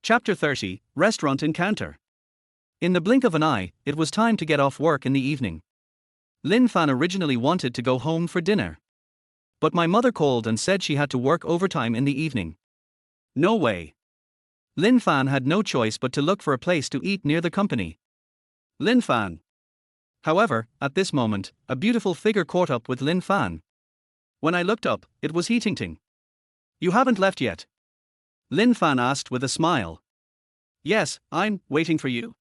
Chapter 30, Restaurant Encounter. In the blink of an eye, it was time to get off work in the evening. Lin Fan originally wanted to go home for dinner. But my mother called and said she had to work overtime in the evening. No way. Lin Fan had no choice but to look for a place to eat near the company. Lin Fan. However, at this moment, a beautiful figure caught up with Lin Fan. When I looked up, it was He Tingting. You haven't left yet? Lin Fan asked with a smile. Yes, I'm waiting for you.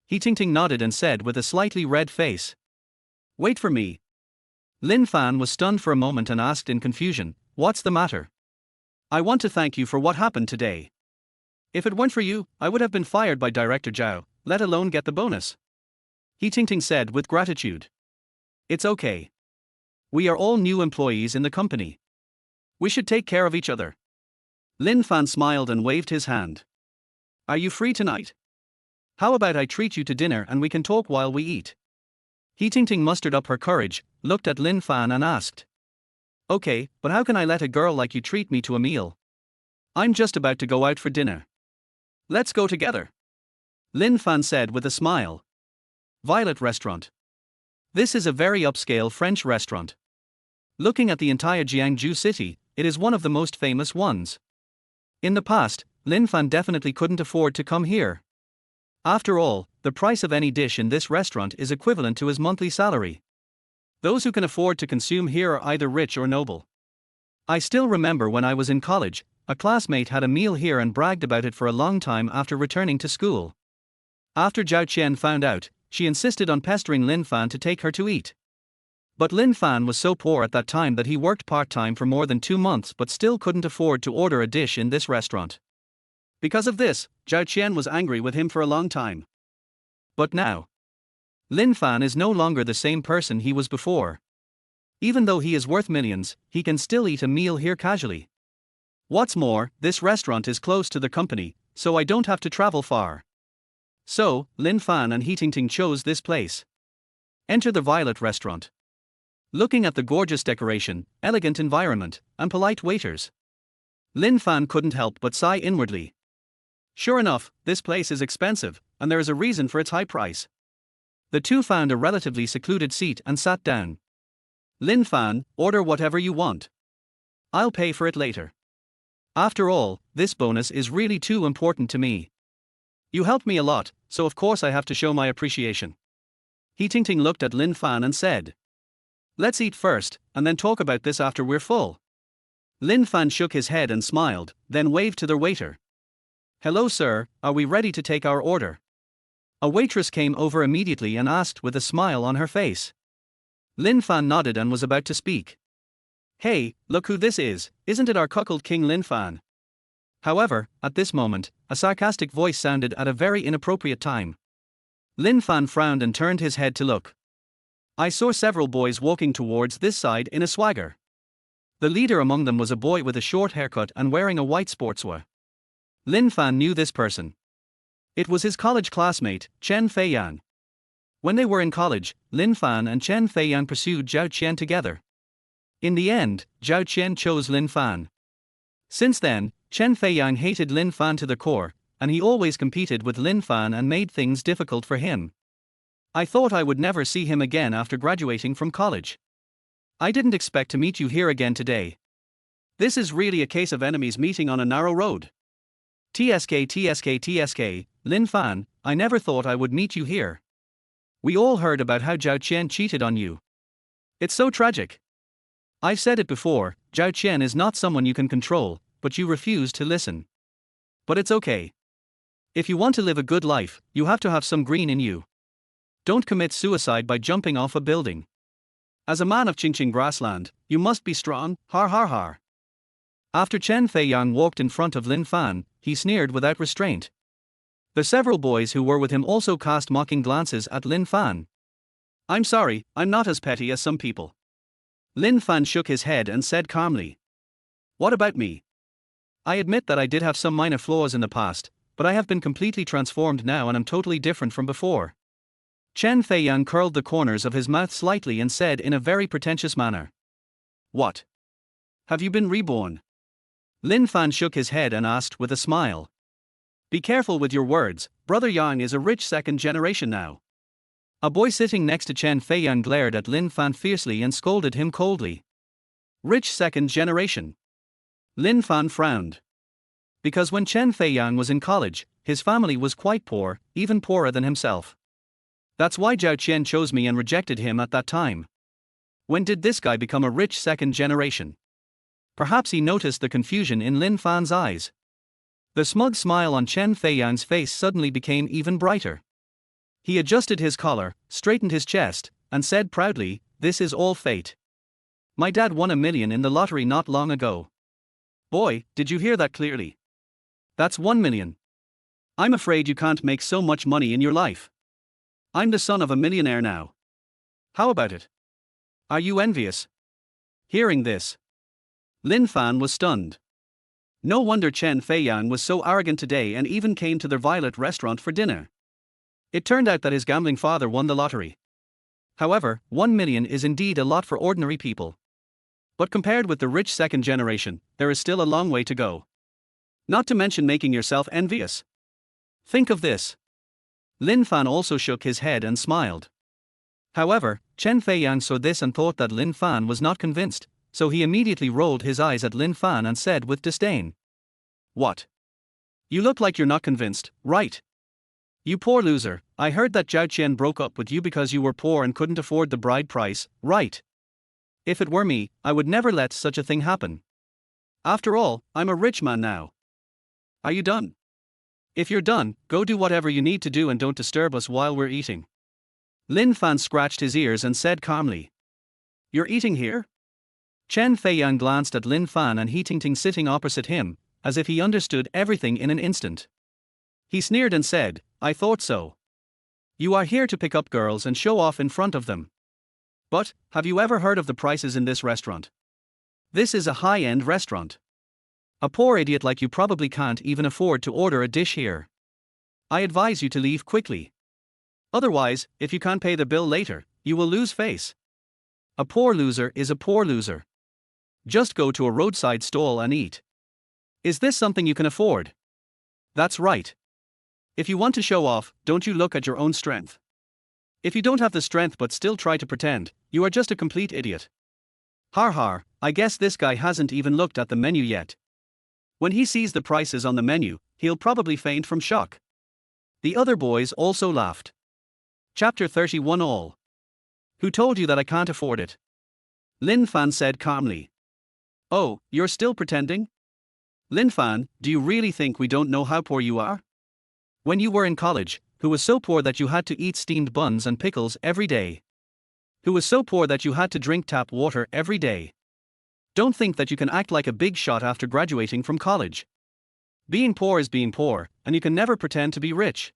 He Tingting nodded and said with a slightly red face. Wait for me. Lin Fan was stunned for a moment and asked in confusion, what's the matter? I want to thank you for what happened today. If it weren't for you, I would have been fired by Director Zhao, let alone get the bonus. He Tingting said with gratitude. It's okay. We are all new employees in the company. We should take care of each other. Lin Fan smiled and waved his hand. Are you free tonight? How about I treat you to dinner and we can talk while we eat? He Tingting mustered up her courage, looked at Lin Fan and asked. Okay, but how can I let a girl like you treat me to a meal? I'm just about to go out for dinner. Let's go together. Lin Fan said with a smile. Violet Restaurant. This is a very upscale French restaurant. Looking at the entire Jiangsu city, it is one of the most famous ones. In the past, Lin Fan definitely couldn't afford to come here. After all, the price of any dish in this restaurant is equivalent to his monthly salary. Those who can afford to consume here are either rich or noble. I still remember when I was in college, a classmate had a meal here and bragged about it for a long time after returning to school. After Zhao Chen found out, she insisted on pestering Lin Fan to take her to eat. But Lin Fan was so poor at that time that he worked part-time for more than 2 months but still couldn't afford to order a dish in this restaurant. Because of this, Zhao Chen was angry with him for a long time. But now, Lin Fan is no longer the same person he was before. Even though he is worth millions, he can still eat a meal here casually. What's more, this restaurant is close to the company, so I don't have to travel far. So, Lin Fan and He Tingting chose this place. Enter the Violet Restaurant. Looking at the gorgeous decoration, elegant environment, and polite waiters, Lin Fan couldn't help but sigh inwardly. Sure enough, this place is expensive, and there is a reason for its high price. The two found a relatively secluded seat and sat down. Lin Fan, order whatever you want. I'll pay for it later. After all, this bonus is really too important to me. You helped me a lot, so of course I have to show my appreciation. He Tingting looked at Lin Fan and said. Let's eat first, and then talk about this after we're full. Lin Fan shook his head and smiled, then waved to the waiter. Hello sir, are we ready to take our order? A waitress came over immediately and asked with a smile on her face. Lin Fan nodded and was about to speak. Hey, look who this is, isn't it our cuckold king Lin Fan? However, at this moment, a sarcastic voice sounded at a very inappropriate time. Lin Fan frowned and turned his head to look. I saw several boys walking towards this side in a swagger. The leader among them was a boy with a short haircut and wearing a white sportswear. Lin Fan knew this person. It was his college classmate, Chen Feiyang. When they were in college, Lin Fan and Chen Feiyang pursued Zhao Chen together. In the end, Zhao Chen chose Lin Fan. Since then, Chen Feiyang hated Lin Fan to the core, and he always competed with Lin Fan and made things difficult for him. I thought I would never see him again after graduating from college. I didn't expect to meet you here again today. This is really a case of enemies meeting on a narrow road. TSK, Lin Fan, I never thought I would meet you here. We all heard about how Zhao Chen cheated on you. It's so tragic. I've said it before, Zhao Chen is not someone you can control, but you refuse to listen. But it's okay. If you want to live a good life, you have to have some green in you. Don't commit suicide by jumping off a building. As a man of Qingqing grassland, you must be strong, har har har. After Chen Feiyang walked in front of Lin Fan, he sneered without restraint. The several boys who were with him also cast mocking glances at Lin Fan. I'm sorry, I'm not as petty as some people. Lin Fan shook his head and said calmly. What about me? I admit that I did have some minor flaws in the past, but I have been completely transformed now and am totally different from before. Chen Feiyang curled the corners of his mouth slightly and said in a very pretentious manner. What? Have you been reborn? Lin Fan shook his head and asked with a smile. Be careful with your words, Brother Yang is a rich second generation now. A boy sitting next to Chen Feiyang glared at Lin Fan fiercely and scolded him coldly. Rich second generation. Lin Fan frowned. Because when Chen Feiyang was in college, his family was quite poor, even poorer than himself. That's why Zhao Qian chose me and rejected him at that time. When did this guy become a rich second generation? Perhaps he noticed the confusion in Lin Fan's eyes. The smug smile on Chen Feiyang's face suddenly became even brighter. He adjusted his collar, straightened his chest, and said proudly, "This is all fate. My dad won $1 million in the lottery not long ago." Boy, did you hear that clearly? That's 1 million. I'm afraid you can't make so much money in your life. I'm the son of a millionaire now. How about it? Are you envious? Hearing this, Lin Fan was stunned. No wonder Chen Feiyang was so arrogant today and even came to their Violet restaurant for dinner. It turned out that his gambling father won the lottery. However, 1 million is indeed a lot for ordinary people. But compared with the rich second generation, there is still a long way to go. Not to mention making yourself envious. Think of this. Lin Fan also shook his head and smiled. However, Chen Feiyang saw this and thought that Lin Fan was not convinced, so he immediately rolled his eyes at Lin Fan and said with disdain. What? You look like you're not convinced, right? You poor loser, I heard that Zhao Qian broke up with you because you were poor and couldn't afford the bride price, right? If it were me, I would never let such a thing happen. After all, I'm a rich man now. Are you done? If you're done, go do whatever you need to do and don't disturb us while we're eating. Lin Fan scratched his ears and said calmly. You're eating here? Chen Feiyang glanced at Lin Fan and He Tingting sitting opposite him, as if he understood everything in an instant. He sneered and said, I thought so. You are here to pick up girls and show off in front of them. But, have you ever heard of the prices in this restaurant? This is a high-end restaurant. A poor idiot like you probably can't even afford to order a dish here. I advise you to leave quickly. Otherwise, if you can't pay the bill later, you will lose face. A poor loser is a poor loser. Just go to a roadside stall and eat. Is this something you can afford? That's right. If you want to show off, don't you look at your own strength. If you don't have the strength but still try to pretend, you are just a complete idiot. Har har, I guess this guy hasn't even looked at the menu yet. When he sees the prices on the menu, he'll probably faint from shock. The other boys also laughed. Chapter 31 All. Who told you that I can't afford it? Lin Fan said calmly. Oh, you're still pretending? Lin Fan, do you really think we don't know how poor you are? When you were in college, who was so poor that you had to eat steamed buns and pickles every day? Who was so poor that you had to drink tap water every day? Don't think that you can act like a big shot after graduating from college. Being poor is being poor, and you can never pretend to be rich.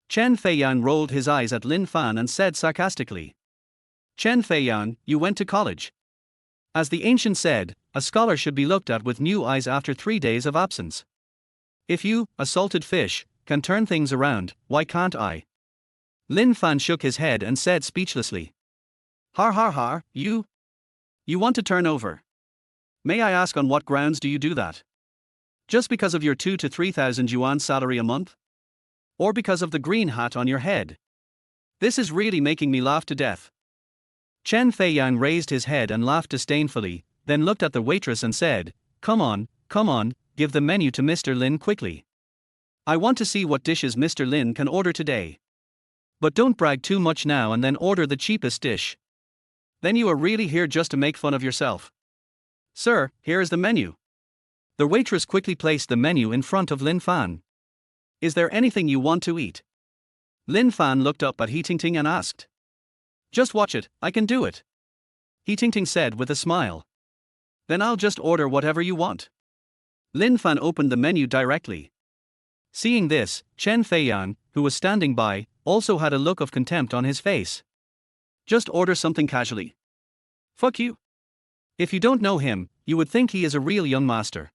Chen Feiyang rolled his eyes at Lin Fan and said sarcastically. Chen Feiyang, you went to college. As the ancient said, a scholar should be looked at with new eyes after 3 days of absence. If you, a salted fish, can turn things around, why can't I? Lin Fan shook his head and said speechlessly. Har har har, you want to turn over. May I ask on what grounds do you do that? Just because of your 2,000 to 3,000 yuan salary a month? Or because of the green hat on your head? This is really making me laugh to death. Chen Feiyang raised his head and laughed disdainfully, then looked at the waitress and said, come on, give the menu to Mr. Lin quickly. I want to see what dishes Mr. Lin can order today. But don't brag too much now and then order the cheapest dish. Then you are really here just to make fun of yourself. Sir, here is the menu. The waitress quickly placed the menu in front of Lin Fan. Is there anything you want to eat? Lin Fan looked up at He Tingting and asked. Just watch it, I can do it. He Tingting said with a smile. Then I'll just order whatever you want. Lin Fan opened the menu directly. Seeing this, Chen Feiyang, who was standing by, also had a look of contempt on his face. Just order something casually. Fuck you. If you don't know him, you would think he is a real young master.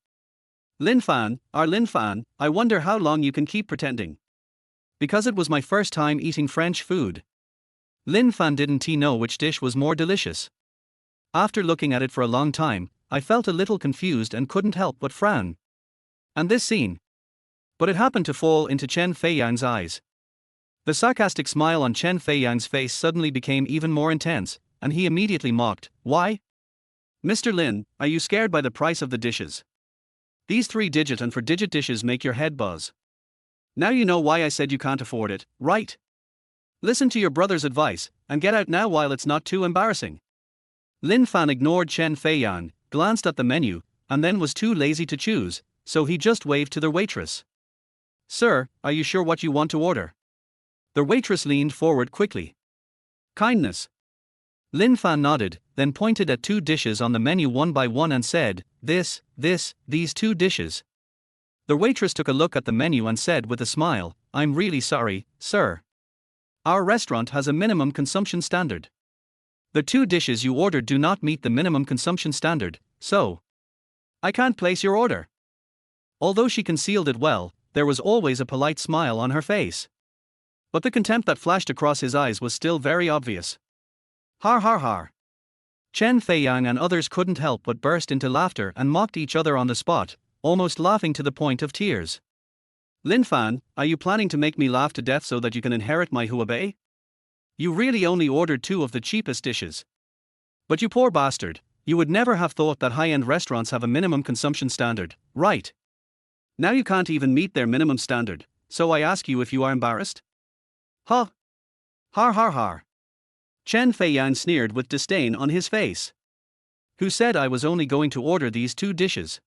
Lin Fan, I wonder how long you can keep pretending. Because it was my first time eating French food. Lin Fan didn't know which dish was more delicious. After looking at it for a long time, I felt a little confused and couldn't help but frown. And this scene. But it happened to fall into Chen Feiyang's eyes. The sarcastic smile on Chen Feiyang's face suddenly became even more intense, and he immediately mocked, "Why? Mr. Lin, are you scared by the price of the dishes? These 3-digit and 4-digit dishes make your head buzz. Now you know why I said you can't afford it, right? Listen to your brother's advice, and get out now while it's not too embarrassing." Lin Fan ignored Chen Feiyang, glanced at the menu, and then was too lazy to choose, so he just waved to the waitress. "Sir, are you sure what you want to order?" The waitress leaned forward quickly. "Kindness." Lin Fan nodded, then pointed at 2 dishes on the menu one by one and said, these 2 dishes." The waitress took a look at the menu and said with a smile, "I'm really sorry, sir. Our restaurant has a minimum consumption standard. The 2 dishes you ordered do not meet the minimum consumption standard, so I can't place your order." Although she concealed it well, there was always a polite smile on her face. But the contempt that flashed across his eyes was still very obvious. Har har har. Chen Feiyang and others couldn't help but burst into laughter and mocked each other on the spot, almost laughing to the point of tears. "Lin Fan, are you planning to make me laugh to death so that you can inherit my huabei? You really only ordered 2 of the cheapest dishes. But you poor bastard, you would never have thought that high-end restaurants have a minimum consumption standard, right? Now you can't even meet their minimum standard, so I ask you if you are embarrassed? Huh? Har har har." Chen Feiyang sneered with disdain on his face. "Who said I was only going to order these 2 dishes?"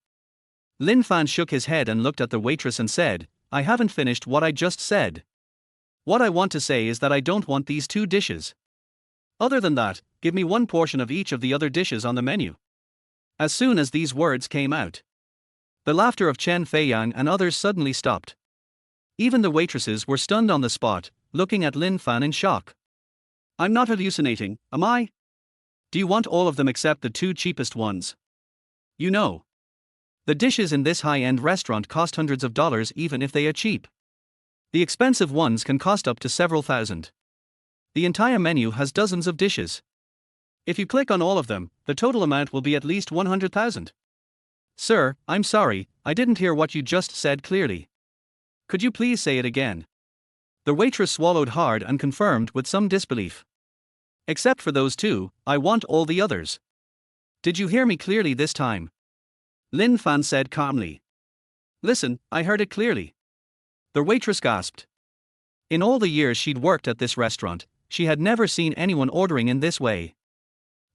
Lin Fan shook his head and looked at the waitress and said, "I haven't finished what I just said. What I want to say is that I don't want these 2 dishes. Other than that, give me 1 portion of each of the other dishes on the menu." As soon as these words came out, the laughter of Chen Feiyang and others suddenly stopped. Even the waitresses were stunned on the spot, looking at Lin Fan in shock. "I'm not hallucinating, am I? Do you want all of them except the 2 cheapest ones? You know, the dishes in this high-end restaurant cost hundreds of dollars even if they are cheap. The expensive ones can cost up to several thousand. The entire menu has dozens of dishes. If you click on all of them, the total amount will be at least 100,000. Sir, I'm sorry, I didn't hear what you just said clearly. Could you please say it again?" The waitress swallowed hard and confirmed with some disbelief. "Except for those 2, I want all the others. Did you hear me clearly this time?" Lin Fan said calmly. "Listen, I heard it clearly." The waitress gasped. In all the years she'd worked at this restaurant, she had never seen anyone ordering in this way.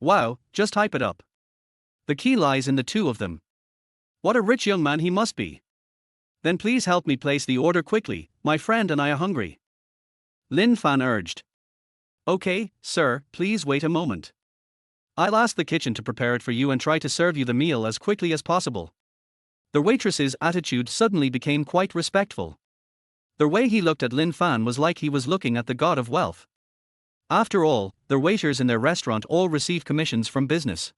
Wow, just hype it up. The key lies in the 2 of them. What a rich young man he must be. "Then please help me place the order quickly, my friend and I are hungry," Lin Fan urged. "Okay, sir, please wait a moment. I'll ask the kitchen to prepare it for you and try to serve you the meal as quickly as possible." The waitress's attitude suddenly became quite respectful. The way he looked at Lin Fan was like he was looking at the god of wealth. After all, the waiters in their restaurant all receive commissions from business.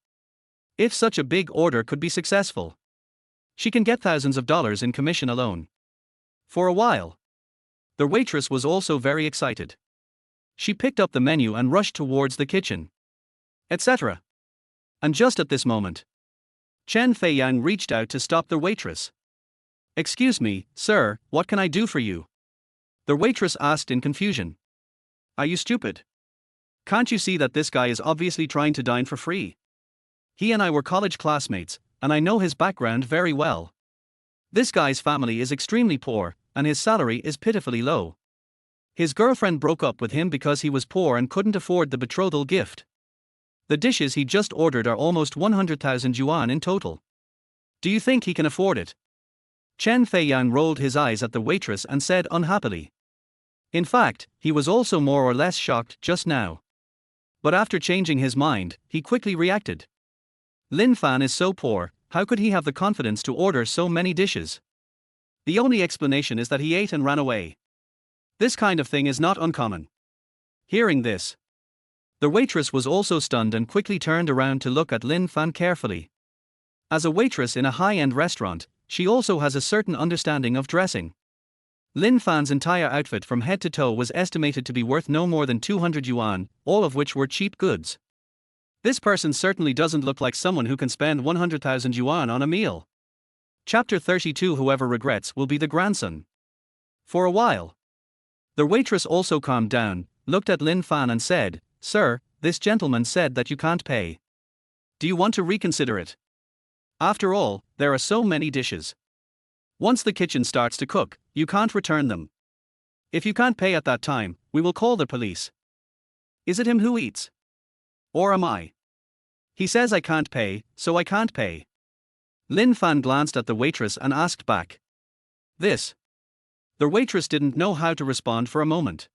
If such a big order could be successful, she can get thousands of dollars in commission alone. For a while, the waitress was also very excited. She picked up the menu and rushed towards the kitchen, etc. And just at this moment, Chen Feiyang reached out to stop the waitress. "Excuse me, sir, what can I do for you?" the waitress asked in confusion. "Are you stupid? Can't you see that this guy is obviously trying to dine for free? He and I were college classmates, and I know his background very well. This guy's family is extremely poor, and his salary is pitifully low. His girlfriend broke up with him because he was poor and couldn't afford the betrothal gift. The dishes he just ordered are almost 100,000 yuan in total. Do you think he can afford it?" Chen Feiyang rolled his eyes at the waitress and said unhappily. In fact, he was also more or less shocked just now. But after changing his mind, he quickly reacted. Lin Fan is so poor, how could he have the confidence to order so many dishes? The only explanation is that he ate and ran away. This kind of thing is not uncommon. Hearing this, the waitress was also stunned and quickly turned around to look at Lin Fan carefully. As a waitress in a high-end restaurant, she also has a certain understanding of dressing. Lin Fan's entire outfit from head to toe was estimated to be worth no more than 200 yuan, all of which were cheap goods. This person certainly doesn't look like someone who can spend 100,000 yuan on a meal. Chapter 32. Whoever regrets will be the grandson. For a while, the waitress also calmed down, looked at Lin Fan and said, "Sir, this gentleman said that you can't pay. Do you want to reconsider it? After all, there are so many dishes. Once the kitchen starts to cook, you can't return them. If you can't pay at that time, we will call the police. Is it him who eats? Or am I? He says I can't pay, so I can't pay." Lin Fan glanced at the waitress and asked back, "This?" The waitress didn't know how to respond for a moment.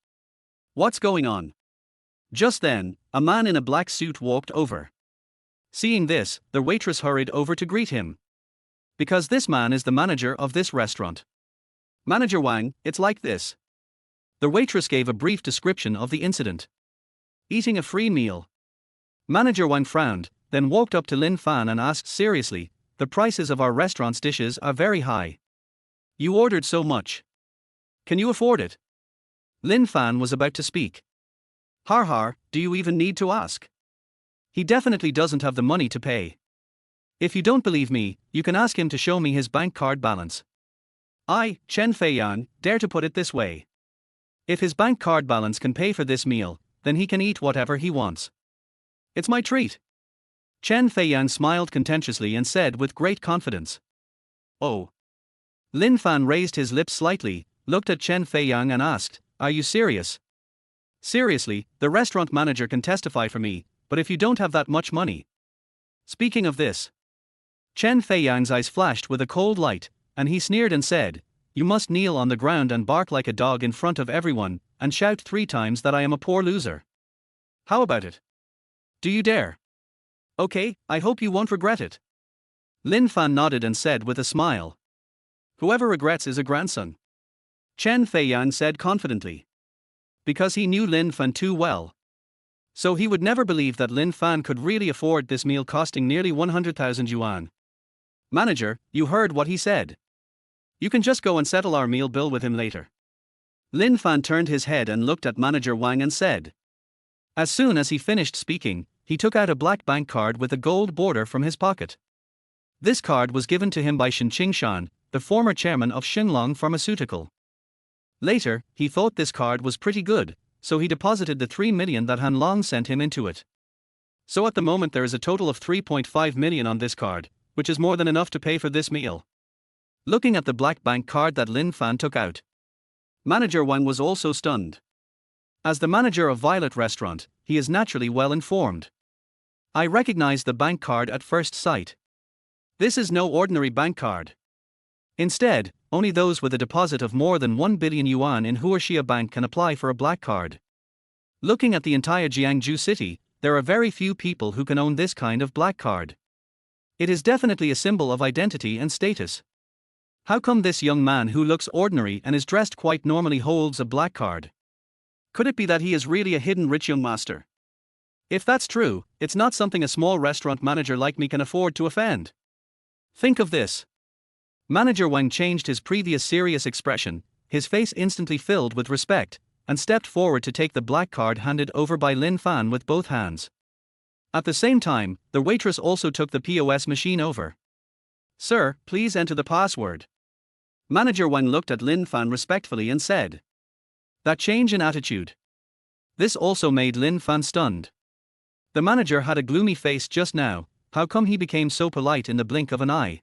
"What's going on?" Just then, a man in a black suit walked over. Seeing this, the waitress hurried over to greet him. "Because this man is the manager of this restaurant. Manager Wang, it's like this." The waitress gave a brief description of the incident. "Eating a free meal." Manager Wang frowned, then walked up to Lin Fan and asked seriously, "The prices of our restaurant's dishes are very high. You ordered so much. Can you afford it?" Lin Fan was about to speak. "Har har, do you even need to ask? He definitely doesn't have the money to pay. If you don't believe me, you can ask him to show me his bank card balance. I, Chen Feiyang, dare to put it this way. If his bank card balance can pay for this meal, then he can eat whatever he wants. It's my treat." Chen Feiyang smiled contemptuously and said with great confidence, "Oh." Lin Fan raised his lips slightly, looked at Chen Feiyang and asked, "Are you serious?" "Seriously, the restaurant manager can testify for me, but if you don't have that much money." Speaking of this, Chen Feiyang's eyes flashed with a cold light, and he sneered and said, "You must kneel on the ground and bark like a dog in front of everyone, and shout 3 times that I am a poor loser. How about it? Do you dare? Okay, I hope you won't regret it." Lin Fan nodded and said with a smile, "Whoever regrets is a grandson." Chen Feiyang said confidently. Because he knew Lin Fan too well. So he would never believe that Lin Fan could really afford this meal costing nearly 100,000 yuan. "Manager, you heard what he said. You can just go and settle our meal bill with him later." Lin Fan turned his head and looked at Manager Wang and said. As soon as he finished speaking, he took out a black bank card with a gold border from his pocket. This card was given to him by Shen Qingshan, the former chairman of Xinlong Pharmaceutical. Later, he thought this card was pretty good, so he deposited the 3 million that Han Long sent him into it. So at the moment there is a total of 3.5 million on this card, which is more than enough to pay for this meal. Looking at the black bank card that Lin Fan took out, Manager Wang was also stunned. As the manager of Violet Restaurant, he is naturally well informed. "I recognized the bank card at first sight. This is no ordinary bank card. Instead, only those with a deposit of more than 1 billion yuan in Huoxia Bank can apply for a black card. Looking at the entire Jiangsu city, there are very few people who can own this kind of black card. It is definitely a symbol of identity and status. How come this young man who looks ordinary and is dressed quite normally holds a black card? Could it be that he is really a hidden rich young master? If that's true, it's not something a small restaurant manager like me can afford to offend. Think of this." Manager Wang changed his previous serious expression, his face instantly filled with respect, and stepped forward to take the black card handed over by Lin Fan with both hands. At the same time, the waitress also took the POS machine over. "Sir, please enter the password." Manager Wang looked at Lin Fan respectfully and said. That change in attitude. This also made Lin Fan stunned. The manager had a gloomy face just now, how come he became so polite in the blink of an eye?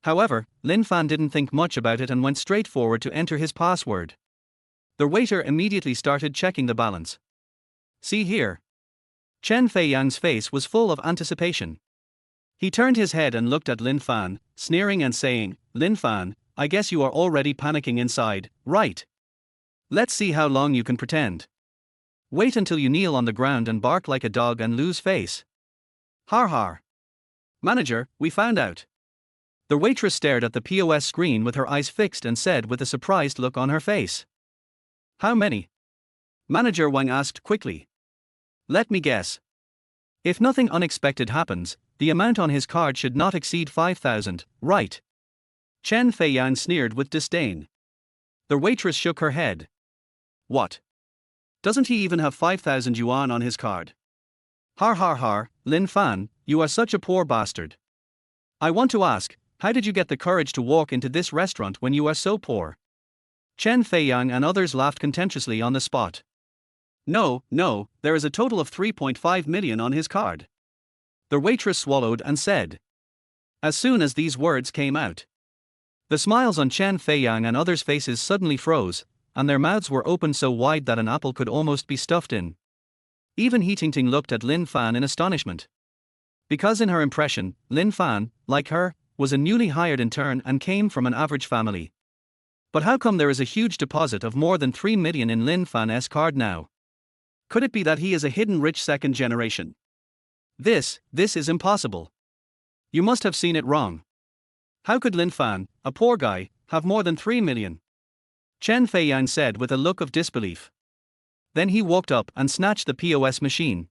However, Lin Fan didn't think much about it and went straight forward to enter his password. The waiter immediately started checking the balance. "See here." Chen Feiyang's face was full of anticipation. He turned his head and looked at Lin Fan, sneering and saying, "Lin Fan, I guess you are already panicking inside, right? Let's see how long you can pretend. Wait until you kneel on the ground and bark like a dog and lose face. Har har. Manager, we found out." The waitress stared at the POS screen with her eyes fixed and said with a surprised look on her face. "How many?" Manager Wang asked quickly. "Let me guess. If nothing unexpected happens, the amount on his card should not exceed 5,000, right?" Chen Feiyang sneered with disdain. The waitress shook her head. "What? Doesn't he even have 5,000 yuan on his card? Har har har, Lin Fan, you are such a poor bastard. I want to ask, How did you get the courage to walk into this restaurant when you are so poor? Chen Feiyang and others laughed contemptuously on the spot. No, there is a total of 3.5 million on his card. The waitress swallowed and said. As soon as these words came out, the smiles on Chen Feiyang and others' faces suddenly froze, and their mouths were opened so wide that an apple could almost be stuffed in. Even He Tingting looked at Lin Fan in astonishment. Because in her impression, Lin Fan, like her, was a newly hired intern and came from an average family. But how come there is a huge deposit of more than 3 million in Lin Fan's card now? Could it be that he is a hidden rich second generation? This is impossible. You must have seen it wrong. How could Lin Fan, a poor guy, have more than 3 million? Chen Feiyang said with a look of disbelief. Then he walked up and snatched the POS machine.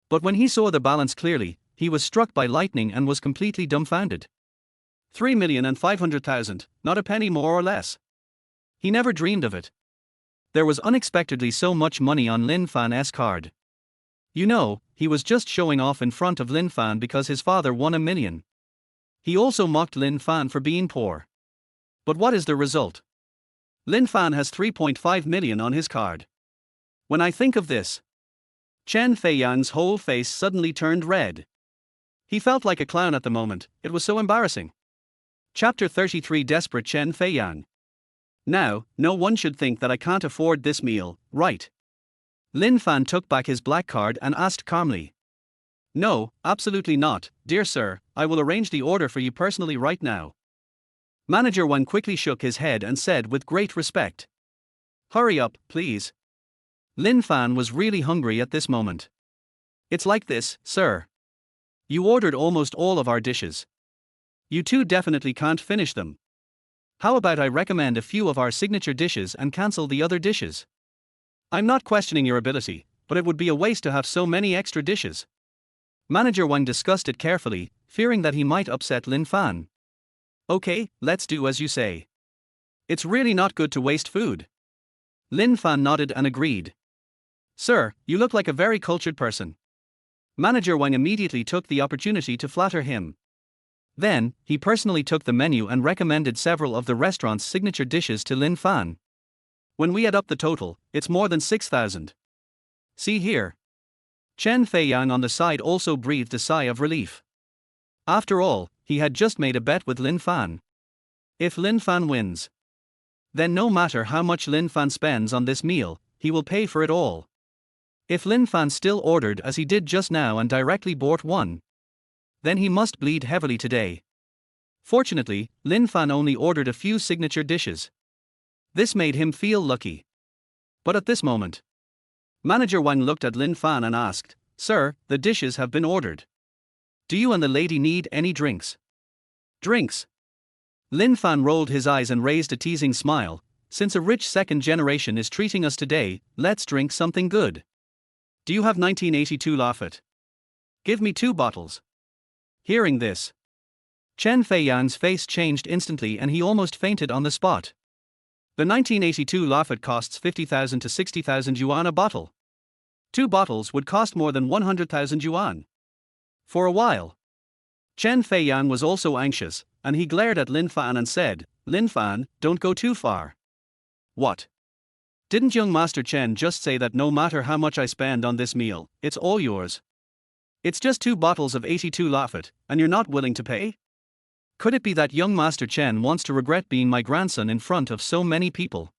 But when he saw the balance clearly, he was struck by lightning and was completely dumbfounded. 3,500,000, not a penny more or less. He never dreamed of it. There was unexpectedly so much money on Lin Fan's card. You know, he was just showing off in front of Lin Fan because his father won 1 million. He also mocked Lin Fan for being poor. But what is the result? Lin Fan has 3.5 million on his card. When I think of this, Chen Feiyang's whole face suddenly turned red. He felt like a clown at the moment, it was so embarrassing. Chapter 33 Desperate Chen Feiyang. Now, no one should think that I can't afford this meal, right? Lin Fan took back his black card and asked calmly. No, absolutely not, dear sir, I will arrange the order for you personally right now. Manager Wang quickly shook his head and said with great respect. Hurry up, please. Lin Fan was really hungry at this moment. It's like this, sir. You ordered almost all of our dishes. You two definitely can't finish them. How about I recommend a few of our signature dishes and cancel the other dishes? I'm not questioning your ability, but it would be a waste to have so many extra dishes. Manager Wang discussed it carefully, fearing that he might upset Lin Fan. Okay, let's do as you say. It's really not good to waste food. Lin Fan nodded and agreed. Sir, you look like a very cultured person. Manager Wang immediately took the opportunity to flatter him. Then, he personally took the menu and recommended several of the restaurant's signature dishes to Lin Fan. When we add up the total, it's more than 6,000. See here. Chen Feiyang on the side also breathed a sigh of relief. After all, he had just made a bet with Lin Fan. If Lin Fan wins, then no matter how much Lin Fan spends on this meal, he will pay for it all. If Lin Fan still ordered as he did just now and directly bought one, then he must bleed heavily today. Fortunately, Lin Fan only ordered a few signature dishes. This made him feel lucky. But at this moment, Manager Wang looked at Lin Fan and asked, Sir, the dishes have been ordered. Do you and the lady need any drinks? Drinks? Lin Fan rolled his eyes and raised a teasing smile. Since a rich second generation is treating us today, let's drink something good. Do you have 1982 Lafite? Give me 2 bottles. Hearing this, Chen Feiyang's face changed instantly and he almost fainted on the spot. The 1982 Lafite costs 50,000 to 60,000 yuan a bottle. 2 bottles would cost more than 100,000 yuan. For a while, Chen Feiyang was also anxious, and he glared at Lin Fan and said, Lin Fan, don't go too far. What? Didn't young Master Chen just say that no matter how much I spend on this meal, it's all yours? It's just 2 bottles of 82 Lafite, and you're not willing to pay? Could it be that young Master Chen wants to regret being my grandson in front of so many people?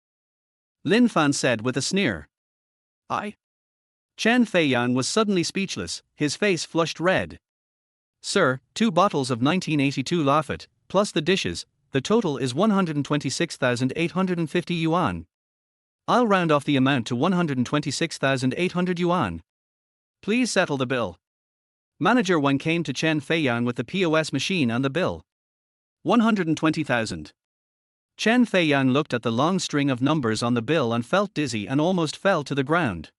Lin Fan said with a sneer. Chen Feiyang was suddenly speechless, his face flushed red. Sir, 2 bottles of 1982 Lafite, plus the dishes, the total is 126,850 yuan. I'll round off the amount to 126,800 yuan. Please settle the bill. Manager Wang came to Chen Feiyang with the POS machine and the bill. 120,000. Chen Feiyang looked at the long string of numbers on the bill and felt dizzy and almost fell to the ground.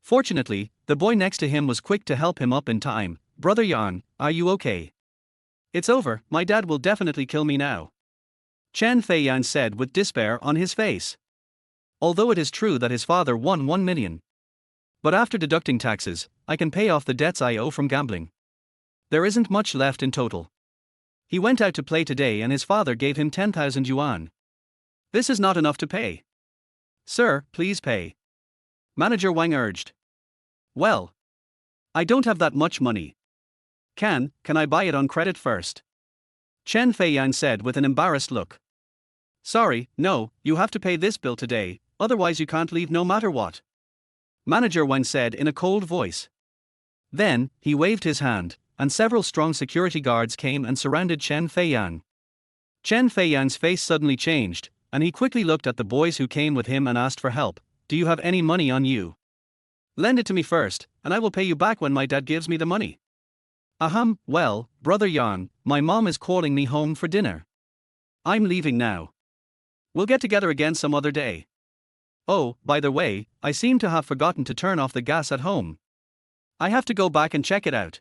Fortunately, the boy next to him was quick to help him up in time. Brother Yang, are you okay? It's over, my dad will definitely kill me now. Chen Feiyang said with despair on his face. Although it is true that his father won 1 million. But after deducting taxes, I can pay off the debts I owe from gambling. There isn't much left in total. He went out to play today and his father gave him 10,000 yuan. This is not enough to pay. Sir, please pay. Manager Wang urged. Well, I don't have that much money. Can I buy it on credit first? Chen Feiyang said with an embarrassed look. Sorry, no, you have to pay this bill today, otherwise you can't leave no matter what. Manager Wang said in a cold voice. Then, he waved his hand, and several strong security guards came and surrounded Chen Feiyang. Chen Feiyang's face suddenly changed, and he quickly looked at the boys who came with him and asked for help. Do you have any money on you? Lend it to me first, and I will pay you back when my dad gives me the money. Well, Brother Yang, my mom is calling me home for dinner. I'm leaving now. We'll get together again some other day. Oh, by the way, I seem to have forgotten to turn off the gas at home. I have to go back and check it out.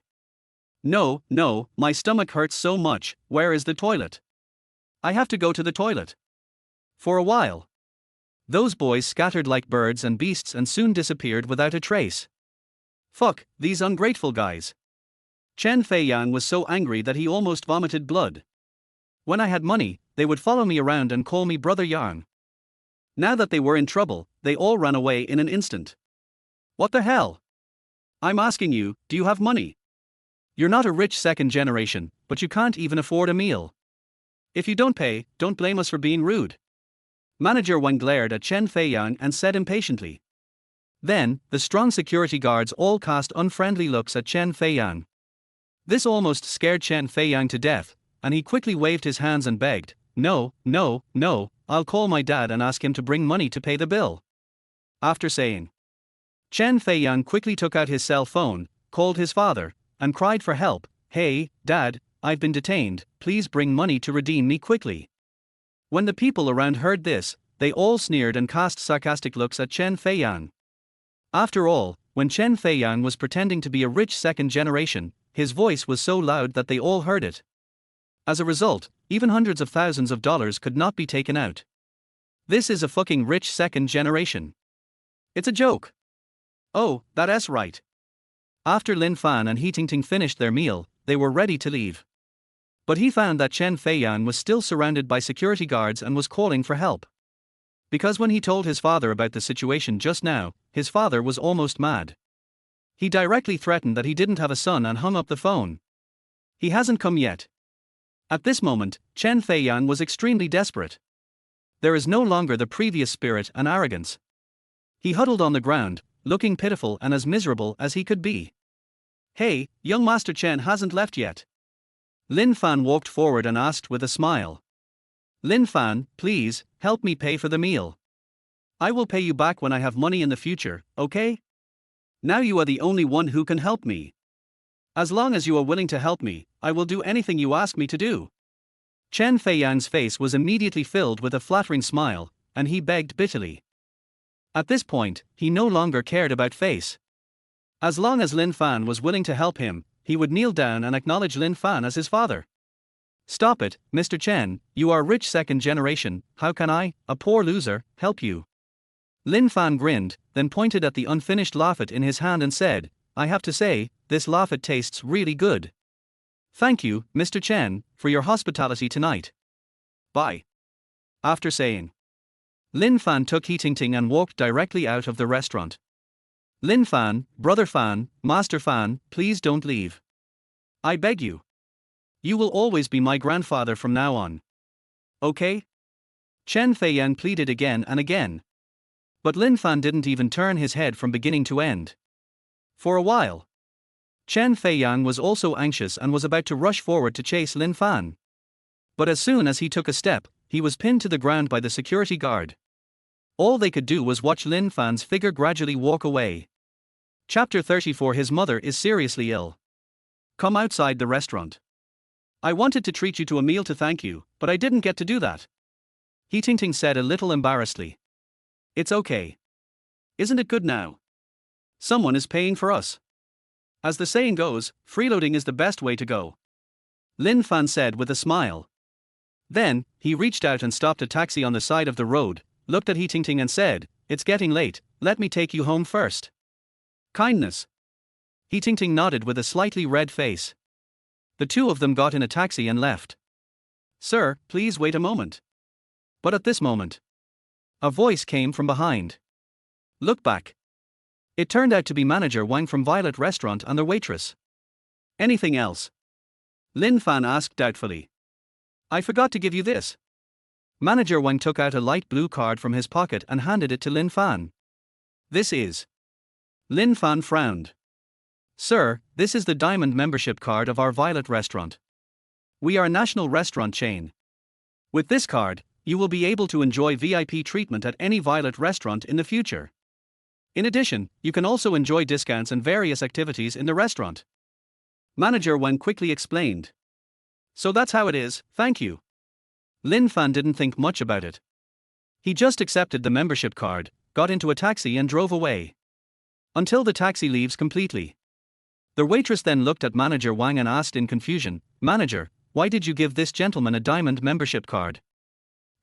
No, my stomach hurts so much, where is the toilet? I have to go to the toilet. For a while. Those boys scattered like birds and beasts and soon disappeared without a trace. Fuck, these ungrateful guys. Chen Feiyang was so angry that he almost vomited blood. When I had money, they would follow me around and call me Brother Yang. Now that they were in trouble, they all ran away in an instant. What the hell? I'm asking you, do you have money? You're not a rich second generation, but you can't even afford a meal. If you don't pay, don't blame us for being rude. Manager Wang glared at Chen Feiyang and said impatiently. Then, the strong security guards all cast unfriendly looks at Chen Feiyang. This almost scared Chen Feiyang to death, and he quickly waved his hands and begged, No, I'll call my dad and ask him to bring money to pay the bill. After saying. Chen Feiyang quickly took out his cell phone, called his father, and cried for help. Hey, Dad, I've been detained, please bring money to redeem me quickly. When the people around heard this, they all sneered and cast sarcastic looks at Chen Feiyang. After all, when Chen Feiyang was pretending to be a rich second generation, his voice was so loud that they all heard it. As a result, even hundreds of thousands of dollars could not be taken out. This is a fucking rich second generation. It's a joke. Oh, that's right. After Lin Fan and He Tingting finished their meal, they were ready to leave. But he found that Chen Feiyang was still surrounded by security guards and was calling for help. Because when he told his father about the situation just now, his father was almost mad. He directly threatened that he didn't have a son and hung up the phone. He hasn't come yet. At this moment, Chen Feiyang was extremely desperate. There is no longer the previous spirit and arrogance. He huddled on the ground, looking pitiful and as miserable as he could be. Hey, young Master Chen hasn't left yet. Lin Fan walked forward and asked with a smile. Lin Fan, please, help me pay for the meal. I will pay you back when I have money in the future, okay? Now you are the only one who can help me. As long as you are willing to help me, I will do anything you ask me to do. Chen Feiyang's face was immediately filled with a flattering smile, and he begged bitterly. At this point, he no longer cared about face. As long as Lin Fan was willing to help him, he would kneel down and acknowledge Lin Fan as his father. Stop it, Mr. Chen, you are rich second generation, how can I, a poor loser, help you? Lin Fan grinned, then pointed at the unfinished laffet in his hand and said, I have to say, this laffet tastes really good. Thank you, Mr. Chen, for your hospitality tonight. Bye. After saying. Lin Fan took He Tingting and walked directly out of the restaurant. Lin Fan, Brother Fan, Master Fan, please don't leave. I beg you. You will always be my grandfather from now on. Okay? Chen Feiyang pleaded again and again. But Lin Fan didn't even turn his head from beginning to end. For a while. Chen Feiyang was also anxious and was about to rush forward to chase Lin Fan. But as soon as he took a step, he was pinned to the ground by the security guard. All they could do was watch Lin Fan's figure gradually walk away. Chapter 34. His mother is seriously ill. Come outside the restaurant. I wanted to treat you to a meal to thank you, but I didn't get to do that. He Tingting said a little embarrassedly. It's okay. Isn't it good now? Someone is paying for us. As the saying goes, freeloading is the best way to go. Lin Fan said with a smile. Then, he reached out and stopped a taxi on the side of the road, looked at He Tingting and said, It's getting late, let me take you home first. Kindness. He Tingting nodded with a slightly red face. The two of them got in a taxi and left. "Sir, please wait a moment." But at this moment, a voice came from behind. "Look back." It turned out to be Manager Wang from Violet Restaurant and the waitress. "Anything else?" Lin Fan asked doubtfully. "I forgot to give you this." Manager Wang took out a light blue card from his pocket and handed it to Lin Fan. "This is." Lin Fan frowned. "Sir, this is the diamond membership card of our Violet Restaurant. We are a national restaurant chain. With this card, you will be able to enjoy VIP treatment at any Violet restaurant in the future. In addition, you can also enjoy discounts and various activities in the restaurant." Manager Wang quickly explained. "So that's how it is, thank you." Lin Fan didn't think much about it. He just accepted the membership card, got into a taxi and drove away. Until the taxi leaves completely. The waitress then looked at Manager Wang and asked in confusion, "Manager, why did you give this gentleman a diamond membership card?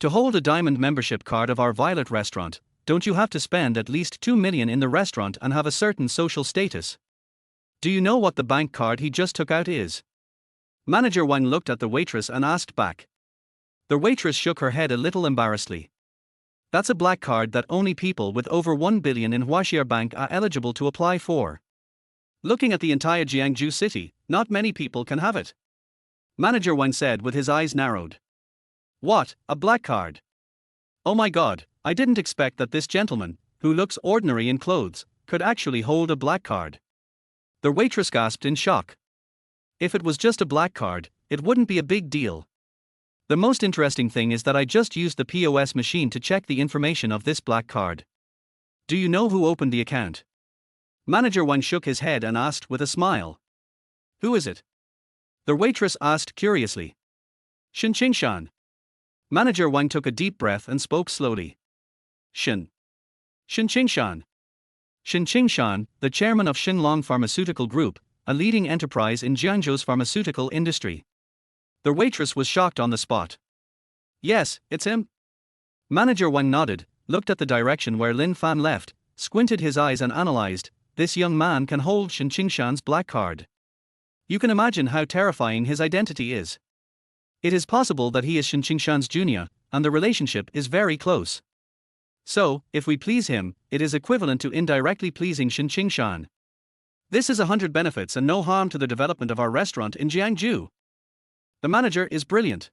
To hold a diamond membership card of our Violet Restaurant, don't you have to spend at least 2 million in the restaurant and have a certain social status? Do you know what the bank card he just took out is?" Manager Wang looked at the waitress and asked back. The waitress shook her head a little embarrassedly. "That's a black card that only people with over 1 billion in Huaxia Bank are eligible to apply for. Looking at the entire Jiangsu city, not many people can have it." Manager Wang said with his eyes narrowed. "What, a black card? Oh my god, I didn't expect that this gentleman, who looks ordinary in clothes, could actually hold a black card." The waitress gasped in shock. "If it was just a black card, it wouldn't be a big deal. The most interesting thing is that I just used the POS machine to check the information of this black card. Do you know who opened the account?" Manager Wang shook his head and asked with a smile. "Who is it?" The waitress asked curiously. "Shen Qingshan." Manager Wang took a deep breath and spoke slowly. Shen Qingshan. Shen Qingshan, the chairman of Shenlong Pharmaceutical Group, a leading enterprise in Jiangzhou's pharmaceutical industry. The waitress was shocked on the spot. "Yes, it's him." Manager Wang nodded, looked at the direction where Lin Fan left, squinted his eyes and analyzed, "This young man can hold Shen Qingshan's black card. You can imagine how terrifying his identity is. It is possible that he is Shen Qingshan's junior, and the relationship is very close. So, if we please him, it is equivalent to indirectly pleasing Shen Qingshan. This is 100 benefits and no harm to the development of our restaurant in Jiangsu. The manager is brilliant."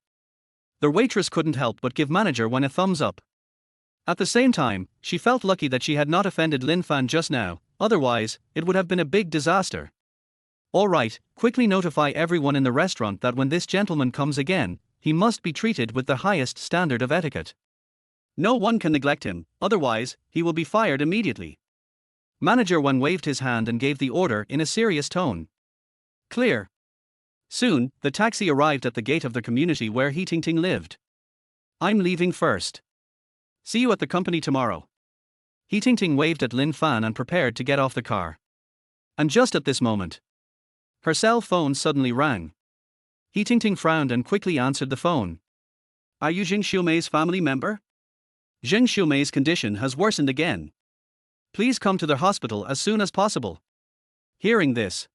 The waitress couldn't help but give Manager Wang a thumbs up. At the same time, she felt lucky that she had not offended Lin Fan just now, otherwise, it would have been a big disaster. "All right, quickly notify everyone in the restaurant that when this gentleman comes again, he must be treated with the highest standard of etiquette. No one can neglect him, otherwise, he will be fired immediately." Manager Wang waved his hand and gave the order in a serious tone. Clear. Soon, the taxi arrived at the gate of the community where He Tingting lived. "I'm leaving first. See you at the company tomorrow." He Tingting waved at Lin Fan and prepared to get off the car. And just at this moment, her cell phone suddenly rang. He Tingting frowned and quickly answered the phone. "Are you Zheng Xiumei's family member? Zheng Xiumei's condition has worsened again. Please come to the hospital as soon as possible." Hearing this,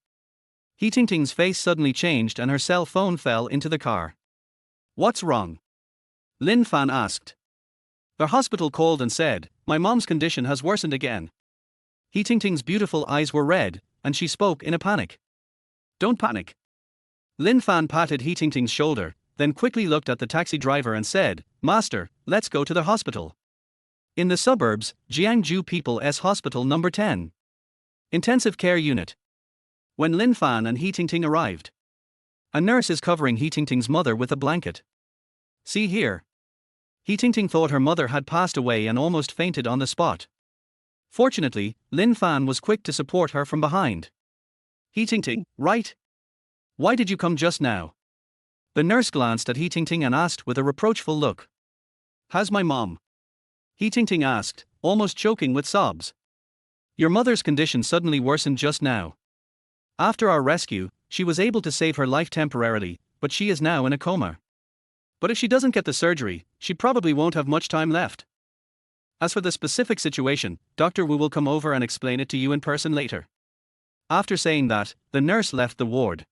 He Tingting's face suddenly changed and her cell phone fell into the car. "What's wrong?" Lin Fan asked. The hospital called and said, "My mom's condition has worsened again." He Tingting's beautiful eyes were red, and she spoke in a panic. "Don't panic." Lin Fan patted He Tingting's shoulder, then quickly looked at the taxi driver and said, "Master, let's go to the hospital. In the suburbs, Jiangsu People's Hospital number 10. Intensive care unit." When Lin Fan and He Tingting arrived, a nurse is covering He Tingting's mother with a blanket. "See here." He Tingting thought her mother had passed away and almost fainted on the spot. Fortunately, Lin Fan was quick to support her from behind. "He Tingting, right? Why did you come just now?" The nurse glanced at He Tingting and asked with a reproachful look. "How's my mom?" He Tingting asked, almost choking with sobs. "Your mother's condition suddenly worsened just now. After our rescue, she was able to save her life temporarily, but she is now in a coma. But if she doesn't get the surgery, she probably won't have much time left. As for the specific situation, Dr. Wu will come over and explain it to you in person later." After saying that, the nurse left the ward.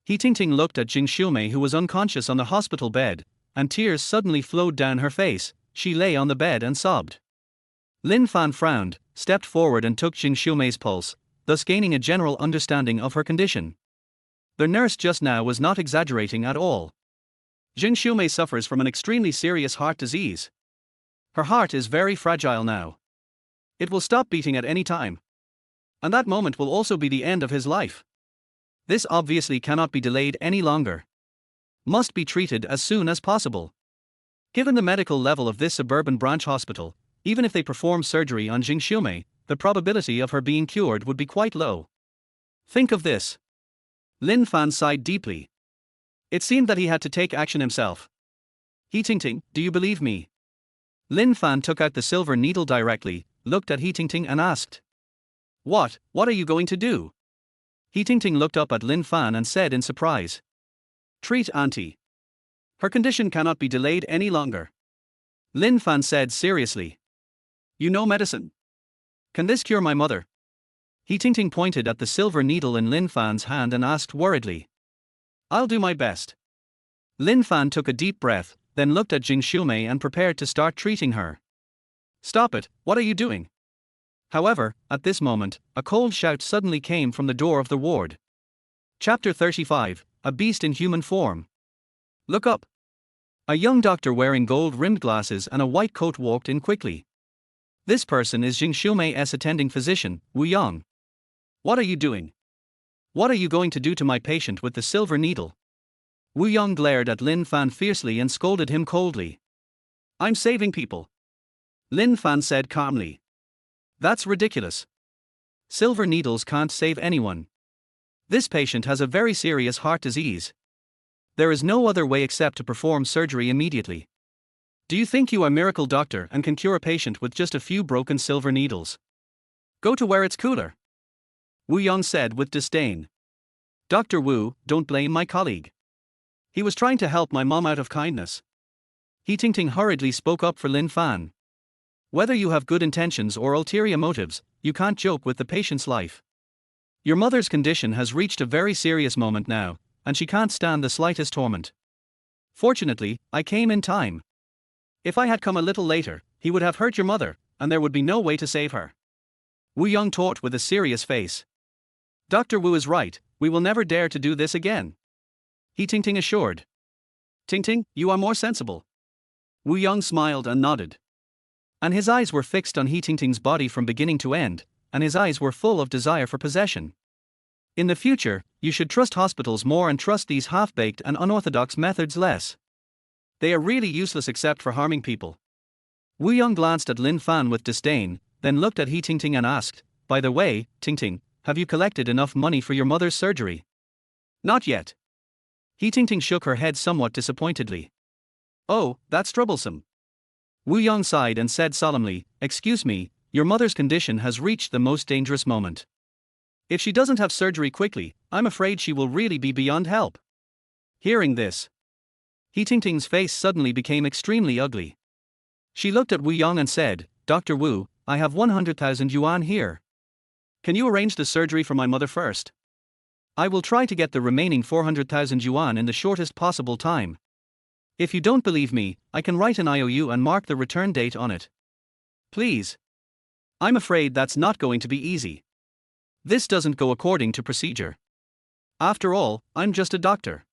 He Tingting looked at Jing Xiumei, who was unconscious on the hospital bed, and tears suddenly flowed down her face. She lay on the bed and sobbed. Lin Fan frowned, stepped forward and took Jing Xiumei's pulse, thus gaining a general understanding of her condition. The nurse just now was not exaggerating at all. Jing Xiumei suffers from an extremely serious heart disease. Her heart is very fragile now. It will stop beating at any time. And that moment will also be the end of his life. This obviously cannot be delayed any longer. Must be treated as soon as possible. Given the medical level of this suburban branch hospital, even if they perform surgery on Jing Xiumei, the probability of her being cured would be quite low. Think of this. Lin Fan sighed deeply. It seemed that he had to take action himself. He Tingting, do you believe me? Lin Fan took out the silver needle directly, looked at He Tingting and asked. What are you going to do? He Tingting looked up at Lin Fan and said in surprise. Treat auntie. Her condition cannot be delayed any longer. Lin Fan said seriously. You know medicine. Can this cure my mother? He Tingting pointed at the silver needle in Lin Fan's hand and asked worriedly. I'll do my best. Lin Fan took a deep breath, then looked at Jing Xiumei and prepared to start treating her. Stop it, what are you doing? However, at this moment, a cold shout suddenly came from the door of the ward. Chapter 35, A Beast in Human Form. Look up. A young doctor wearing gold-rimmed glasses and a white coat walked in quickly. This person is Jing Xiumei's attending physician, Wu Yang. What are you doing? What are you going to do to my patient with the silver needle? Wu Yang glared at Lin Fan fiercely and scolded him coldly. I'm saving people. Lin Fan said calmly. That's ridiculous. Silver needles can't save anyone. This patient has a very serious heart disease. There is no other way except to perform surgery immediately. Do you think you are a miracle doctor and can cure a patient with just a few broken silver needles? Go to where it's cooler. Wu Yang said with disdain. Dr. Wu, don't blame my colleague. He was trying to help my mom out of kindness. He Tingting hurriedly spoke up for Lin Fan. Whether you have good intentions or ulterior motives, you can't joke with the patient's life. Your mother's condition has reached a very serious moment now, and she can't stand the slightest torment. Fortunately, I came in time. If I had come a little later, he would have hurt your mother, and there would be no way to save her. Wu Yang taught with a serious face. Dr. Wu is right, we will never dare to do this again. He Tingting assured. Tingting, you are more sensible. Wu Yang smiled and nodded. And his eyes were fixed on He Tingting's body from beginning to end, and his eyes were full of desire for possession. In the future, you should trust hospitals more and trust these half-baked and unorthodox methods less. They are really useless except for harming people. Wu Yang glanced at Lin Fan with disdain, then looked at He Tingting and asked, By the way, Tingting, have you collected enough money for your mother's surgery? Not yet. He Tingting shook her head somewhat disappointedly. Oh, that's troublesome. Wu Yang sighed and said solemnly, Excuse me, your mother's condition has reached the most dangerous moment. If she doesn't have surgery quickly, I'm afraid she will really be beyond help. Hearing this, He Tingting's face suddenly became extremely ugly. She looked at Wu Yang and said, Dr. Wu, I have 100,000 yuan here. Can you arrange the surgery for my mother first? I will try to get the remaining 400,000 yuan in the shortest possible time. If you don't believe me, I can write an IOU and mark the return date on it. Please. I'm afraid that's not going to be easy. This doesn't go according to procedure. After all, I'm just a doctor.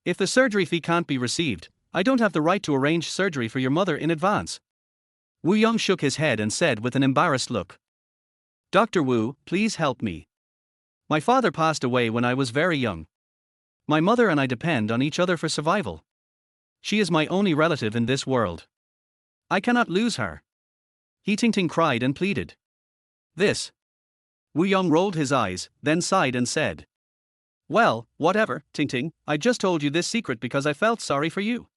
If the surgery fee can't be received, I don't have the right to arrange surgery for your mother in advance. Wu Yang shook his head and said with an embarrassed look. Dr. Wu, please help me. My father passed away when I was very young. My mother and I depend on each other for survival. She is my only relative in this world. I cannot lose her. He Tingting cried and pleaded. This. Wu Yang rolled his eyes, then sighed and said. Well, whatever, Tingting, I just told you this secret because I felt sorry for you.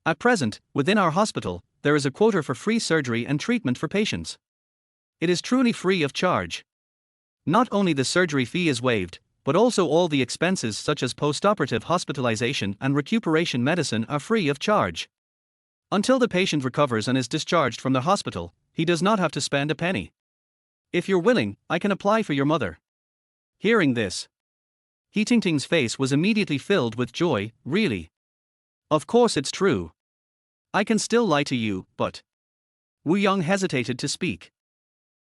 At present, within our hospital, there is a quota for free surgery and treatment for patients. It is truly free of charge. Not only the surgery fee is waived, but also all the expenses such as post-operative hospitalization and recuperation medicine are free of charge. Until the patient recovers and is discharged from the hospital, he does not have to spend a penny. If you're willing, I can apply for your mother. Hearing this, He Tingting's face was immediately filled with joy. Really? Of course it's true. I can still lie to you, but. Wu Yong hesitated to speak.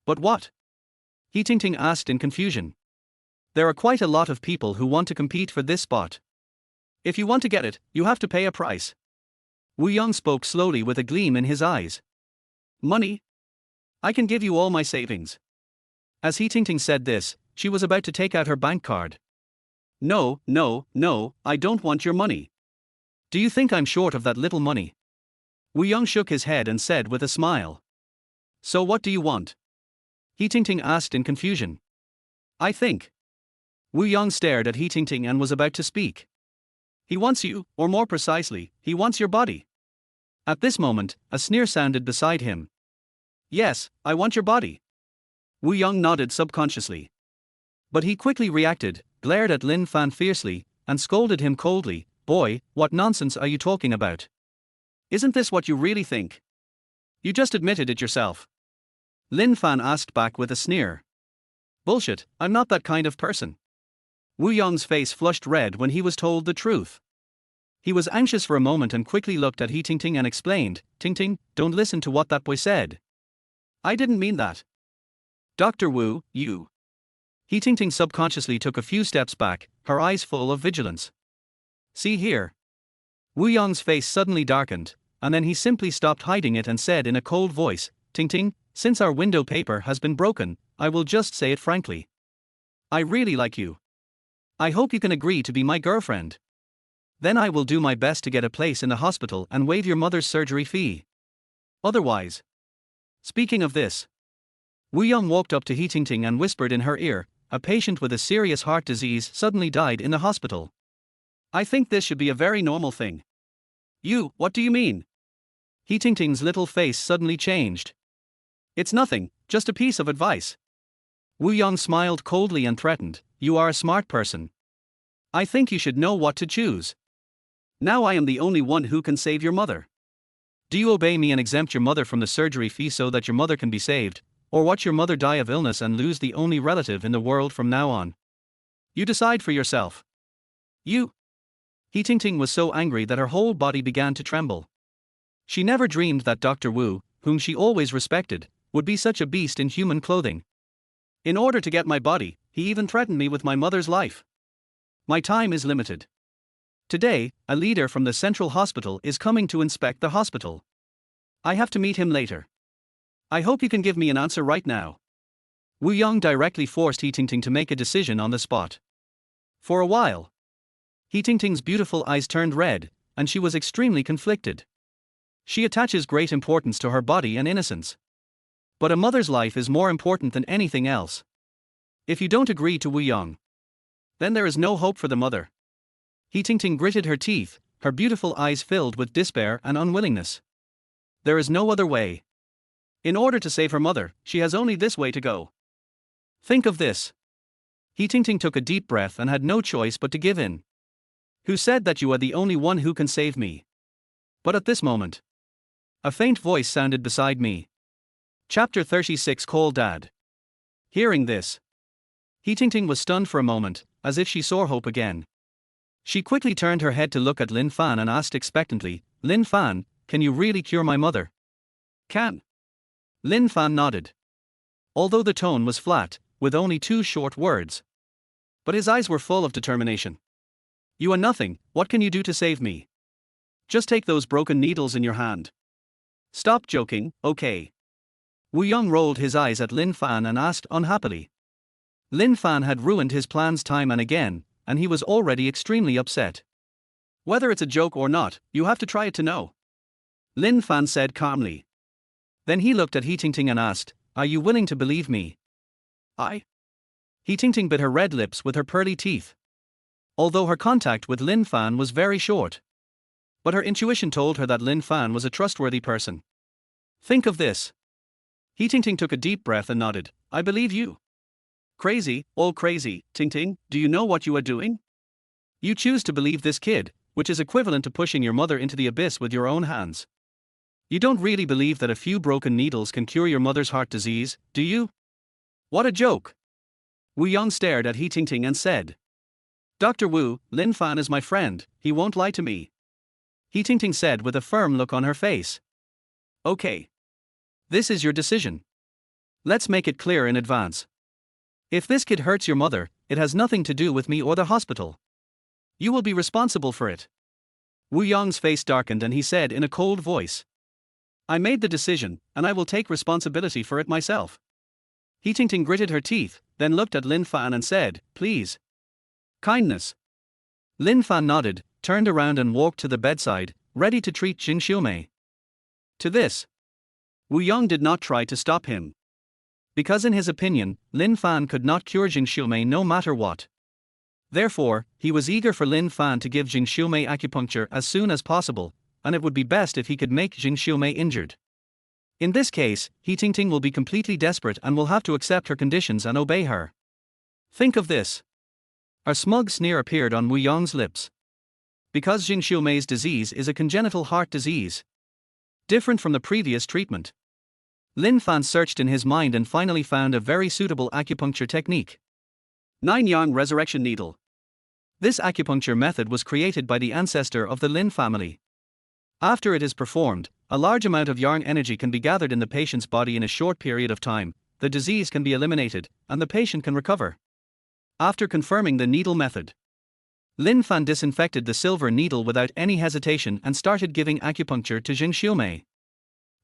But what? He Tingting asked in confusion. There are quite a lot of people who want to compete for this spot. If you want to get it, you have to pay a price. Wu Yong spoke slowly with a gleam in his eyes. Money? I can give you all my savings. As He Tingting said this, she was about to take out her bank card. No, I don't want your money. Do you think I'm short of that little money? Wu Yong shook his head and said with a smile. So what do you want? He Tingting asked in confusion. I think. Wu Yong stared at He Tingting and was about to speak. He wants you, or more precisely, he wants your body. At this moment, a sneer sounded beside him. Yes, I want your body. Wu Yong nodded subconsciously. But he quickly reacted, glared at Lin Fan fiercely, and scolded him coldly. Boy, what nonsense are you talking about? Isn't this what you really think? You just admitted it yourself. Lin Fan asked back with a sneer. Bullshit, I'm not that kind of person. Wu Yong's face flushed red when he was told the truth. He was anxious for a moment and quickly looked at He Tingting and explained, Tingting, don't listen to what that boy said. I didn't mean that. Dr. Wu, you. He Tingting subconsciously took a few steps back, her eyes full of vigilance. See here. Wu Yong's face suddenly darkened, and then he simply stopped hiding it and said in a cold voice, Tingting, since our window paper has been broken, I will just say it frankly. I really like you. I hope you can agree to be my girlfriend. Then I will do my best to get a place in the hospital and waive your mother's surgery fee. Otherwise. Speaking of this. Wu Yong walked up to He Tingting and whispered in her ear, a patient with a serious heart disease suddenly died in the hospital. I think this should be a very normal thing. You, what do you mean? He Tingting's little face suddenly changed. It's nothing, just a piece of advice. Wu Yong smiled coldly and threatened, you are a smart person. I think you should know what to choose. Now I am the only one who can save your mother. Do you obey me and exempt your mother from the surgery fee so that your mother can be saved, or watch your mother die of illness and lose the only relative in the world from now on? You decide for yourself. You. He Tingting was so angry that her whole body began to tremble. She never dreamed that Dr. Wu, whom she always respected, would be such a beast in human clothing. In order to get my body, he even threatened me with my mother's life. My time is limited. Today, a leader from the central hospital is coming to inspect the hospital. I have to meet him later. I hope you can give me an answer right now. Wu Yong directly forced He Tingting to make a decision on the spot. For a while, He Tingting's beautiful eyes turned red, and she was extremely conflicted. She attaches great importance to her body and innocence. But a mother's life is more important than anything else. If you don't agree to Wu Yong, then there is no hope for the mother. He Tingting gritted her teeth, her beautiful eyes filled with despair and unwillingness. There is no other way. In order to save her mother, she has only this way to go. Think of this. He Tingting took a deep breath and had no choice but to give in. Who said that you are the only one who can save me? But at this moment, a faint voice sounded beside me. Chapter 36 Call Dad. Hearing this, He Tingting was stunned for a moment, as if she saw hope again. She quickly turned her head to look at Lin Fan and asked expectantly, Lin Fan, can you really cure my mother? Can. Lin Fan nodded. Although the tone was flat, with only 2 short words. But his eyes were full of determination. You are nothing, what can you do to save me? Just take those broken needles in your hand. Stop joking, okay. Wu Yong rolled his eyes at Lin Fan and asked unhappily. Lin Fan had ruined his plans time and again, and he was already extremely upset. Whether it's a joke or not, you have to try it to know. Lin Fan said calmly. Then he looked at He Tingting and asked, are you willing to believe me? I? He Tingting bit her red lips with her pearly teeth. Although her contact with Lin Fan was very short. But her intuition told her that Lin Fan was a trustworthy person. Think of this. He Tingting took a deep breath and nodded, I believe you. Crazy, all crazy, Tingting, do you know what you are doing? You choose to believe this kid, which is equivalent to pushing your mother into the abyss with your own hands. You don't really believe that a few broken needles can cure your mother's heart disease, do you? What a joke! Wu Yong stared at He Tingting and said. Dr. Wu, Lin Fan is my friend, he won't lie to me. He Tingting said with a firm look on her face. Okay. This is your decision. Let's make it clear in advance. If this kid hurts your mother, it has nothing to do with me or the hospital. You will be responsible for it. Wu Yong's face darkened and he said in a cold voice. I made the decision, and I will take responsibility for it myself. He Tingting gritted her teeth, then looked at Lin Fan and said, please. Kindness. Lin Fan nodded, turned around and walked to the bedside, ready to treat Jing Xiumei. To this, Wu Yong did not try to stop him. Because in his opinion, Lin Fan could not cure Jing Xiumei no matter what. Therefore, he was eager for Lin Fan to give Jing Xiumei acupuncture as soon as possible, and it would be best if he could make Jing Xiumei injured. In this case, He Tingting will be completely desperate and will have to accept her conditions and obey her. Think of this. A smug sneer appeared on Wu Yong's lips. Because Jing Xiumei's disease is a congenital heart disease. Different from the previous treatment. Lin Fan searched in his mind and finally found a very suitable acupuncture technique. 9-yang resurrection needle. This acupuncture method was created by the ancestor of the Lin family. After it is performed, a large amount of yang energy can be gathered in the patient's body in a short period of time, the disease can be eliminated, and the patient can recover. After confirming the needle method, Lin Fan disinfected the silver needle without any hesitation and started giving acupuncture to Jing Xiumei.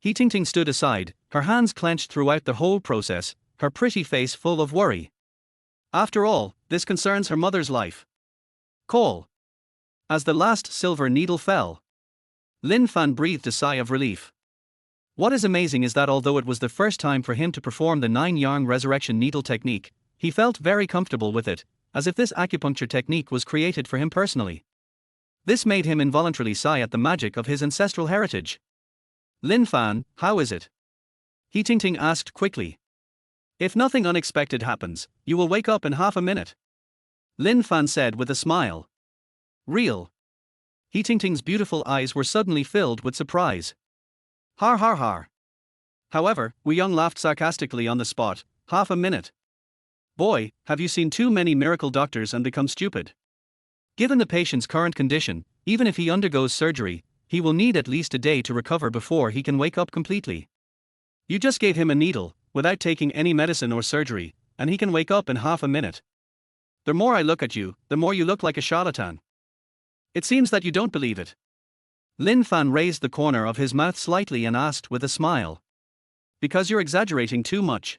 He Tingting stood aside, her hands clenched throughout the whole process, her pretty face full of worry. After all, this concerns her mother's life. Call. As the last silver needle fell, Lin Fan breathed a sigh of relief. What is amazing is that although it was the first time for him to perform the 9-yang resurrection needle technique, he felt very comfortable with it, as if this acupuncture technique was created for him personally. This made him involuntarily sigh at the magic of his ancestral heritage. Lin Fan, how is it? He Tingting asked quickly. If nothing unexpected happens, you will wake up in half a minute. Lin Fan said with a smile. Real. He Tingting's beautiful eyes were suddenly filled with surprise. Har har har. However, Wu Yong laughed sarcastically on the spot. Half a minute. Boy, have you seen too many miracle doctors and become stupid? Given the patient's current condition, even if he undergoes surgery, he will need at least a day to recover before he can wake up completely. You just gave him a needle, without taking any medicine or surgery, and he can wake up in half a minute. The more I look at you, the more you look like a charlatan. It seems that you don't believe it. Lin Fan raised the corner of his mouth slightly and asked with a smile. Because you're exaggerating too much.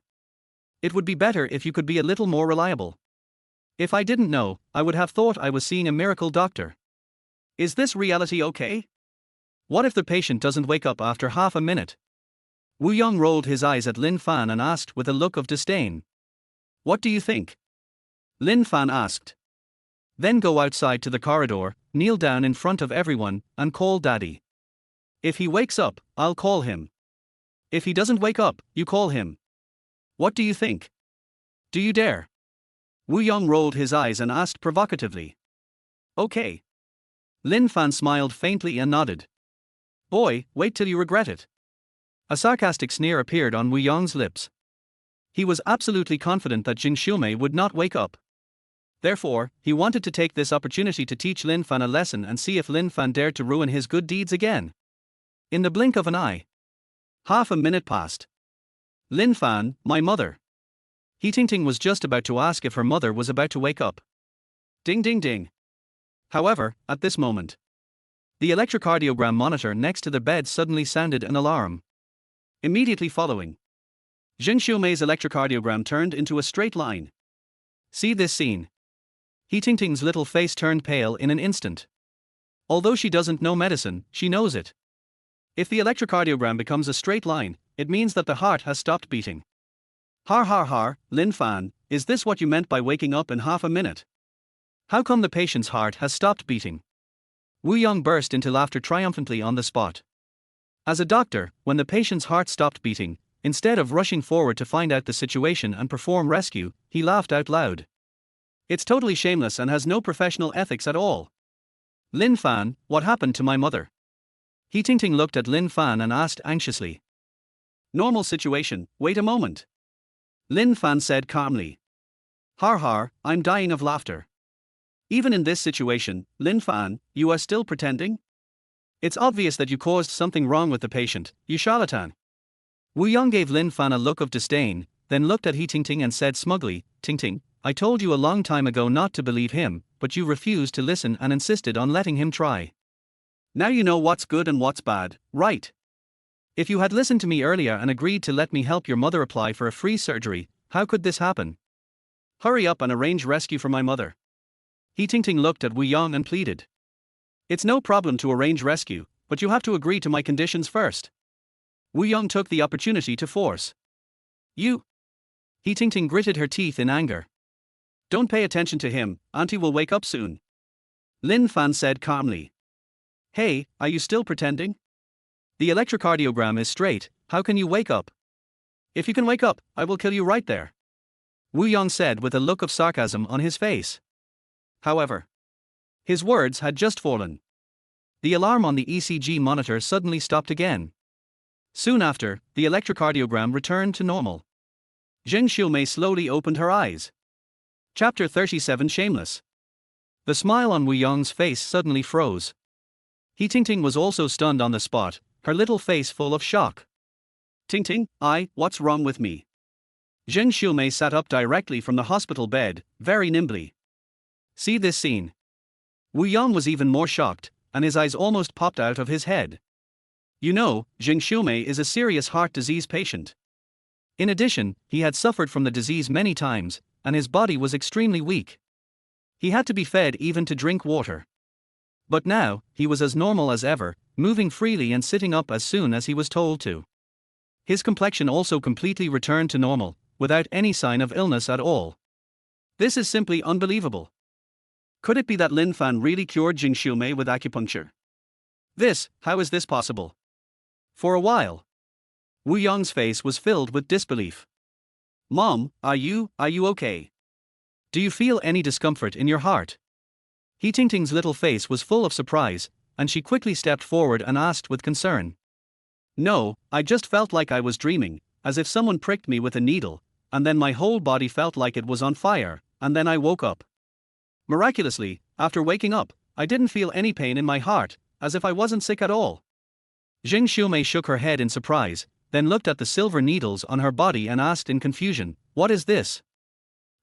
It would be better if you could be a little more reliable. If I didn't know, I would have thought I was seeing a miracle doctor. Is this reality okay? What if the patient doesn't wake up after half a minute? Wu Yong rolled his eyes at Lin Fan and asked with a look of disdain. What do you think? Lin Fan asked. Then go outside to the corridor, kneel down in front of everyone, and call Daddy. If he wakes up, I'll call him. If he doesn't wake up, you call him. What do you think? Do you dare? Wu Yong rolled his eyes and asked provocatively. Okay. Lin Fan smiled faintly and nodded. Boy, wait till you regret it. A sarcastic sneer appeared on Wu Yong's lips. He was absolutely confident that Jing Xiumei would not wake up. Therefore, he wanted to take this opportunity to teach Lin Fan a lesson and see if Lin Fan dared to ruin his good deeds again. In the blink of an eye. Half a minute passed. Lin Fan, my mother. He Tingting was just about to ask if her mother was about to wake up. Ding ding ding. However, at this moment, the electrocardiogram monitor next to the bed suddenly sounded an alarm. Immediately following, Jing Xiumei's electrocardiogram turned into a straight line. See this scene. He Tingting's little face turned pale in an instant. Although she doesn't know medicine, she knows it. If the electrocardiogram becomes a straight line, it means that the heart has stopped beating. Har har har, Lin Fan, is this what you meant by waking up in half a minute? How come the patient's heart has stopped beating? Wu Yong burst into laughter triumphantly on the spot. As a doctor, when the patient's heart stopped beating, instead of rushing forward to find out the situation and perform rescue, he laughed out loud. It's totally shameless and has no professional ethics at all. Lin Fan, what happened to my mother? He Tingting looked at Lin Fan and asked anxiously. Normal situation, wait a moment. Lin Fan said calmly. Har har, I'm dying of laughter. Even in this situation, Lin Fan, you are still pretending? It's obvious that you caused something wrong with the patient, you charlatan. Wu Yong gave Lin Fan a look of disdain, then looked at He Tingting and said smugly, Tingting, I told you a long time ago not to believe him, but you refused to listen and insisted on letting him try. Now you know what's good and what's bad, right? If you had listened to me earlier and agreed to let me help your mother apply for a free surgery, how could this happen? Hurry up and arrange rescue for my mother. He Tingting looked at Wu Yong and pleaded. It's no problem to arrange rescue, but you have to agree to my conditions first. Wu Yong took the opportunity to force. You. He Tingting gritted her teeth in anger. Don't pay attention to him, Auntie will wake up soon. Lin Fan said calmly. Hey, are you still pretending? The electrocardiogram is straight, how can you wake up? If you can wake up, I will kill you right there. Wu Yong said with a look of sarcasm on his face. However, his words had just fallen. The alarm on the ECG monitor suddenly stopped again. Soon after, the electrocardiogram returned to normal. Zheng Xiumei slowly opened her eyes. Chapter 37 Shameless. The smile on Wu Yong's face suddenly froze. He Tingting was also stunned on the spot, her little face full of shock. Tingting, what's wrong with me? Zheng Xiumei sat up directly from the hospital bed, very nimbly. See this scene. Wu Yong was even more shocked, and his eyes almost popped out of his head. You know, Zheng Xiumei is a serious heart disease patient. In addition, he had suffered from the disease many times, and his body was extremely weak. He had to be fed even to drink water. But now, he was as normal as ever, moving freely and sitting up as soon as he was told to. His complexion also completely returned to normal, without any sign of illness at all. This is simply unbelievable. Could it be that Lin Fan really cured Zheng Xiumei with acupuncture? How is this possible? For a while, Wu Yong's face was filled with disbelief. Mom, are you okay? Do you feel any discomfort in your heart? He Tingting's little face was full of surprise, and she quickly stepped forward and asked with concern. No, I just felt like I was dreaming, as if someone pricked me with a needle, and then my whole body felt like it was on fire, and then I woke up. Miraculously, after waking up, I didn't feel any pain in my heart, as if I wasn't sick at all. Zheng Xiumei shook her head in surprise, then looked at the silver needles on her body and asked in confusion, What is this?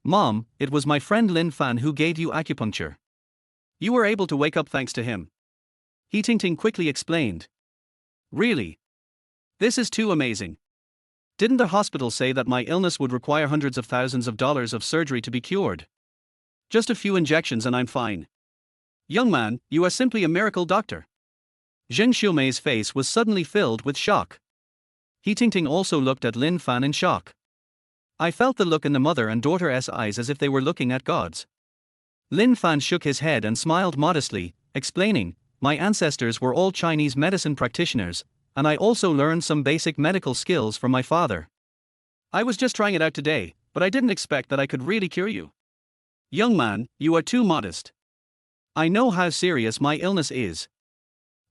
Mom, it was my friend Lin Fan who gave you acupuncture. You were able to wake up thanks to him. He Tingting quickly explained. Really? This is too amazing. Didn't the hospital say that my illness would require hundreds of thousands of dollars of surgery to be cured? Just a few injections and I'm fine. Young man, you are simply a miracle doctor. Zheng Xiumei's face was suddenly filled with shock. He Tingting also looked at Lin Fan in shock. I felt the look in the mother and daughter's eyes as if they were looking at gods. Lin Fan shook his head and smiled modestly, explaining, My ancestors were all Chinese medicine practitioners, and I also learned some basic medical skills from my father. I was just trying it out today, but I didn't expect that I could really cure you. Young man, you are too modest. I know how serious my illness is.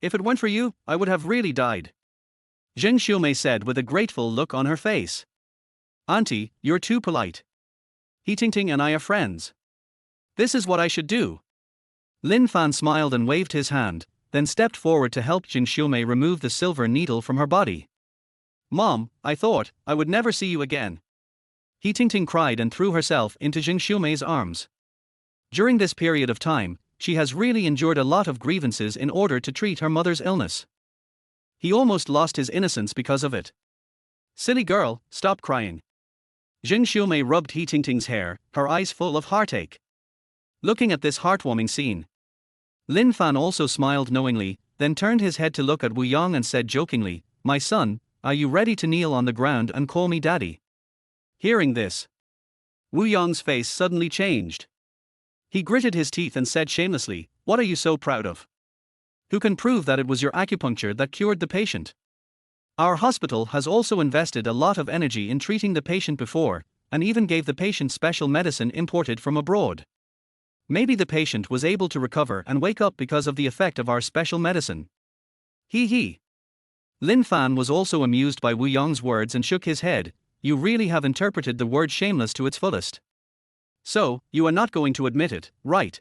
If it weren't for you, I would have really died. Zheng Xiumei said with a grateful look on her face. Auntie, you're too polite. He Tingting and I are friends. This is what I should do. Lin Fan smiled and waved his hand, then stepped forward to help Zheng Xiumei remove the silver needle from her body. Mom, I thought I would never see you again. He Tingting cried and threw herself into Zheng Xiumei's arms. During this period of time, she has really endured a lot of grievances in order to treat her mother's illness. He almost lost his innocence because of it. Silly girl, stop crying. Zheng Xiumei rubbed He Tingting's hair, her eyes full of heartache. Looking at this heartwarming scene, Lin Fan also smiled knowingly, then turned his head to look at Wu Yong and said jokingly, My son, are you ready to kneel on the ground and call me daddy? Hearing this, Wu Yong's face suddenly changed. He gritted his teeth and said shamelessly, What are you so proud of? Who can prove that it was your acupuncture that cured the patient? Our hospital has also invested a lot of energy in treating the patient before, and even gave the patient special medicine imported from abroad. Maybe the patient was able to recover and wake up because of the effect of our special medicine. He. Lin Fan was also amused by Wu Yong's words and shook his head. You really have interpreted the word shameless to its fullest. So, you are not going to admit it, right?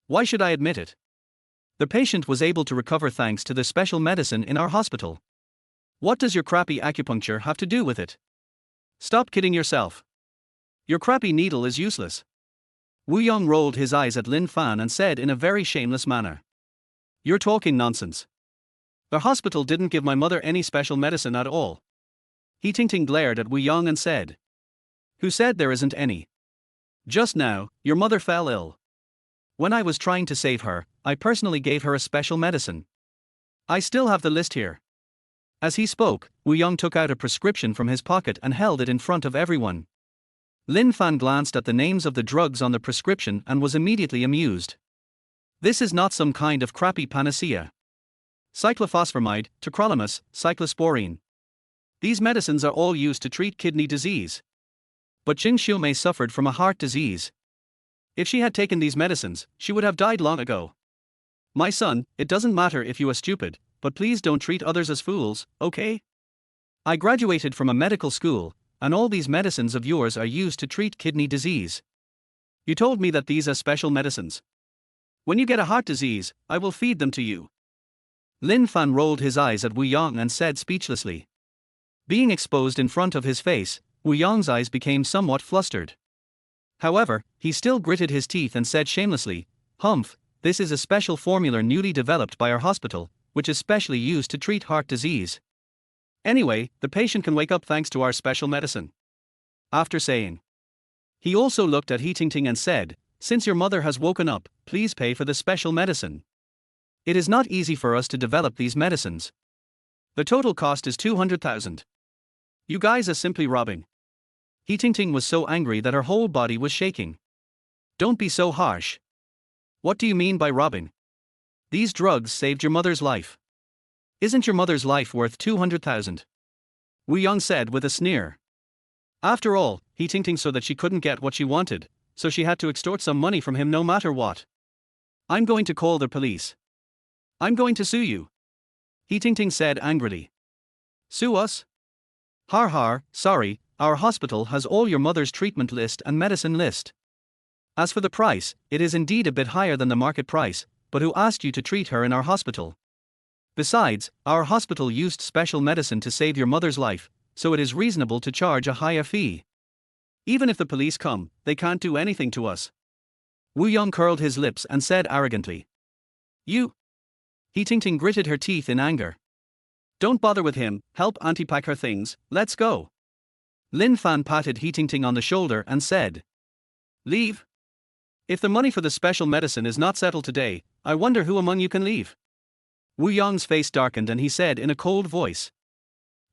Why should I admit it? The patient was able to recover thanks to the special medicine in our hospital. What does your crappy acupuncture have to do with it? Stop kidding yourself. Your crappy needle is useless. Wu Yong rolled his eyes at Lin Fan and said in a very shameless manner. You're talking nonsense. The hospital didn't give my mother any special medicine at all. He Tingting glared at Wu Yong and said. Who said there isn't any? Just now, your mother fell ill. When I was trying to save her, I personally gave her a special medicine. I still have the list here. As he spoke, Wu Yong took out a prescription from his pocket and held it in front of everyone. Lin Fan glanced at the names of the drugs on the prescription and was immediately amused. This is not some kind of crappy panacea. Cyclophosphamide, tacrolimus, cyclosporine. These medicines are all used to treat kidney disease. But Jing Xiumei suffered from a heart disease. If she had taken these medicines, she would have died long ago. My son, it doesn't matter if you are stupid, but please don't treat others as fools, okay? I graduated from a medical school, and all these medicines of yours are used to treat kidney disease. You told me that these are special medicines. When you get a heart disease, I will feed them to you. Lin Fan rolled his eyes at Wu Yong and said speechlessly. Being exposed in front of his face, Wu Yong's eyes became somewhat flustered. However, he still gritted his teeth and said shamelessly, Humph, this is a special formula newly developed by our hospital, which is specially used to treat heart disease. Anyway, the patient can wake up thanks to our special medicine. After saying. He also looked at He Tingting and said, since your mother has woken up, please pay for the special medicine. It is not easy for us to develop these medicines. The total cost is 200,000. You guys are simply robbing. He Tingting was so angry that her whole body was shaking. Don't be so harsh. What do you mean by robbing? These drugs saved your mother's life. Isn't your mother's life worth 200,000? Wu Yong said with a sneer. After all, He Tingting saw that she couldn't get what she wanted, so she had to extort some money from him no matter what. I'm going to call the police. I'm going to sue you. He Tingting said angrily. Sue us? Har har, sorry, our hospital has all your mother's treatment list and medicine list. As for the price, it is indeed a bit higher than the market price, but who asked you to treat her in our hospital? Besides, our hospital used special medicine to save your mother's life, so it is reasonable to charge a higher fee. Even if the police come, they can't do anything to us. Wu Yong curled his lips and said arrogantly. You? He Tingting gritted her teeth in anger. Don't bother with him, help Auntie pack her things, let's go. Lin Fan patted He Tingting on the shoulder and said. Leave? If the money for the special medicine is not settled today, I wonder who among you can leave. Wu Yong's face darkened and he said in a cold voice.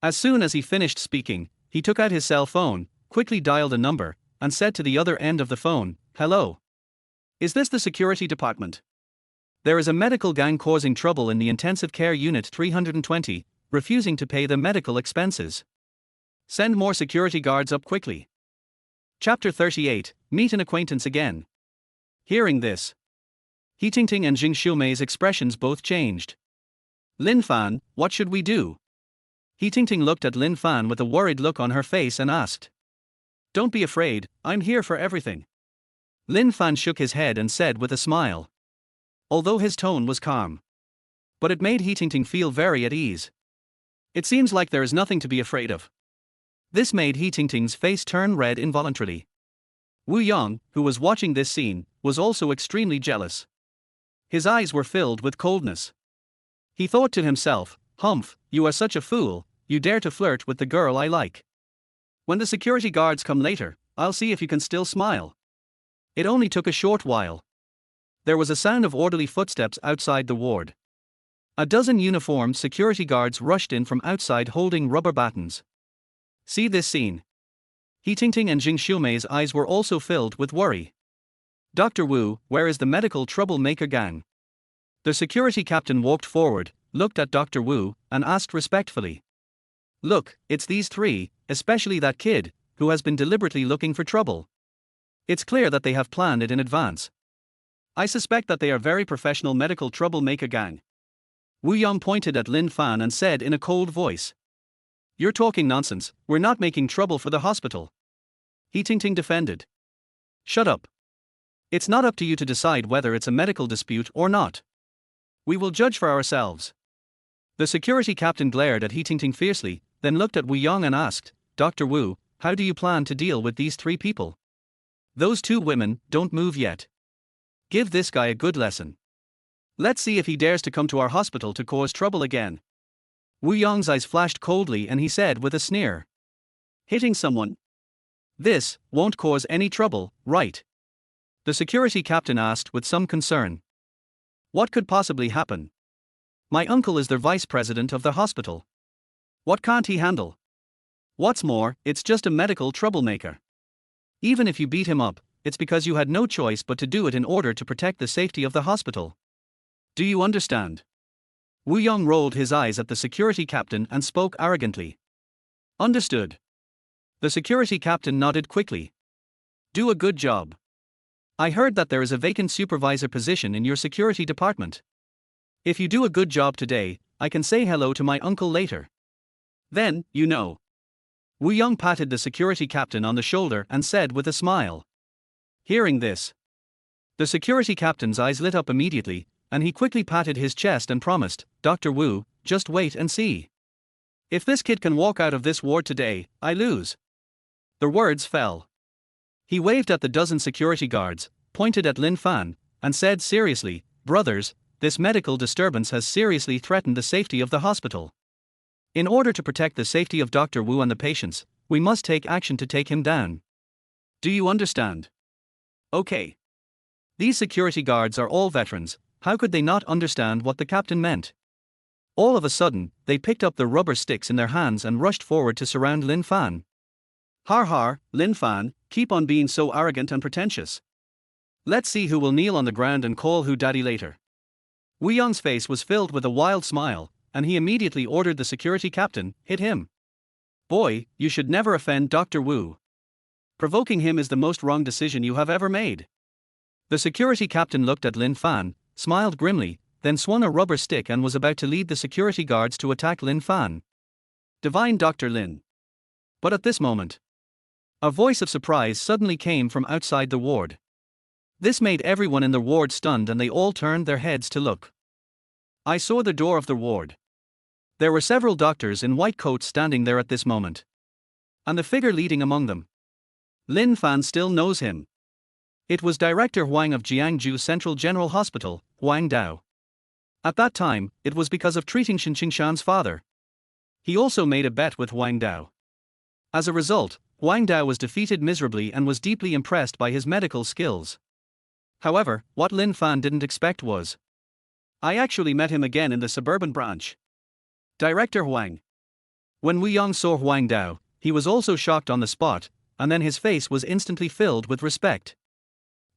As soon as he finished speaking, he took out his cell phone, quickly dialed a number, and said to the other end of the phone, Hello. Is this the security department? There is a medical gang causing trouble in the intensive care unit 320, refusing to pay the medical expenses. Send more security guards up quickly. Chapter 38, Meet an Acquaintance Again. Hearing this, He Tingting and Jing Xiumei's expressions both changed. Lin Fan, what should we do? He Tingting looked at Lin Fan with a worried look on her face and asked. Don't be afraid, I'm here for everything. Lin Fan shook his head and said with a smile. Although his tone was calm. But it made He Tingting feel very at ease. It seems like there is nothing to be afraid of. This made He Tingting's face turn red involuntarily. Wu Yong, who was watching this scene, was also extremely jealous. His eyes were filled with coldness. He thought to himself, Humph, you are such a fool, you dare to flirt with the girl I like. When the security guards come later, I'll see if you can still smile. It only took a short while. There was a sound of orderly footsteps outside the ward. A dozen uniformed security guards rushed in from outside holding rubber batons. See this scene. He Tingting and Jing Xiumei's eyes were also filled with worry. Dr. Wu, where is the medical troublemaker gang? The security captain walked forward, looked at Dr. Wu, and asked respectfully. Look, it's these three, especially that kid, who has been deliberately looking for trouble. It's clear that they have planned it in advance. I suspect that they are very professional medical troublemaker gang. Wu Yong pointed at Lin Fan and said in a cold voice. You're talking nonsense, we're not making trouble for the hospital. He Tingting defended. Shut up. It's not up to you to decide whether it's a medical dispute or not. We will judge for ourselves. The security captain glared at He Tingting fiercely, then looked at Wu Yong and asked, Dr. Wu, how do you plan to deal with these 3 people? Those 2 women, don't move yet. Give this guy a good lesson. Let's see if he dares to come to our hospital to cause trouble again. Wu Yong's eyes flashed coldly and he said with a sneer. Hitting someone? This won't cause any trouble, right? The security captain asked with some concern. What could possibly happen? My uncle is the vice president of the hospital. What can't he handle? What's more, it's just a medical troublemaker. Even if you beat him up, it's because you had no choice but to do it in order to protect the safety of the hospital. Do you understand? Wu Yong rolled his eyes at the security captain and spoke arrogantly. Understood. The security captain nodded quickly. Do a good job. I heard that there is a vacant supervisor position in your security department. If you do a good job today, I can say hello to my uncle later. Then, you know. Wu Yong patted the security captain on the shoulder and said with a smile. Hearing this, the security captain's eyes lit up immediately, and he quickly patted his chest and promised, Dr. Wu, just wait and see. If this kid can walk out of this ward today, I lose. The words fell. He waved at the dozen security guards, pointed at Lin Fan, and said seriously, Brothers, this medical disturbance has seriously threatened the safety of the hospital. In order to protect the safety of Dr. Wu and the patients, we must take action to take him down. Do you understand? Okay. These security guards are all veterans, how could they not understand what the captain meant? All of a sudden, they picked up the rubber sticks in their hands and rushed forward to surround Lin Fan. Har har, Lin Fan, keep on being so arrogant and pretentious. Let's see who will kneel on the ground and call who daddy later. Wu Yong's face was filled with a wild smile, and he immediately ordered the security captain, hit him. Boy, you should never offend Dr. Wu. Provoking him is the most wrong decision you have ever made. The security captain looked at Lin Fan, smiled grimly, then swung a rubber stick and was about to lead the security guards to attack Lin Fan. Divine Dr. Lin. But at this moment, a voice of surprise suddenly came from outside the ward. This made everyone in the ward stunned and they all turned their heads to look. I saw the door of the ward. There were several doctors in white coats standing there at this moment. And the figure leading among them. Lin Fan still knows him. It was Director Huang of Jiangju Central General Hospital, Huang Dao. At that time, it was because of treating Shen Qingshan's father. He also made a bet with Huang Dao. As a result, Huang Dao was defeated miserably and was deeply impressed by his medical skills. However, what Lin Fan didn't expect was, I actually met him again in the suburban branch. Director Huang. When Wu Yong saw Huang Dao, he was also shocked on the spot, and then his face was instantly filled with respect.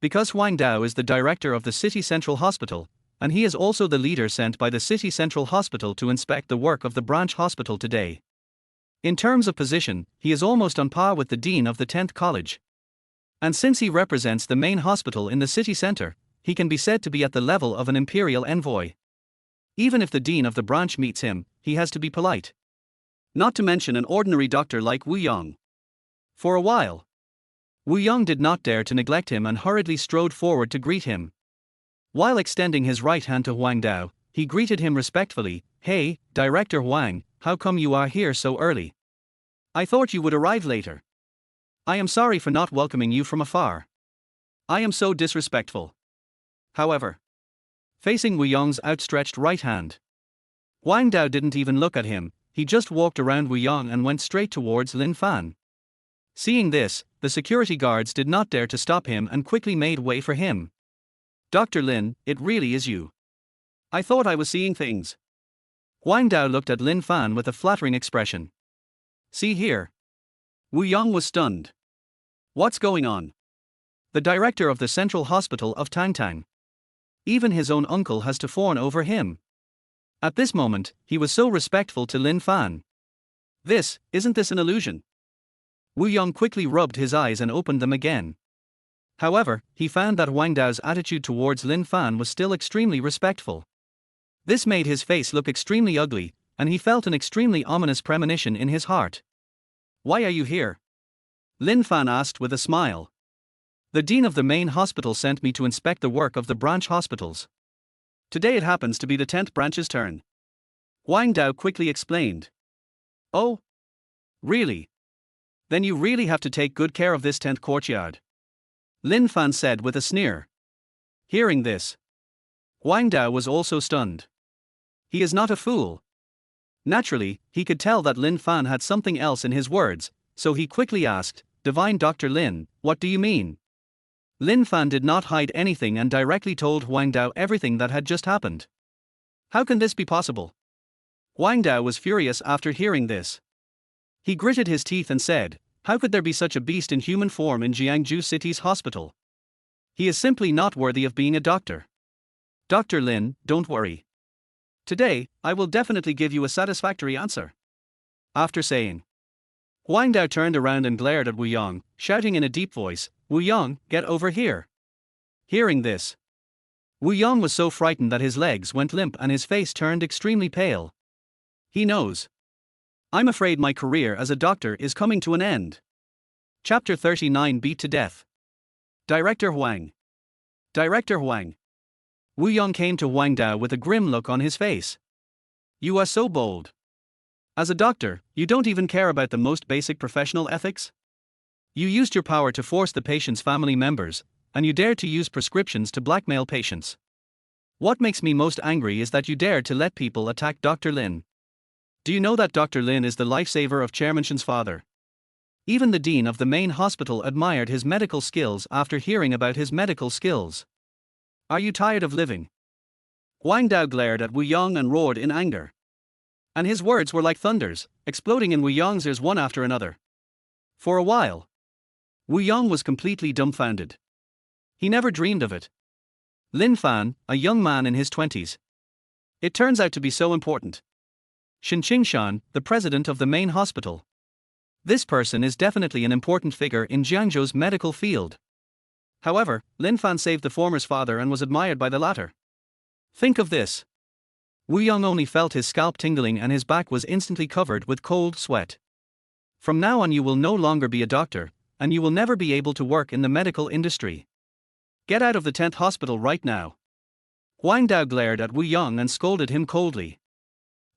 Because Huang Dao is the director of the City Central Hospital, and he is also the leader sent by the City Central Hospital to inspect the work of the branch hospital today. In terms of position, he is almost on par with the dean of the 10th college. And since he represents the main hospital in the city center, he can be said to be at the level of an imperial envoy. Even if the dean of the branch meets him, he has to be polite. Not to mention an ordinary doctor like Wu Yong. For a while, Wu Yong did not dare to neglect him and hurriedly strode forward to greet him. While extending his right hand to Huang Dao, he greeted him respectfully, Hey, Director Huang, how come you are here so early? I thought you would arrive later. I am sorry for not welcoming you from afar. I am so disrespectful. However, facing Wu Yong's outstretched right hand, Huang Dao didn't even look at him, he just walked around Wu Yong and went straight towards Lin Fan. Seeing this, the security guards did not dare to stop him and quickly made way for him. Dr. Lin, it really is you. I thought I was seeing things. Huang Dao looked at Lin Fan with a flattering expression. See here. Wu Yong was stunned. What's going on? The director of the Central Hospital of Tangtang. Even his own uncle has to fawn over him. At this moment, he was so respectful to Lin Fan. Isn't this an illusion? Wu Yong quickly rubbed his eyes and opened them again. However, he found that Huang Dao's attitude towards Lin Fan was still extremely respectful. This made his face look extremely ugly, and he felt an extremely ominous premonition in his heart. Why are you here? Lin Fan asked with a smile. The dean of the main hospital sent me to inspect the work of the branch hospitals. Today it happens to be the 10th branch's turn. Wang Dao quickly explained. Oh? Really? Then you really have to take good care of this 10th courtyard. Lin Fan said with a sneer. Hearing this, Wang Dao was also stunned. He is not a fool. Naturally, he could tell that Lin Fan had something else in his words, so he quickly asked, Divine Dr. Lin, what do you mean? Lin Fan did not hide anything and directly told Wang Dao everything that had just happened. How can this be possible? Wang Dao was furious after hearing this. He gritted his teeth and said, how could there be such a beast in human form in Jiangsu City's hospital? He is simply not worthy of being a doctor. Dr. Lin, don't worry. Today, I will definitely give you a satisfactory answer. After saying, Wang Dao turned around and glared at Wu Yang, shouting in a deep voice, Wu Yang, get over here. Hearing this, Wu Yang was so frightened that his legs went limp and his face turned extremely pale. He knows. I'm afraid my career as a doctor is coming to an end. Chapter 39 Beat to Death. Director Huang. Director Huang. Wu Yang came to Wang Dao with a grim look on his face. You are so bold. As a doctor, you don't even care about the most basic professional ethics? You used your power to force the patient's family members, and you dared to use prescriptions to blackmail patients. What makes me most angry is that you dared to let people attack Dr. Lin. Do you know that Dr. Lin is the lifesaver of Chairman Shen's father? Even the dean of the main hospital admired his medical skills after hearing about his medical skills. Are you tired of living? Wang Dao glared at Wu Yang and roared in anger. And his words were like thunders, exploding in Wu Yang's ears one after another. For a while, Wu Yang was completely dumbfounded. He never dreamed of it. Lin Fan, a young man in his 20s. It turns out to be so important. Shen Qingshan, the president of the main hospital. This person is definitely an important figure in Jiangzhou's medical field. However, Lin Fan saved the former's father and was admired by the latter. Think of this. Wu Yang only felt his scalp tingling and his back was instantly covered with cold sweat. From now on you will no longer be a doctor, and you will never be able to work in the medical industry. Get out of the 10th hospital right now. Wang Dao glared at Wu Yang and scolded him coldly.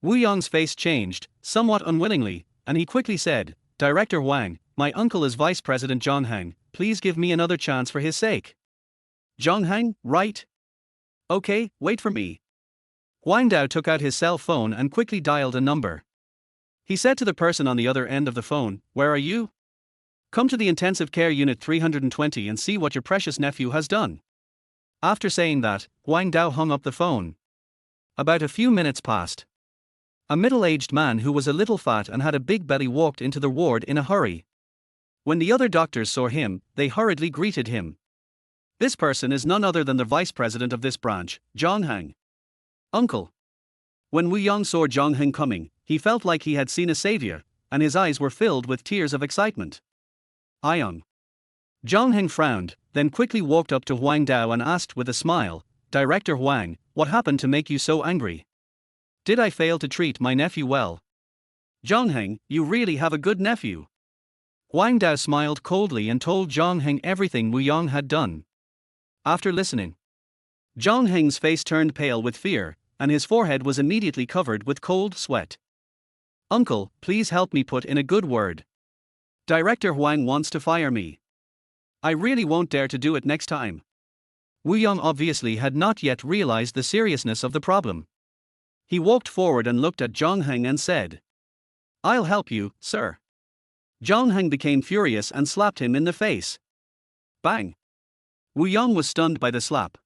Wu Yang's face changed, somewhat unwillingly, and he quickly said, Director Wang, my uncle is Vice President Zhang Heng, please give me another chance for his sake. Zhang Heng, right? Okay, wait for me. Wang Dao took out his cell phone and quickly dialed a number. He said to the person on the other end of the phone, where are you? Come to the intensive care unit 320 and see what your precious nephew has done. After saying that, Wang Dao hung up the phone. About a few minutes passed. A middle-aged man who was a little fat and had a big belly walked into the ward in a hurry. When the other doctors saw him, they hurriedly greeted him. This person is none other than the vice president of this branch, Zhang Heng. Uncle. When Wu Yang saw Zhang Heng coming, he felt like he had seen a savior, and his eyes were filled with tears of excitement. Ayang. Zhang Heng frowned, then quickly walked up to Wang Dao and asked with a smile, Director Huang, what happened to make you so angry? Did I fail to treat my nephew well? Zhang Heng, you really have a good nephew. Wang Dao smiled coldly and told Zhang Heng everything Wu Yang had done. After listening, Zhang Heng's face turned pale with fear, and his forehead was immediately covered with cold sweat. Uncle, please help me put in a good word. Director Huang wants to fire me. I really won't dare to do it next time. Wu Yang obviously had not yet realized the seriousness of the problem. He walked forward and looked at Zhang Heng and said, I'll help you, sir. Zhang Heng became furious and slapped him in the face. Bang! Wu Yang was stunned by the slap.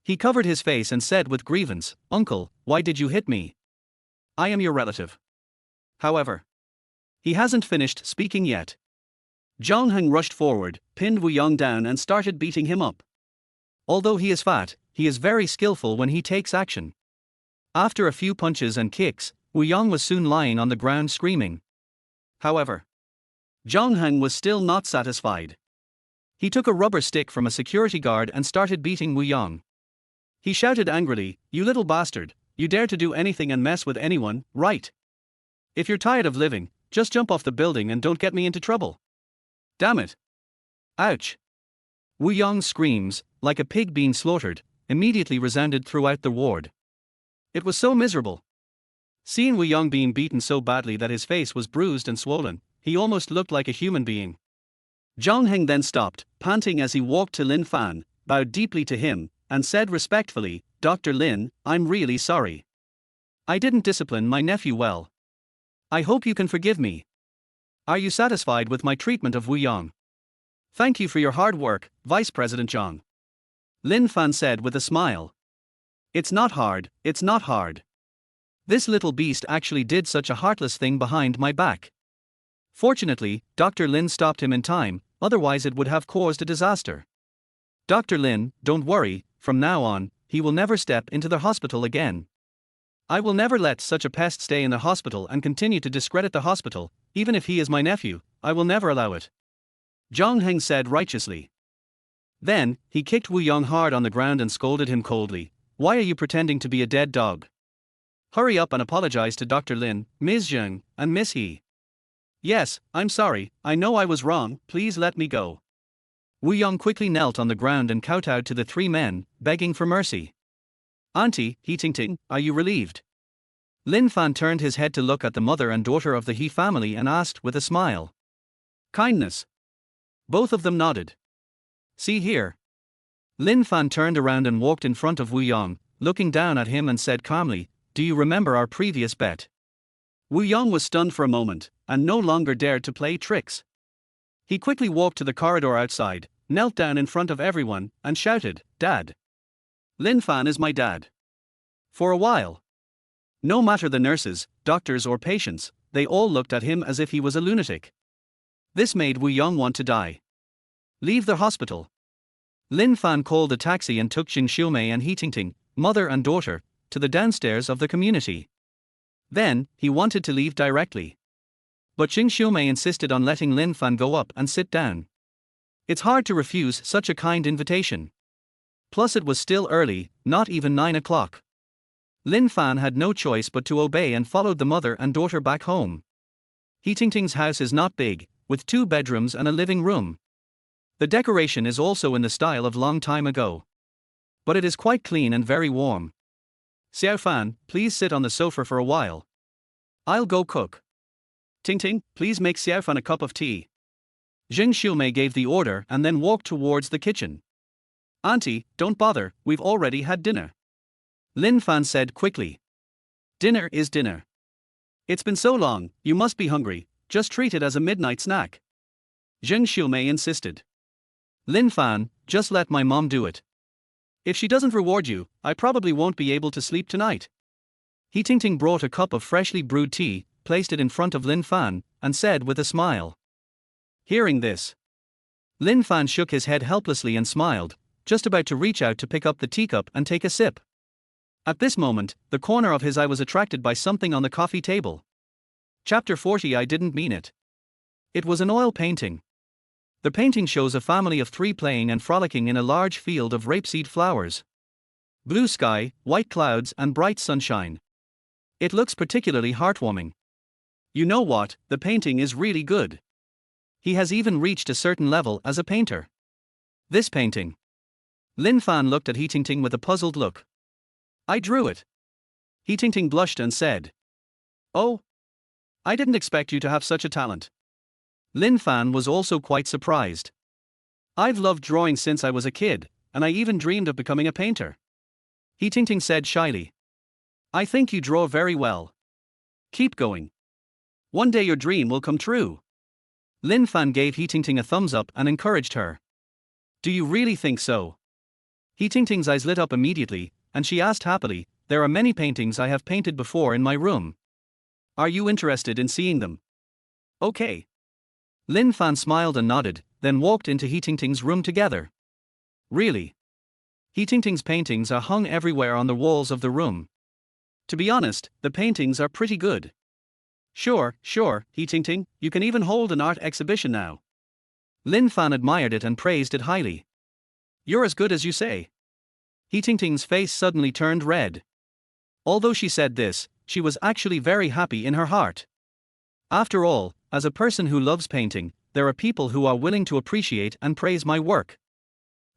He covered his face and said with grievance, Uncle, why did you hit me? I am your relative. However, he hasn't finished speaking yet. Zhang Heng rushed forward, pinned Wu Yang down and started beating him up. Although he is fat, he is very skillful when he takes action. After a few punches and kicks, Wu Yang was soon lying on the ground screaming. However, Zhang Heng was still not satisfied. He took a rubber stick from a security guard and started beating Wu Yang. He shouted angrily, You little bastard, you dare to do anything and mess with anyone, right? If you're tired of living, just jump off the building and don't get me into trouble. Damn it. Ouch. Wu Yong's screams, like a pig being slaughtered, immediately resounded throughout the ward. It was so miserable. Seeing Wu Yong being beaten so badly that his face was bruised and swollen, he almost looked like a human being. Zhang Heng then stopped, panting as he walked to Lin Fan, bowed deeply to him, and said respectfully, "Dr. Lin, I'm really sorry. I didn't discipline my nephew well. I hope you can forgive me. Are you satisfied with my treatment of Wu Yong?" "Thank you for your hard work, Vice President Zhang," Lin Fan said with a smile. It's not hard. This little beast actually did such a heartless thing behind my back." Fortunately, Dr. Lin stopped him in time, otherwise it would have caused a disaster. "Dr. Lin, don't worry, from now on, he will never step into the hospital again. I will never let such a pest stay in the hospital and continue to discredit the hospital, even if he is my nephew, I will never allow it," Zhang Heng said righteously. Then, he kicked Wu Yong hard on the ground and scolded him coldly. "Why are you pretending to be a dead dog? Hurry up and apologize to Dr. Lin, Ms. Zheng, and Miss He." "Yes, I'm sorry, I know I was wrong, please let me go." Wu Yong quickly knelt on the ground and kowtowed to the three men, begging for mercy. "Auntie, He Tingting, are you relieved?" Lin Fan turned his head to look at the mother and daughter of the He family and asked with a smile. "Kindness." Both of them nodded. "See here." Lin Fan turned around and walked in front of Wu Yong, looking down at him and said calmly, "Do you remember our previous bet?" Wu Yong was stunned for a moment, and no longer dared to play tricks. He quickly walked to the corridor outside, knelt down in front of everyone, and shouted, "Dad. Lin Fan is my dad." For a while, no matter the nurses, doctors or patients, they all looked at him as if he was a lunatic. This made Wu Yong want to die. "Leave the hospital." Lin Fan called a taxi and took Xing Xiumei and He Tingting, mother and daughter, to the downstairs of the community. Then, he wanted to leave directly. But Xing Xiumei insisted on letting Lin Fan go up and sit down. It's hard to refuse such a kind invitation. Plus it was still early, not even 9 o'clock. Lin Fan had no choice but to obey and followed the mother and daughter back home. He Tingting's house is not big, with 2 bedrooms and a living room. The decoration is also in the style of long time ago. But it is quite clean and very warm. "Xiao Fan, please sit on the sofa for a while. I'll go cook." "Tingting, please make Xiao Fan a cup of tea." Xing Xiumei gave the order and then walked towards the kitchen. "Auntie, don't bother, we've already had dinner," Lin Fan said quickly. "Dinner is dinner. It's been so long, you must be hungry, just treat it as a midnight snack," Xing Xiumei insisted. "Lin Fan, just let my mom do it. If she doesn't reward you, I probably won't be able to sleep tonight." He Tingting brought a cup of freshly brewed tea, placed it in front of Lin Fan, and said with a smile. Hearing this, Lin Fan shook his head helplessly and smiled, just about to reach out to pick up the teacup and take a sip. At this moment, the corner of his eye was attracted by something on the coffee table. Chapter 40. I didn't mean it. It was an oil painting. The painting shows a family of 3 playing and frolicking in a large field of rapeseed flowers. Blue sky, white clouds, and bright sunshine. It looks particularly heartwarming. You know what, the painting is really good. He has even reached a certain level as a painter. This painting. Lin Fan looked at He Tingting with a puzzled look. "I drew it." He Tingting blushed and said, "Oh? I didn't expect you to have such a talent." Lin Fan was also quite surprised. "I've loved drawing since I was a kid, and I even dreamed of becoming a painter," He Tingting said shyly. "I think you draw very well. Keep going. One day your dream will come true." Lin Fan gave He Tingting a thumbs up and encouraged her. "Do you really think so?" He Tingting's eyes lit up immediately, and she asked happily, "There are many paintings I have painted before in my room. Are you interested in seeing them?" "Okay." Lin Fan smiled and nodded, then walked into He Tingting's room together. "Really?" He Tingting's paintings are hung everywhere on the walls of the room. "To be honest, the paintings are pretty good." Sure, He Tingting, you can even hold an art exhibition now." Lin Fan admired it and praised it highly. "You're as good as you say." He Tingting's face suddenly turned red. Although she said this, she was actually very happy in her heart. After all, as a person who loves painting, there are people who are willing to appreciate and praise my work.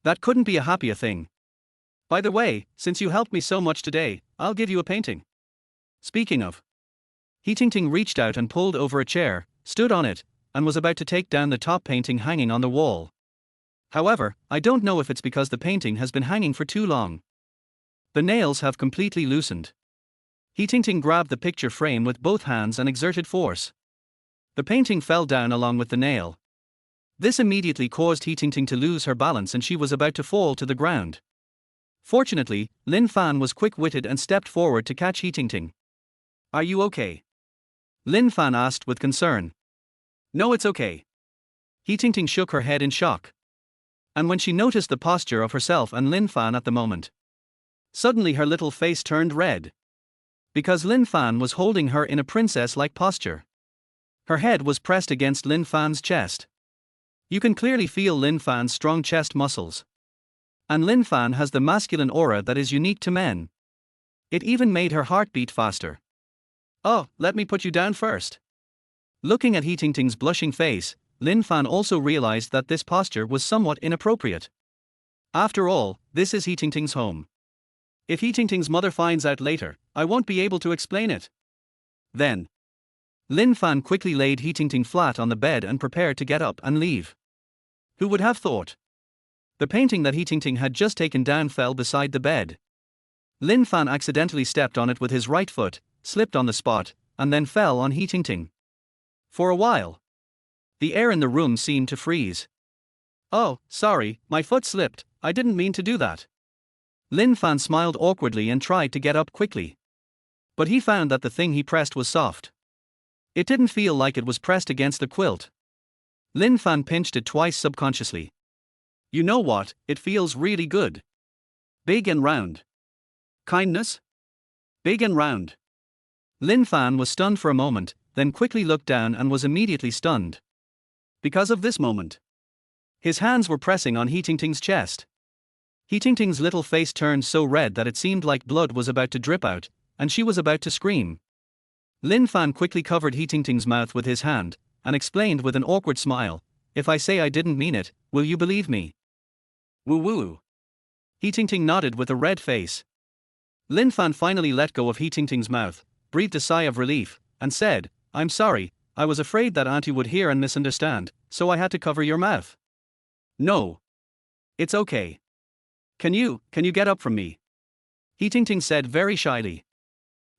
That couldn't be a happier thing. By the way, since you helped me so much today, I'll give you a painting. Speaking of. He Ting reached out and pulled over a chair, stood on it, and was about to take down the top painting hanging on the wall. However, I don't know if it's because the painting has been hanging for too long. The nails have completely loosened. He Ting grabbed the picture frame with both hands and exerted force. The painting fell down along with the nail. This immediately caused He Ting to lose her balance and she was about to fall to the ground. Fortunately, Lin Fan was quick-witted and stepped forward to catch He Ting. Are you okay? Lin Fan asked with concern. No, it's okay. He Ting shook her head in shock. And when she noticed the posture of herself and Lin Fan at the moment, suddenly her little face turned red. Because Lin Fan was holding her in a princess-like posture. Her head was pressed against Lin Fan's chest. You can clearly feel Lin Fan's strong chest muscles. And Lin Fan has the masculine aura that is unique to men. It even made her heart beat faster. Oh, let me put you down first. Looking at He Ting's blushing face, Lin Fan also realized that this posture was somewhat inappropriate. After all, this is He Ting's home. If He Ting's mother finds out later, I won't be able to explain it. Then, Lin Fan quickly laid He Ting flat on the bed and prepared to get up and leave. Who would have thought? The painting that He Ting had just taken down fell beside the bed. Lin Fan accidentally stepped on it with his right foot, slipped on the spot, and then fell on He Ting. For a while, the air in the room seemed to freeze. Oh, sorry, my foot slipped, I didn't mean to do that. Lin Fan smiled awkwardly and tried to get up quickly. But he found that the thing he pressed was soft. It didn't feel like it was pressed against the quilt. Lin Fan pinched it twice subconsciously. You know what, it feels really good. Big and round. Kindness? Big and round. Lin Fan was stunned for a moment, then quickly looked down and was immediately stunned. Because of this moment. His hands were pressing on He Ting's chest. He Ting's little face turned so red that it seemed like blood was about to drip out, and she was about to scream. Lin Fan quickly covered He Ting's mouth with his hand, and explained with an awkward smile, if I say I didn't mean it, will you believe me? Woo woo. He Ting nodded with a red face. Lin Fan finally let go of He Ting's mouth, breathed a sigh of relief, and said, I'm sorry, I was afraid that Auntie would hear and misunderstand, so I had to cover your mouth. No. It's okay. Can you get up from me? He Ting said very shyly.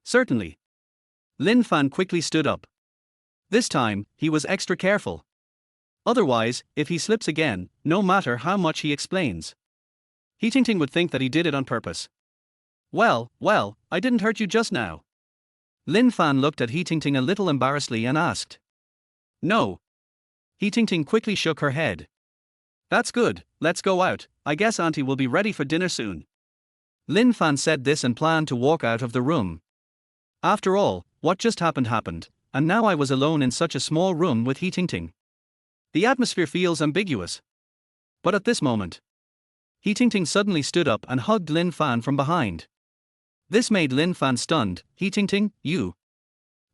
Certainly. Lin Fan quickly stood up. This time, he was extra careful. Otherwise, if he slips again, no matter how much he explains, He Ting would think that he did it on purpose. Well, I didn't hurt you just now. Lin Fan looked at He Ting a little embarrassedly and asked. No. He Ting quickly shook her head. That's good, let's go out, I guess Auntie will be ready for dinner soon. Lin Fan said this and planned to walk out of the room. After all, what just happened, and now I was alone in such a small room with He Ting. The atmosphere feels ambiguous. But at this moment, He Ting suddenly stood up and hugged Lin Fan from behind. This made Lin Fan stunned. He Ting, you.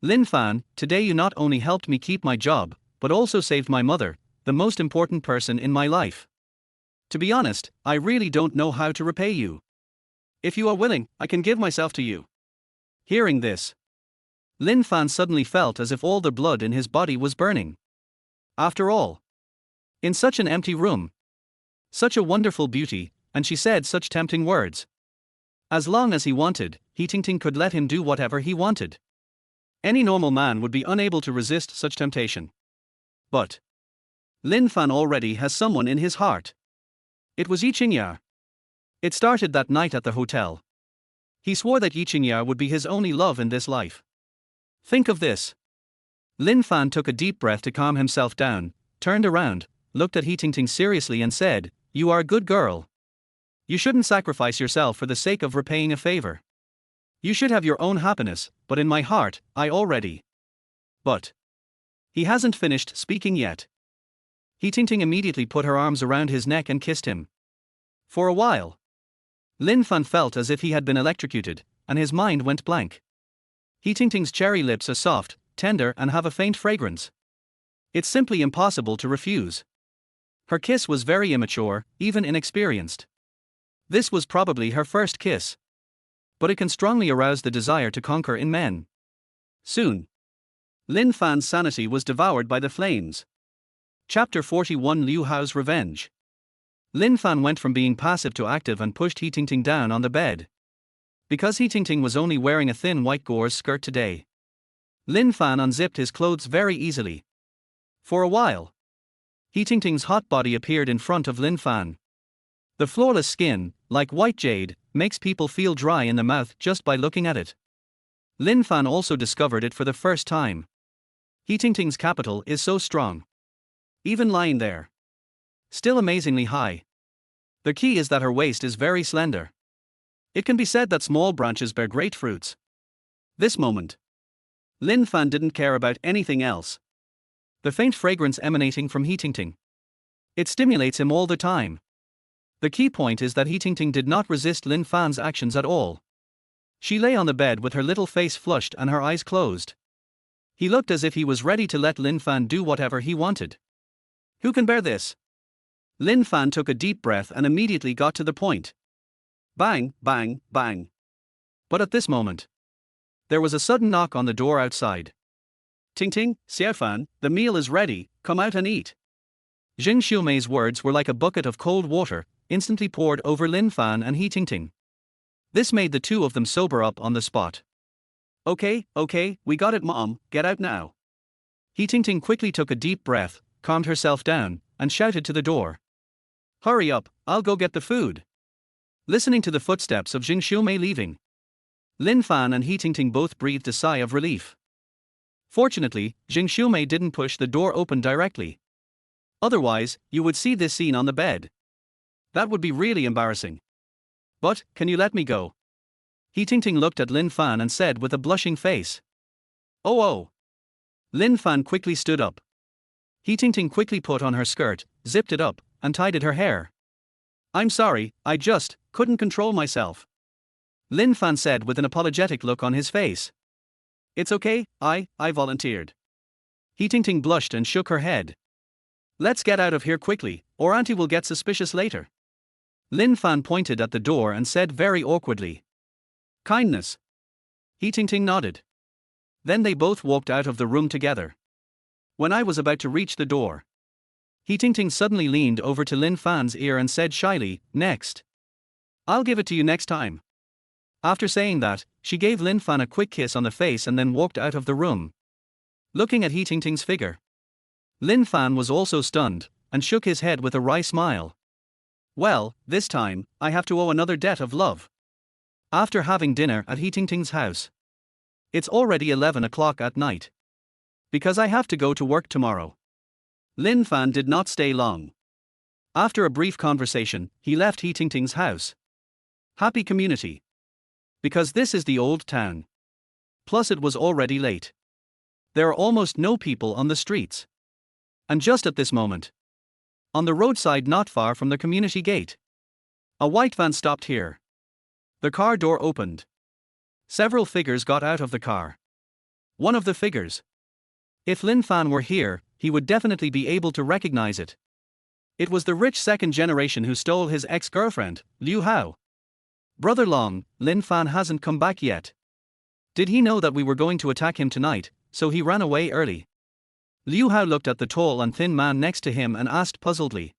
Lin Fan, today you not only helped me keep my job, but also saved my mother, the most important person in my life. To be honest, I really don't know how to repay you. If you are willing, I can give myself to you. Hearing this, Lin Fan suddenly felt as if all the blood in his body was burning. After all, in such an empty room, such a wonderful beauty, and she said such tempting words. As long as he wanted, He Ting could let him do whatever he wanted. Any normal man would be unable to resist such temptation. But Lin Fan already has someone in his heart. It was Yi Qingya. It started that night at the hotel. He swore that Yi Qingya would be his only love in this life. Think of this. Lin Fan took a deep breath to calm himself down, turned around, looked at He Ting seriously and said, You are a good girl. You shouldn't sacrifice yourself for the sake of repaying a favor. You should have your own happiness, but in my heart, I already. But he hasn't finished speaking yet. He Ting immediately put her arms around his neck and kissed him. For a while, Lin Fan felt as if he had been electrocuted, and his mind went blank. He Ting's cherry lips are soft, tender and have a faint fragrance. It's simply impossible to refuse. Her kiss was very immature, even inexperienced. This was probably her first kiss. But it can strongly arouse the desire to conquer in men. Soon, Lin Fan's sanity was devoured by the flames. Chapter 41: Liu Hao's Revenge. Lin Fan went from being passive to active and pushed He Tingting down on the bed. Because He Tingting was only wearing a thin white gauze skirt today, Lin Fan unzipped his clothes very easily. For a while, He Tingting's hot body appeared in front of Lin Fan. The flawless skin, like white jade, makes people feel dry in the mouth just by looking at it. Lin Fan also discovered it for the first time. He Tingting's capital is so strong. Even lying there, still amazingly high. The key is that her waist is very slender. It can be said that small branches bear great fruits. This moment, Lin Fan didn't care about anything else. The faint fragrance emanating from He Tingting, it stimulates him all the time. The key point is that He Tingting did not resist Lin Fan's actions at all. She lay on the bed with her little face flushed and her eyes closed. He looked as if he was ready to let Lin Fan do whatever he wanted. Who can bear this? Lin Fan took a deep breath and immediately got to the point. Bang, bang, bang. But at this moment, there was a sudden knock on the door outside. Tingting, Xiaofan, the meal is ready, come out and eat. Jing Xiumei's words were like a bucket of cold water, instantly poured over Lin Fan and He Tingting. This made the two of them sober up on the spot. Okay, we got it, Mom, get out now. He Tingting quickly took a deep breath, calmed herself down, and shouted to the door. Hurry up, I'll go get the food. Listening to the footsteps of Jing Xiumei leaving, Lin Fan and He Tingting both breathed a sigh of relief. Fortunately, Jing Xiumei didn't push the door open directly. Otherwise, you would see this scene on the bed. That would be really embarrassing. But, can you let me go? He Tingting looked at Lin Fan and said with a blushing face. Oh. Lin Fan quickly stood up. He Tingting quickly put on her skirt, zipped it up, and tidied her hair. I'm sorry, I just couldn't control myself. Lin Fan said with an apologetic look on his face. It's okay, I volunteered. He Tingting blushed and shook her head. Let's get out of here quickly, or Auntie will get suspicious later. Lin Fan pointed at the door and said very awkwardly. Kindness. He Tingting nodded. Then they both walked out of the room together. When I was about to reach the door, He Tingting suddenly leaned over to Lin Fan's ear and said shyly, next. I'll give it to you next time. After saying that, she gave Lin Fan a quick kiss on the face and then walked out of the room. Looking at He Tingting's figure, Lin Fan was also stunned, and shook his head with a wry smile. Well, this time, I have to owe another debt of love. After having dinner at He Tingting's house, it's already 11 o'clock at night. Because I have to go to work tomorrow. Lin Fan did not stay long. After a brief conversation, he left He Tingting's house. Happy community. Because this is the old town. Plus it was already late. There are almost no people on the streets. And just at this moment, on the roadside not far from the community gate, a white van stopped here. The car door opened. Several figures got out of the car. One of the figures. If Lin Fan were here, he would definitely be able to recognize it. It was the rich second generation who stole his ex-girlfriend, Liu Hao. Brother Long, Lin Fan hasn't come back yet. Did he know that we were going to attack him tonight, so he ran away early? Liu Hao looked at the tall and thin man next to him and asked puzzledly.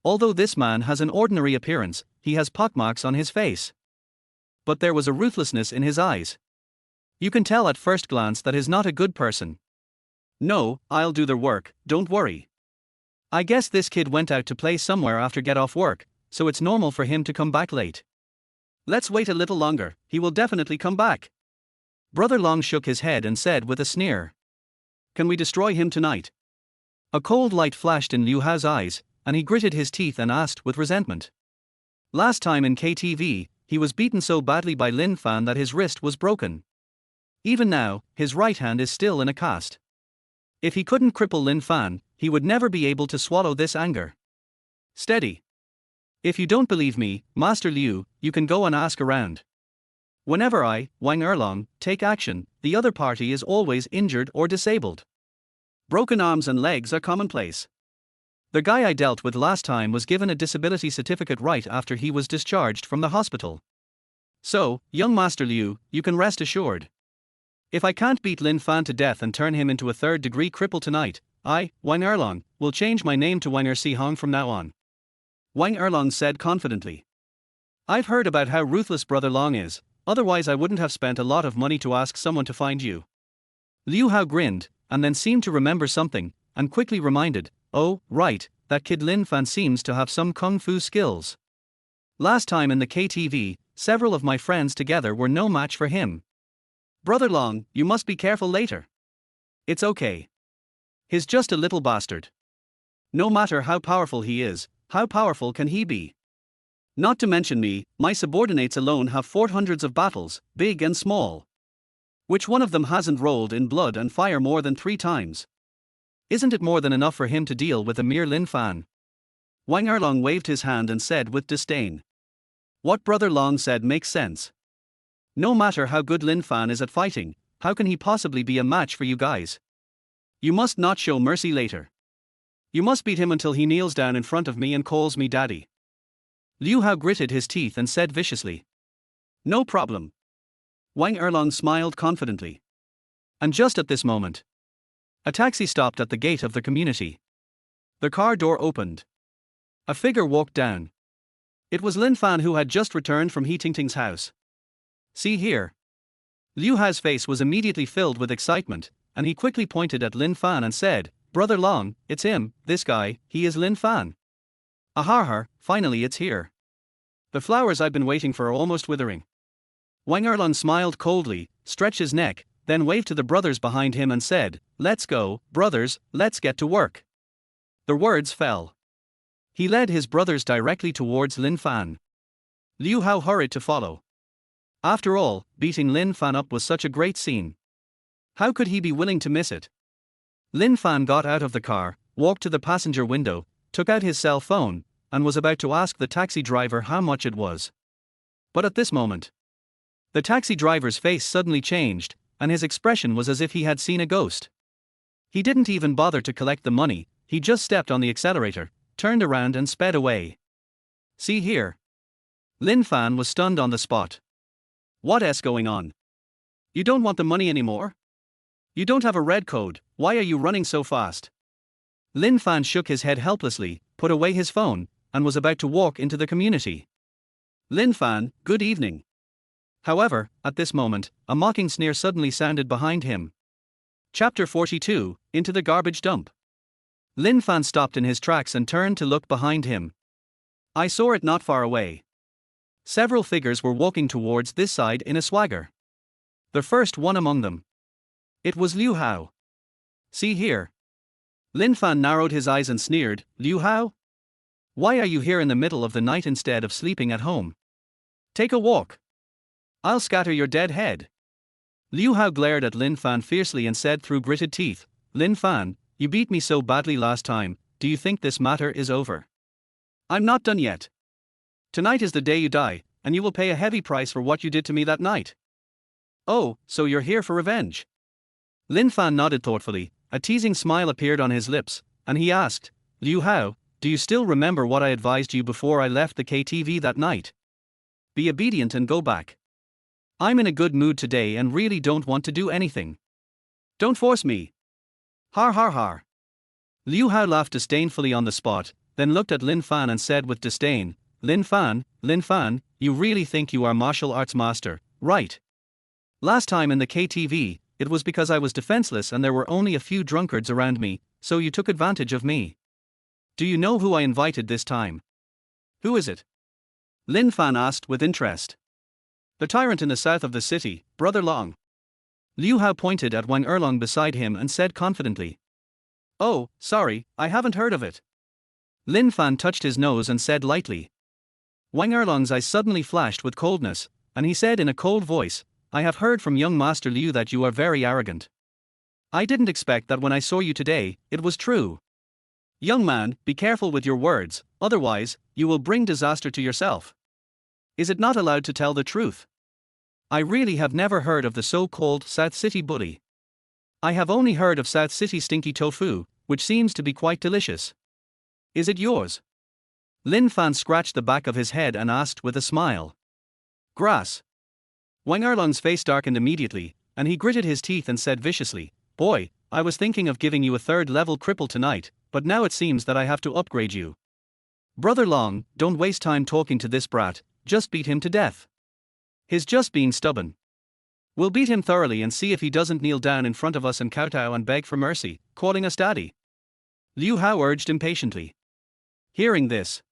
Although this man has an ordinary appearance, he has pockmarks on his face. But there was a ruthlessness in his eyes. You can tell at first glance that he's not a good person. No, I'll do the work, don't worry. I guess this kid went out to play somewhere after get off work, so it's normal for him to come back late. Let's wait a little longer, he will definitely come back. Brother Long shook his head and said with a sneer. Can we destroy him tonight? A cold light flashed in Liu Hao's eyes, and he gritted his teeth and asked with resentment. Last time in KTV, he was beaten so badly by Lin Fan that his wrist was broken. Even now, his right hand is still in a cast. If he couldn't cripple Lin Fan, he would never be able to swallow this anger. Steady. If you don't believe me, Master Liu, you can go and ask around. Whenever I, Wang Erlong, take action, the other party is always injured or disabled. Broken arms and legs are commonplace. The guy I dealt with last time was given a disability certificate right after he was discharged from the hospital. So, young Master Liu, you can rest assured. If I can't beat Lin Fan to death and turn him into a third-degree cripple tonight, I, Wang Erlong, will change my name to Wang Si Hong from now on. Wang Erlong said confidently. I've heard about how ruthless Brother Long is, otherwise I wouldn't have spent a lot of money to ask someone to find you. Liu Hao grinned, and then seemed to remember something, and quickly reminded, oh, right, that kid Lin Fan seems to have some kung fu skills. Last time in the KTV, several of my friends together were no match for him. Brother Long, you must be careful later. It's okay. He's just a little bastard. No matter how powerful he is, how powerful can he be? Not to mention me, my subordinates alone have fought hundreds of battles, big and small. Which one of them hasn't rolled in blood and fire more than 3 times? Isn't it more than enough for him to deal with a mere Lin Fan? Wang Erlong waved his hand and said with disdain. What Brother Long said makes sense. No matter how good Lin Fan is at fighting, how can he possibly be a match for you guys? You must not show mercy later. You must beat him until he kneels down in front of me and calls me daddy. Liu Hao gritted his teeth and said viciously. No problem. Wang Erlong smiled confidently. And just at this moment, a taxi stopped at the gate of the community. The car door opened. A figure walked down. It was Lin Fan, who had just returned from He Tingting's house. See here. Liu Hao's face was immediately filled with excitement, and he quickly pointed at Lin Fan and said, Brother Long, it's him, this guy, he is Lin Fan. Ahar, finally it's here. The flowers I've been waiting for are almost withering. Wang Erlong smiled coldly, stretched his neck, then waved to the brothers behind him and said, Let's go, brothers, let's get to work. The words fell. He led his brothers directly towards Lin Fan. Liu Hao hurried to follow. After all, beating Lin Fan up was such a great scene. How could he be willing to miss it? Lin Fan got out of the car, walked to the passenger window, took out his cell phone, and was about to ask the taxi driver how much it was. But at this moment, the taxi driver's face suddenly changed, and his expression was as if he had seen a ghost. He didn't even bother to collect the money, he just stepped on the accelerator, turned around and sped away. See here. Lin Fan was stunned on the spot. What's going on? You don't want the money anymore? You don't have a red code, why are you running so fast? Lin Fan shook his head helplessly, put away his phone, and was about to walk into the community. Lin Fan, good evening. However, at this moment, a mocking sneer suddenly sounded behind him. Chapter 42, Into the Garbage Dump. Lin Fan stopped in his tracks and turned to look behind him. I saw it not far away. Several figures were walking towards this side in a swagger. The first one among them. It was Liu Hao. See here. Lin Fan narrowed his eyes and sneered, Liu Hao? Why are you here in the middle of the night instead of sleeping at home? Take a walk. I'll scatter your dead head. Liu Hao glared at Lin Fan fiercely and said through gritted teeth, Lin Fan, you beat me so badly last time, do you think this matter is over? I'm not done yet. Tonight is the day you die, and you will pay a heavy price for what you did to me that night. Oh, so you're here for revenge? Lin Fan nodded thoughtfully, a teasing smile appeared on his lips, and he asked, Liu Hao, do you still remember what I advised you before I left the KTV that night? Be obedient and go back. I'm in a good mood today and really don't want to do anything. Don't force me. Har har har. Liu Hao laughed disdainfully on the spot, then looked at Lin Fan and said with disdain, Lin Fan, you really think you are martial arts master, right? Last time in the KTV, it was because I was defenseless and there were only a few drunkards around me, so you took advantage of me. Do you know who I invited this time? Who is it? Lin Fan asked with interest. The tyrant in the south of the city, Brother Long. Liu Hao pointed at Wang Erlong beside him and said confidently. Oh, sorry, I haven't heard of it. Lin Fan touched his nose and said lightly. Wang Erlong's eyes suddenly flashed with coldness, and he said in a cold voice, I have heard from young Master Liu that you are very arrogant. I didn't expect that when I saw you today, it was true. Young man, be careful with your words, otherwise, you will bring disaster to yourself. Is it not allowed to tell the truth? I really have never heard of the so-called South City bully. I have only heard of South City stinky tofu, which seems to be quite delicious. Is it yours? Lin Fan scratched the back of his head and asked with a smile. Grass. Wang Erlong's face darkened immediately, and he gritted his teeth and said viciously, Boy, I was thinking of giving you a third-level cripple tonight, but now it seems that I have to upgrade you. Brother Long, don't waste time talking to this brat, just beat him to death. He's just being stubborn. We'll beat him thoroughly and see if he doesn't kneel down in front of us and kowtow and beg for mercy, calling us daddy. Liu Hao urged impatiently. Hearing this,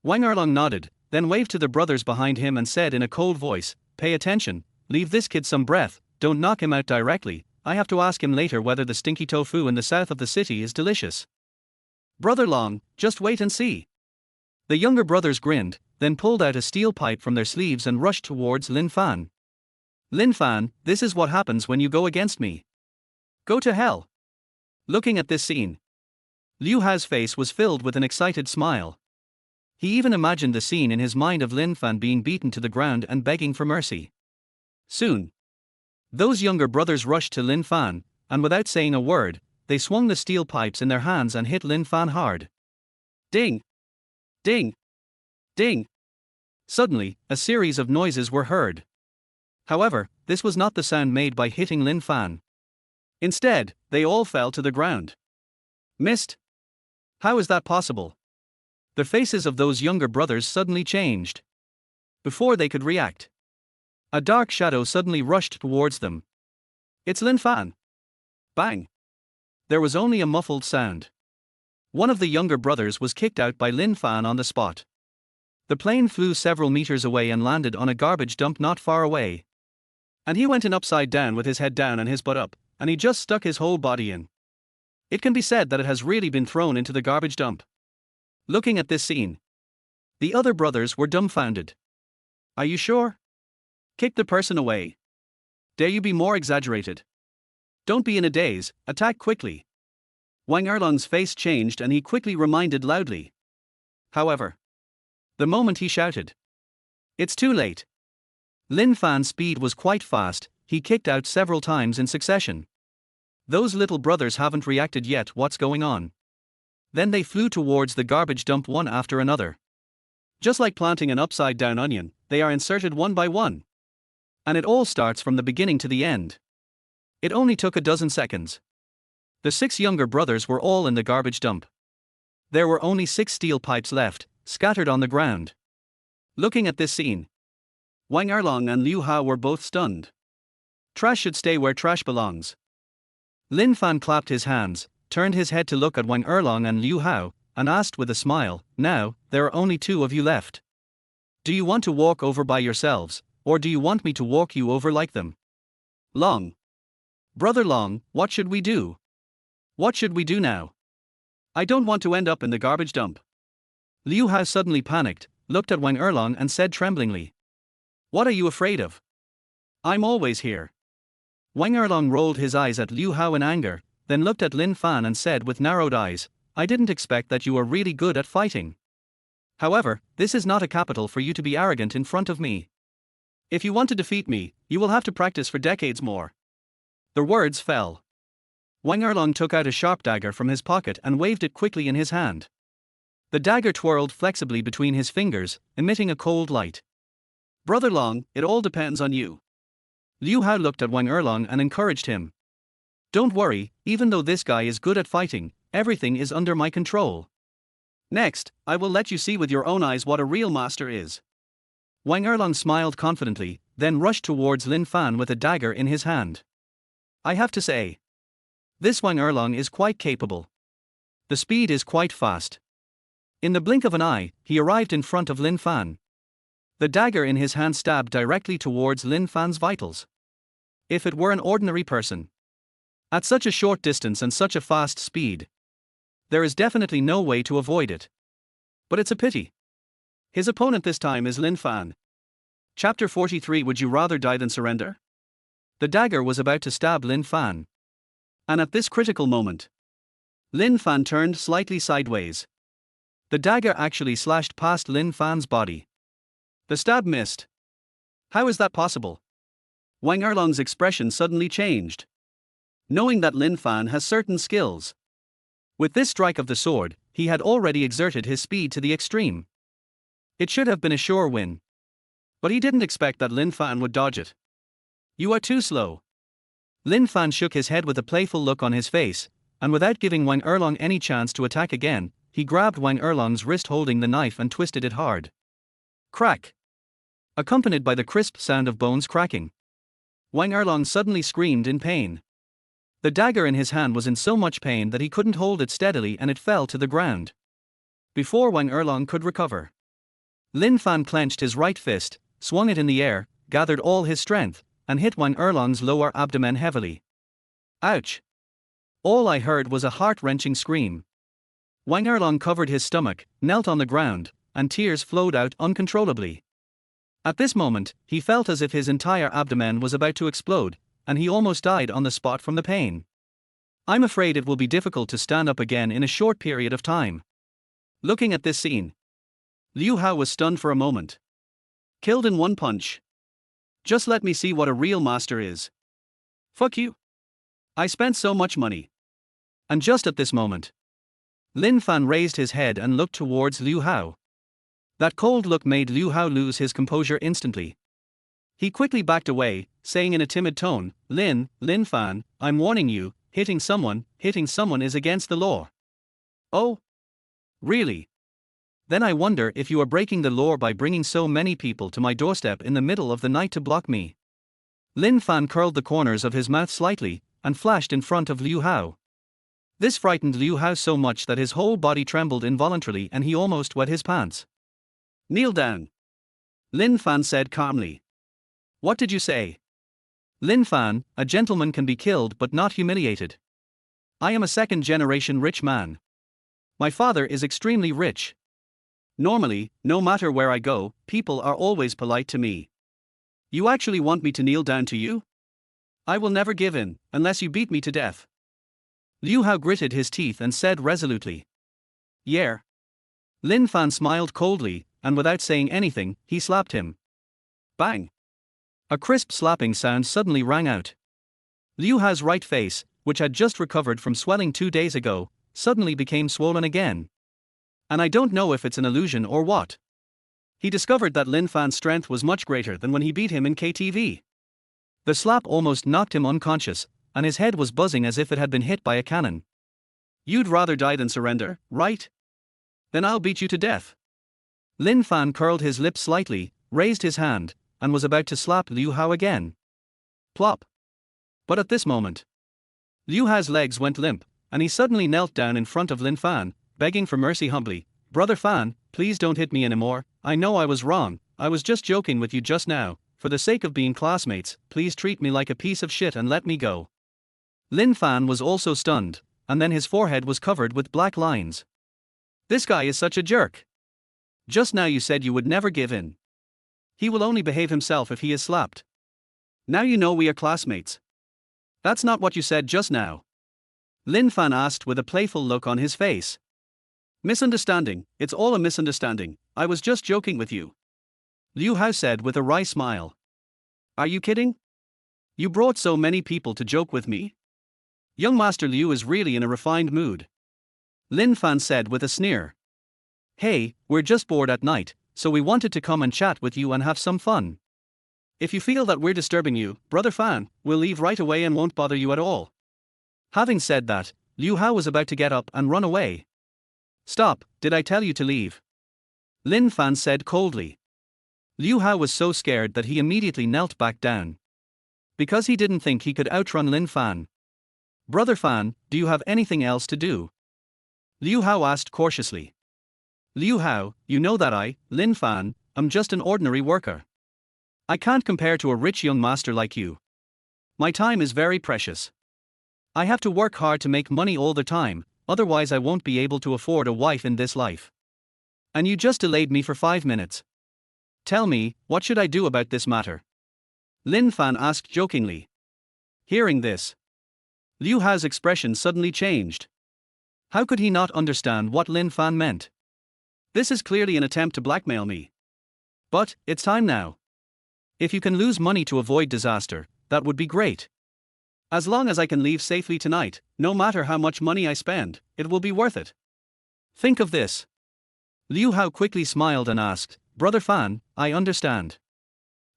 Wang Erlong nodded, then waved to the brothers behind him and said in a cold voice, Pay attention, leave this kid some breath, don't knock him out directly, I have to ask him later whether the stinky tofu in the south of the city is delicious. Brother Long, just wait and see. The younger brothers grinned, then pulled out a steel pipe from their sleeves and rushed towards Lin Fan. Lin Fan, this is what happens when you go against me. Go to hell. Looking at this scene, Liu Hao's face was filled with an excited smile. He even imagined the scene in his mind of Lin Fan being beaten to the ground and begging for mercy. Soon, those younger brothers rushed to Lin Fan, and without saying a word, they swung the steel pipes in their hands and hit Lin Fan hard. Ding! Ding! Ding! Suddenly, a series of noises were heard. However, this was not the sound made by hitting Lin Fan. Instead, they all fell to the ground. Missed? How is that possible? The faces of those younger brothers suddenly changed. Before they could react, a dark shadow suddenly rushed towards them. It's Lin Fan. Bang! There was only a muffled sound. One of the younger brothers was kicked out by Lin Fan on the spot. The plane flew several meters away and landed on a garbage dump not far away. And he went in upside down with his head down and his butt up, and he just stuck his whole body in. It can be said that it has really been thrown into the garbage dump. Looking at this scene, the other brothers were dumbfounded. Are you sure? Kick the person away. Dare you be more exaggerated? Don't be in a daze, attack quickly. Wang Erlong's face changed and he quickly reminded loudly. However, the moment he shouted, it's too late. Lin Fan's speed was quite fast, he kicked out several times in succession. Those little brothers haven't reacted yet, what's going on? Then they flew towards the garbage dump one after another. Just like planting an upside-down onion, they are inserted one by one. And it all starts from the beginning to the end. It only took a dozen seconds. The 6 younger brothers were all in the garbage dump. There were only 6 steel pipes left, scattered on the ground. Looking at this scene, Wang Erlong and Liu Hao were both stunned. Trash should stay where trash belongs. Lin Fan clapped his hands, turned his head to look at Wang Erlong and Liu Hao, and asked with a smile, Now, there are only 2 of you left. Do you want to walk over by yourselves, or do you want me to walk you over like them? Long. Brother Long, what should we do? What should we do now? I don't want to end up in the garbage dump. Liu Hao suddenly panicked, looked at Wang Erlong and said tremblingly. What are you afraid of? I'm always here. Wang Erlong rolled his eyes at Liu Hao in anger, then looked at Lin Fan and said with narrowed eyes, I didn't expect that you are really good at fighting. However, this is not a capital for you to be arrogant in front of me. If you want to defeat me, you will have to practice for decades more. The words fell. Wang Erlong took out a sharp dagger from his pocket and waved it quickly in his hand. The dagger twirled flexibly between his fingers, emitting a cold light. Brother Long, it all depends on you. Liu Hao looked at Wang Erlong and encouraged him. Don't worry, even though this guy is good at fighting, everything is under my control. Next, I will let you see with your own eyes what a real master is. Wang Erlong smiled confidently, then rushed towards Lin Fan with a dagger in his hand. I have to say, this Wang Erlong is quite capable. The speed is quite fast. In the blink of an eye, he arrived in front of Lin Fan. The dagger in his hand stabbed directly towards Lin Fan's vitals. If it were an ordinary person, at such a short distance and such a fast speed, there is definitely no way to avoid it. But it's a pity. His opponent this time is Lin Fan. Chapter 43. Would you rather die than surrender? The dagger was about to stab Lin Fan. And at this critical moment, Lin Fan turned slightly sideways. The dagger actually slashed past Lin Fan's body. The stab missed. How is that possible? Wang Erlong's expression suddenly changed. Knowing that Lin Fan has certain skills. With this strike of the sword, he had already exerted his speed to the extreme. It should have been a sure win. But he didn't expect that Lin Fan would dodge it. "You are too slow." Lin Fan shook his head with a playful look on his face, and without giving Wang Erlong any chance to attack again, he grabbed Wang Erlong's wrist holding the knife and twisted it hard. Crack! Accompanied by the crisp sound of bones cracking. Wang Erlong suddenly screamed in pain. The dagger in his hand was in so much pain that he couldn't hold it steadily and it fell to the ground. Before Wang Erlong could recover, Lin Fan clenched his right fist, swung it in the air, gathered all his strength, and hit Wang Erlong's lower abdomen heavily. Ouch! All I heard was a heart-wrenching scream. Wang Erlong covered his stomach, knelt on the ground, and tears flowed out uncontrollably. At this moment, he felt as if his entire abdomen was about to explode, and he almost died on the spot from the pain. I'm afraid it will be difficult to stand up again in a short period of time. Looking at this scene, Liu Hao was stunned for a moment. Killed in one punch. Just let me see what a real master is. Fuck you. I spent so much money. And just at this moment, Lin Fan raised his head and looked towards Liu Hao. That cold look made Liu Hao lose his composure instantly. He quickly backed away, saying in a timid tone, Lin Fan, I'm warning you, hitting someone is against the law." "Oh? Really? Then I wonder if you are breaking the law by bringing so many people to my doorstep in the middle of the night to block me." Lin Fan curled the corners of his mouth slightly, and flashed in front of Liu Hao. This frightened Liu Hao so much that his whole body trembled involuntarily and he almost wet his pants. "Kneel down," Lin Fan said calmly. "What did you say?" "Lin Fan, a gentleman can be killed but not humiliated. I am a second-generation rich man. My father is extremely rich. Normally, no matter where I go, people are always polite to me. You actually want me to kneel down to you? I will never give in, unless you beat me to death." Liu Hao gritted his teeth and said resolutely. "Yeah." Lin Fan smiled coldly, and without saying anything, he slapped him. Bang! A crisp slapping sound suddenly rang out. Liu Hao's right face, which had just recovered from swelling 2 days ago, suddenly became swollen again. And I don't know if it's an illusion or what. He discovered that Lin Fan's strength was much greater than when he beat him in KTV. The slap almost knocked him unconscious, and his head was buzzing as if it had been hit by a cannon. "You'd rather die than surrender, right? Then I'll beat you to death." Lin Fan curled his lips slightly, raised his hand, and was about to slap Liu Hao again. Plop! But at this moment, Liu Hao's legs went limp, and he suddenly knelt down in front of Lin Fan, begging for mercy humbly. "Brother Fan, please don't hit me anymore. I know I was wrong, I was just joking with you just now. For the sake of being classmates, please treat me like a piece of shit and let me go." Lin Fan was also stunned, and then his forehead was covered with black lines. "This guy is such a jerk. Just now you said you would never give in. He will only behave himself if he is slapped. Now you know we are classmates. That's not what you said just now." Lin Fan asked with a playful look on his face. "Misunderstanding, it's all a misunderstanding, I was just joking with you," Liu Hao said with a wry smile. "Are you kidding? You brought so many people to joke with me? Young Master Liu is really in a refined mood," Lin Fan said with a sneer. "Hey, we're just bored at night, so we wanted to come and chat with you and have some fun. If you feel that we're disturbing you, Brother Fan, we'll leave right away and won't bother you at all." Having said that, Liu Hao was about to get up and run away. "Stop, did I tell you to leave?" Lin Fan said coldly. Liu Hao was so scared that he immediately knelt back down. Because he didn't think he could outrun Lin Fan. "Brother Fan, do you have anything else to do?" Liu Hao asked cautiously. "Liu Hao, you know that I, Lin Fan, am just an ordinary worker. I can't compare to a rich young master like you. My time is very precious. I have to work hard to make money all the time, otherwise I won't be able to afford a wife in this life. And you just delayed me for 5 minutes. Tell me, what should I do about this matter?" Lin Fan asked jokingly. Hearing this, Liu Hao's expression suddenly changed. How could he not understand what Lin Fan meant? This is clearly an attempt to blackmail me. But, it's time now. If you can lose money to avoid disaster, that would be great. As long as I can leave safely tonight, no matter how much money I spend, it will be worth it. Think of this. Liu Hao quickly smiled and asked, Brother Fan, I understand.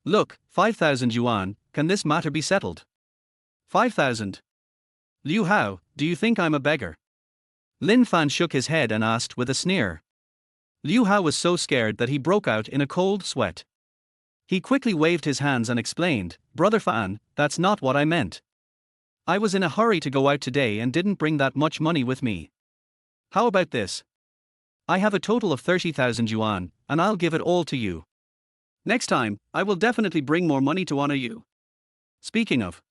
Look, 5,000 yuan, can this matter be settled? 5,000. Liu Hao, do you think I'm a beggar? Lin Fan shook his head and asked with a sneer. Liu Hao was so scared that he broke out in a cold sweat. He quickly waved his hands and explained, Brother Fan, that's not what I meant. I was in a hurry to go out today and didn't bring that much money with me. How about this? I have a total of 30,000 yuan, and I'll give it all to you. Next time, I will definitely bring more money to honor you. Speaking of.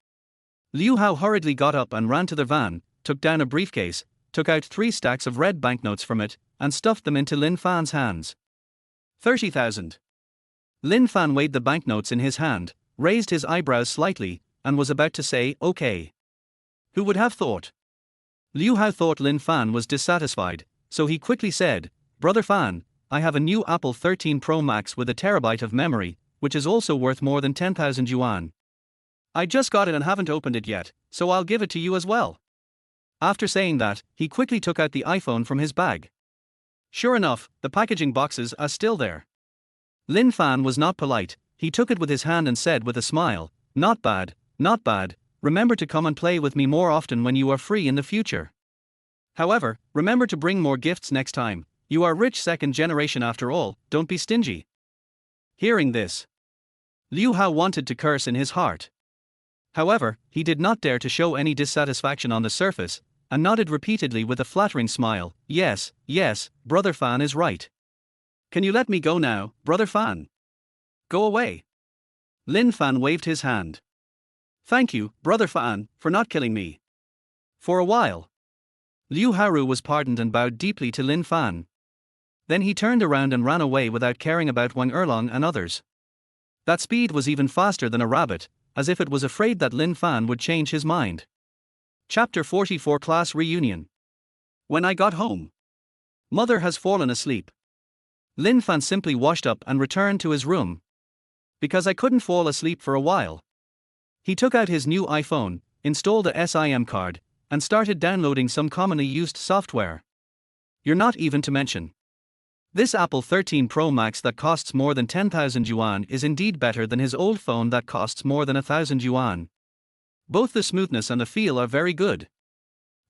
Liu Hao hurriedly got up and ran to the van, took down a briefcase, took out 3 stacks of red banknotes from it, and stuffed them into Lin Fan's hands. 30,000. Lin Fan weighed the banknotes in his hand, raised his eyebrows slightly, and was about to say, okay. Who would have thought? Liu Hao thought Lin Fan was dissatisfied, so he quickly said, Brother Fan, I have a new Apple 13 Pro Max with a terabyte of memory, which is also worth more than 10,000 yuan. I just got it and haven't opened it yet, so I'll give it to you as well. After saying that, he quickly took out the iPhone from his bag. Sure enough, the packaging boxes are still there. Lin Fan was not polite, he took it with his hand and said with a smile, Not bad, not bad, remember to come and play with me more often when you are free in the future. However, remember to bring more gifts next time, you are rich second generation after all, don't be stingy. Hearing this, Liu Hao wanted to curse in his heart. However, he did not dare to show any dissatisfaction on the surface, and nodded repeatedly with a flattering smile, yes, Brother Fan is right. Can you let me go now, Brother Fan? Go away. Lin Fan waved his hand. Thank you, Brother Fan, for not killing me. For a while, Liu Haru was pardoned and bowed deeply to Lin Fan. Then he turned around and ran away without caring about Wang Erlong and others. That speed was even faster than a rabbit, as if it was afraid that Lin Fan would change his mind. Chapter 44 Class Reunion. When I got home, Mother has fallen asleep. Lin Fan simply washed up and returned to his room. Because I couldn't fall asleep for a while. He took out his new iPhone, installed a SIM card, and started downloading some commonly used software. You're not even to mention. This Apple 13 Pro Max that costs more than 10,000 yuan is indeed better than his old phone that costs more than 1,000 yuan. Both the smoothness and the feel are very good.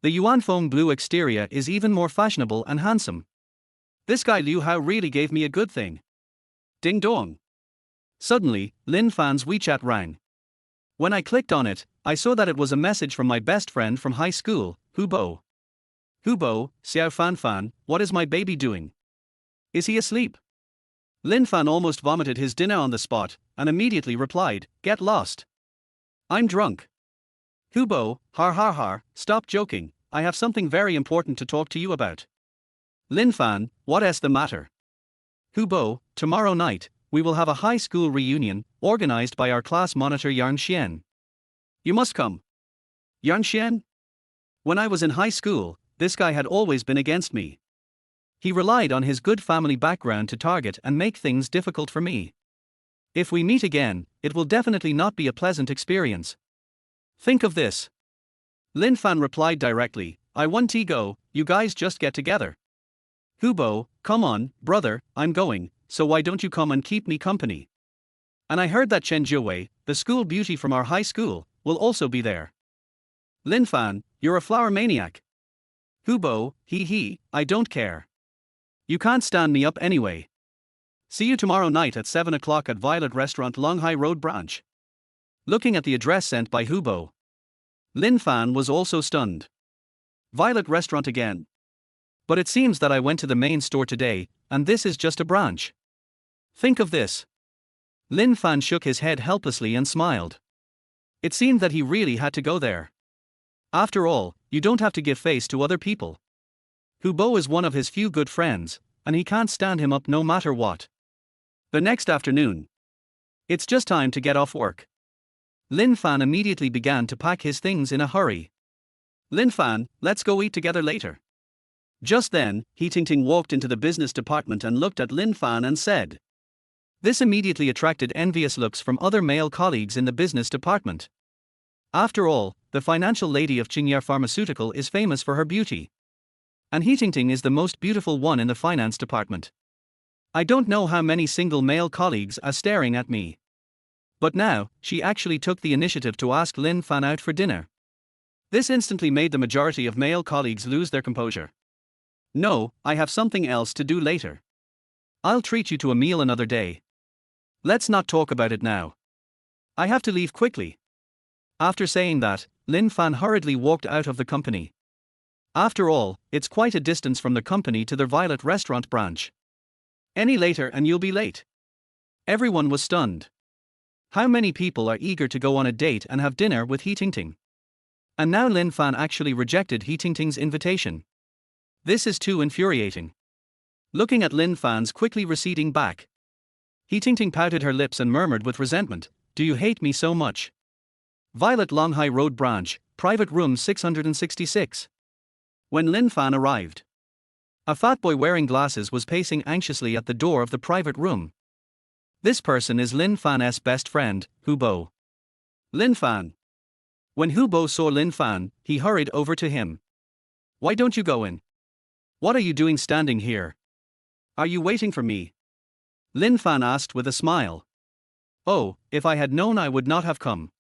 The Yuan Phone blue exterior is even more fashionable and handsome. This guy Liu Hao really gave me a good thing. Ding dong. Suddenly, Lin Fan's WeChat rang. When I clicked on it, I saw that it was a message from my best friend from high school, Hubo. Hubo, Xiao Fan Fan, what is my baby doing? Is he asleep? Lin Fan almost vomited his dinner on the spot, and immediately replied, Get lost. I'm drunk. Hubo, har, stop joking, I have something very important to talk to you about. Lin Fan, what is the matter? Hubo, tomorrow night, we will have a high school reunion, organized by our class monitor Yan Xian. You must come. Yan Xian? When I was in high school, this guy had always been against me. He relied on his good family background to target and make things difficult for me. If we meet again, it will definitely not be a pleasant experience. Think of this. Lin Fan replied directly, I want to go, you guys just get together. Hubo, come on, brother, I'm going, so why don't you come and keep me company? And I heard that Chen Jiwei, the school beauty from our high school, will also be there. Lin Fan, you're a flower maniac. Hubo, I don't care. You can't stand me up anyway. See you tomorrow night at 7 o'clock at Violet Restaurant Longhai Road Branch. Looking at the address sent by Hubo, Lin Fan was also stunned. Violet Restaurant again. But it seems that I went to the main store today, and this is just a branch. Think of this. Lin Fan shook his head helplessly and smiled. It seemed that he really had to go there. After all, you don't have to give face to other people. Hubo is one of his few good friends, and he can't stand him up no matter what. The next afternoon. It's just time to get off work. Lin Fan immediately began to pack his things in a hurry. Lin Fan, let's go eat together later. Just then, He Tingting walked into the business department and looked at Lin Fan and said. This immediately attracted envious looks from other male colleagues in the business department. After all, the financial lady of Qingya Pharmaceutical is famous for her beauty. And Heatingting is the most beautiful one in the finance department. I don't know how many single male colleagues are staring at me. But now, she actually took the initiative to ask Lin Fan out for dinner. This instantly made the majority of male colleagues lose their composure. No, I have something else to do later. I'll treat you to a meal another day. Let's not talk about it now. I have to leave quickly. After saying that, Lin Fan hurriedly walked out of the company. After all, it's quite a distance from the company to their Violet restaurant branch. Any later and you'll be late. Everyone was stunned. How many people are eager to go on a date and have dinner with Heatingting? And now Lin Fan actually rejected Heatingting's invitation. This is too infuriating. Looking at Lin Fan's quickly receding back, Heatingting pouted her lips and murmured with resentment, "Do you hate me so much?" Violet Longhai Road Branch, private room 666. When Lin Fan arrived, a fat boy wearing glasses was pacing anxiously at the door of the private room. This person is Lin Fan's best friend, Hubo. Lin Fan. When Hubo saw Lin Fan, he hurried over to him. "Why don't you go in? What are you doing standing here? Are you waiting for me?" Lin Fan asked with a smile. "Oh, if I had known I would not have come.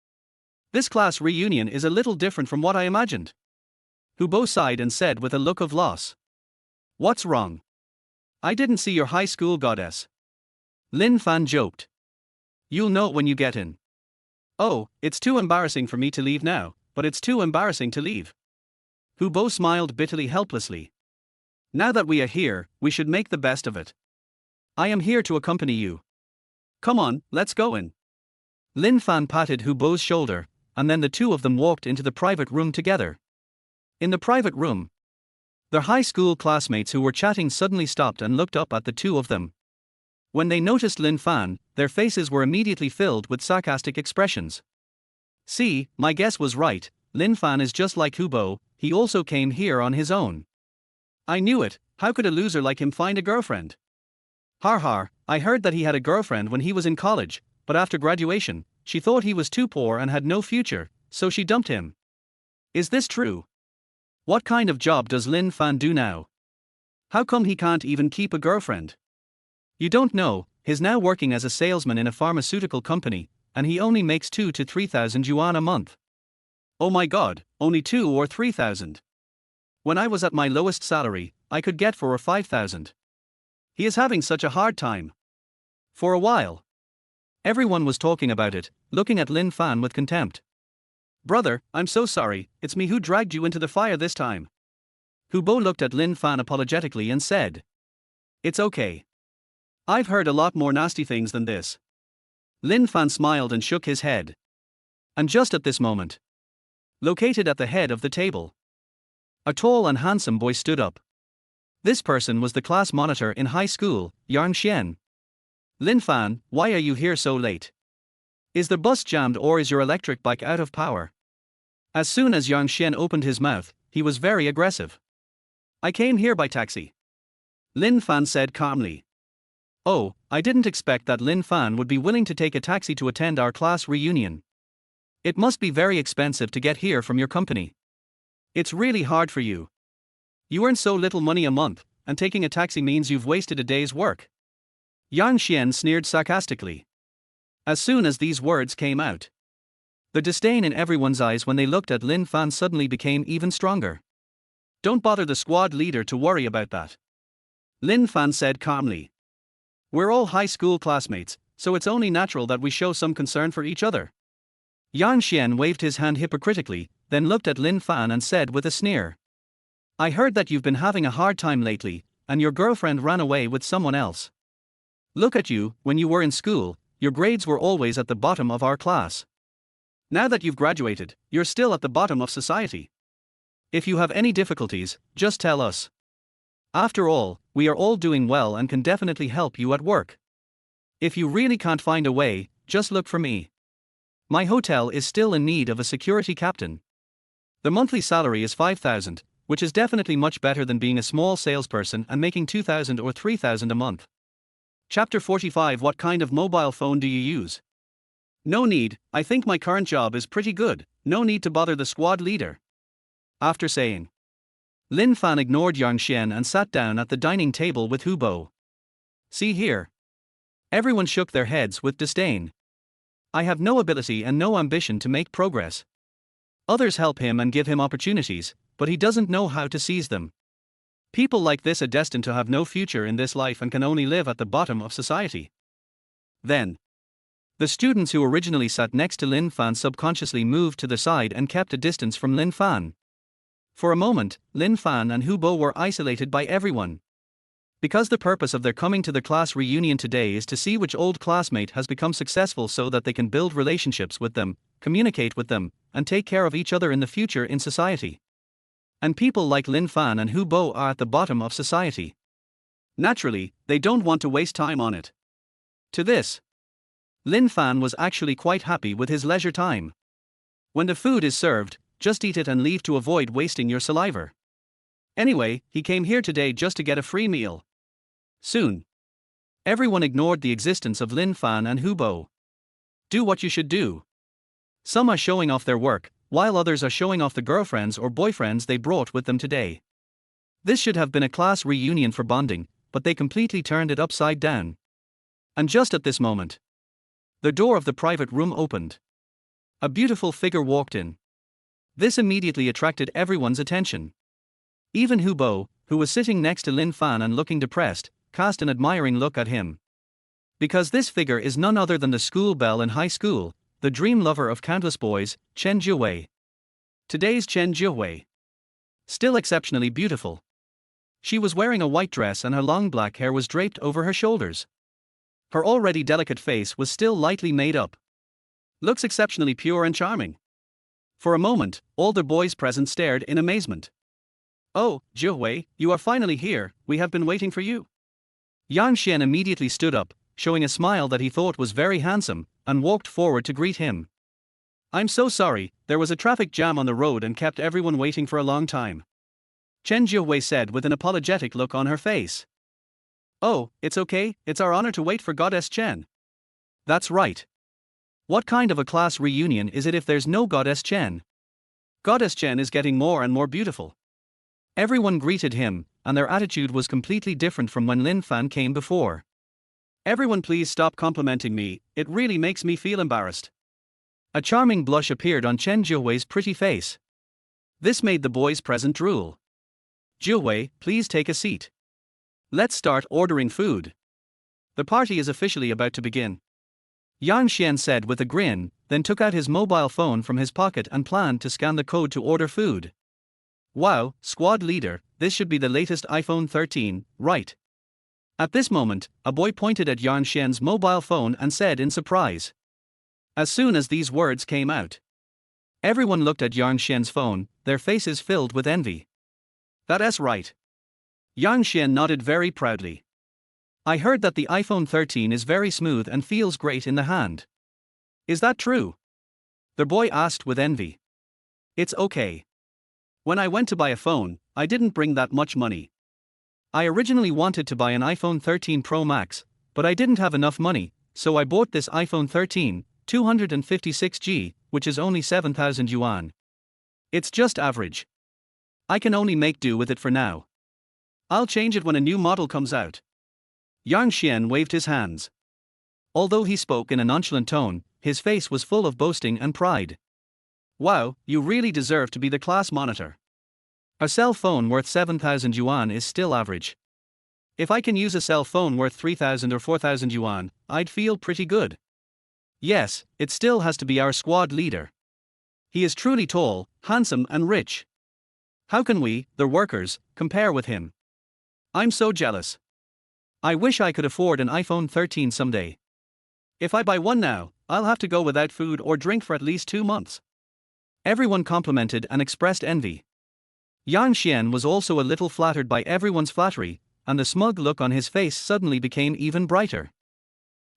This class reunion is a little different from what I imagined." Hubo sighed and said with a look of loss. "What's wrong? I didn't see your high school goddess." Lin Fan joked. "You'll know when you get in." "Oh, it's too embarrassing for me to leave now, but it's too embarrassing to leave." Hubo smiled bitterly helplessly. "Now that we are here, we should make the best of it. I am here to accompany you. Come on, let's go in." Lin Fan patted Hubo's shoulder, and then the two of them walked into the private room together. In the private room, their high school classmates who were chatting suddenly stopped and looked up at the two of them. When they noticed Lin Fan, their faces were immediately filled with sarcastic expressions. "See, my guess was right, Lin Fan is just like Hubo, he also came here on his own. I knew it, how could a loser like him find a girlfriend? Har har, I heard that he had a girlfriend when he was in college, but after graduation, she thought he was too poor and had no future, so she dumped him. Is this true? What kind of job does Lin Fan do now? How come he can't even keep a girlfriend? You don't know, he's now working as a salesman in a pharmaceutical company, and he only makes 2,000 to 3,000 yuan a month. Oh my god, only 2,000 or 3,000. When I was at my lowest salary, I could get 4,000 or 5,000. He is having such a hard time." For a while, everyone was talking about it, looking at Lin Fan with contempt. "Brother, I'm so sorry, it's me who dragged you into the fire this time." Hubo looked at Lin Fan apologetically and said, "It's okay. I've heard a lot more nasty things than this." Lin Fan smiled and shook his head. And just at this moment, located at the head of the table, a tall and handsome boy stood up. This person was the class monitor in high school, Yang Xian. "Lin Fan, why are you here so late? Is the bus jammed or is your electric bike out of power?" As soon as Yang Xian opened his mouth, he was very aggressive. "I came here by taxi," Lin Fan said calmly. "Oh, I didn't expect that Lin Fan would be willing to take a taxi to attend our class reunion. It must be very expensive to get here from your company. It's really hard for you. You earn so little money a month, and taking a taxi means you've wasted a day's work." Yang Xian sneered sarcastically. As soon as these words came out, the disdain in everyone's eyes when they looked at Lin Fan suddenly became even stronger. "Don't bother the squad leader to worry about that," Lin Fan said calmly. "We're all high school classmates, so it's only natural that we show some concern for each other." Yang Xian waved his hand hypocritically, then looked at Lin Fan and said with a sneer, "I heard that you've been having a hard time lately, and your girlfriend ran away with someone else. Look at you, when you were in school, your grades were always at the bottom of our class. Now that you've graduated, you're still at the bottom of society. If you have any difficulties, just tell us. After all, we are all doing well and can definitely help you at work. If you really can't find a way, just look for me. My hotel is still in need of a security captain. The monthly salary is 5,000, which is definitely much better than being a small salesperson and making 2,000 or 3,000 a month. Chapter 45. What kind of mobile phone do you use? No need, I think my current job is pretty good, no need to bother the squad leader." After saying Lin Fan ignored Yang Xian and sat down at the dining table with Hubo. See here. Everyone shook their heads with disdain. I have no ability and no ambition to make progress. Others help him and give him opportunities, but he doesn't know how to seize them. People like this are destined to have no future in this life and can only live at the bottom of society. Then, the students who originally sat next to Lin Fan subconsciously moved to the side and kept a distance from Lin Fan. For a moment, Lin Fan and Hubo were isolated by everyone. Because the purpose of their coming to the class reunion today is to see which old classmate has become successful so that they can build relationships with them, communicate with them, and take care of each other in the future in society. And people like Lin Fan and Hubo are at the bottom of society. Naturally, they don't want to waste time on it. To this, Lin Fan was actually quite happy with his leisure time. When the food is served, just eat it and leave to avoid wasting your saliva. Anyway, he came here today just to get a free meal. Soon, everyone ignored the existence of Lin Fan and Hubo. Do what you should do. Some are showing off their work, while others are showing off the girlfriends or boyfriends they brought with them today. This should have been a class reunion for bonding, but they completely turned it upside down. And just at this moment, the door of the private room opened. A beautiful figure walked in. This immediately attracted everyone's attention. Even Hubo, who was sitting next to Lin Fan and looking depressed, cast an admiring look at him. Because this figure is none other than the school belle in high school, the dream lover of countless boys, Chen Jiwei. Today's Chen Jiwei. Still exceptionally beautiful. She was wearing a white dress and her long black hair was draped over her shoulders. Her already delicate face was still lightly made up. Looks exceptionally pure and charming. For a moment, all the boys present stared in amazement. Oh, Jiwei, you are finally here, we have been waiting for you. Yang Xian immediately stood up, showing a smile that he thought was very handsome, and walked forward to greet him. I'm so sorry, there was a traffic jam on the road and kept everyone waiting for a long time. Chen Jiwei said with an apologetic look on her face. Oh, it's okay, it's our honor to wait for Goddess Chen. That's right. What kind of a class reunion is it if there's no Goddess Chen? Goddess Chen is getting more and more beautiful. Everyone greeted him, and their attitude was completely different from when Lin Fan came before. Everyone please stop complimenting me, it really makes me feel embarrassed. A charming blush appeared on Chen Jiwei's pretty face. This made the boys present drool. Jiwei, please take a seat. Let's start ordering food. The party is officially about to begin. Yang Xian said with a grin, then took out his mobile phone from his pocket and planned to scan the code to order food. Wow, squad leader, this should be the latest iPhone 13, right? At this moment, a boy pointed at Yang Xian's mobile phone and said in surprise. As soon as these words came out, everyone looked at Yang Xian's phone, their faces filled with envy. That's right. Yang Xian nodded very proudly. I heard that the iPhone 13 is very smooth and feels great in the hand. Is that true? The boy asked with envy. It's okay. When I went to buy a phone, I didn't bring that much money. I originally wanted to buy an iPhone 13 Pro Max, but I didn't have enough money, so I bought this iPhone 13, 256G, which is only 7,000 yuan. It's just average. I can only make do with it for now. I'll change it when a new model comes out. Yang Xian waved his hands. Although he spoke in a nonchalant tone, his face was full of boasting and pride. Wow, you really deserve to be the class monitor. A cell phone worth 7,000 yuan is still average. If I can use a cell phone worth 3,000 or 4,000 yuan, I'd feel pretty good. Yes, it still has to be our squad leader. He is truly tall, handsome and rich. How can we, the workers, compare with him? I'm so jealous. I wish I could afford an iPhone 13 someday. If I buy one now, I'll have to go without food or drink for at least 2 months. Everyone complimented and expressed envy. Yang Xian was also a little flattered by everyone's flattery, and the smug look on his face suddenly became even brighter.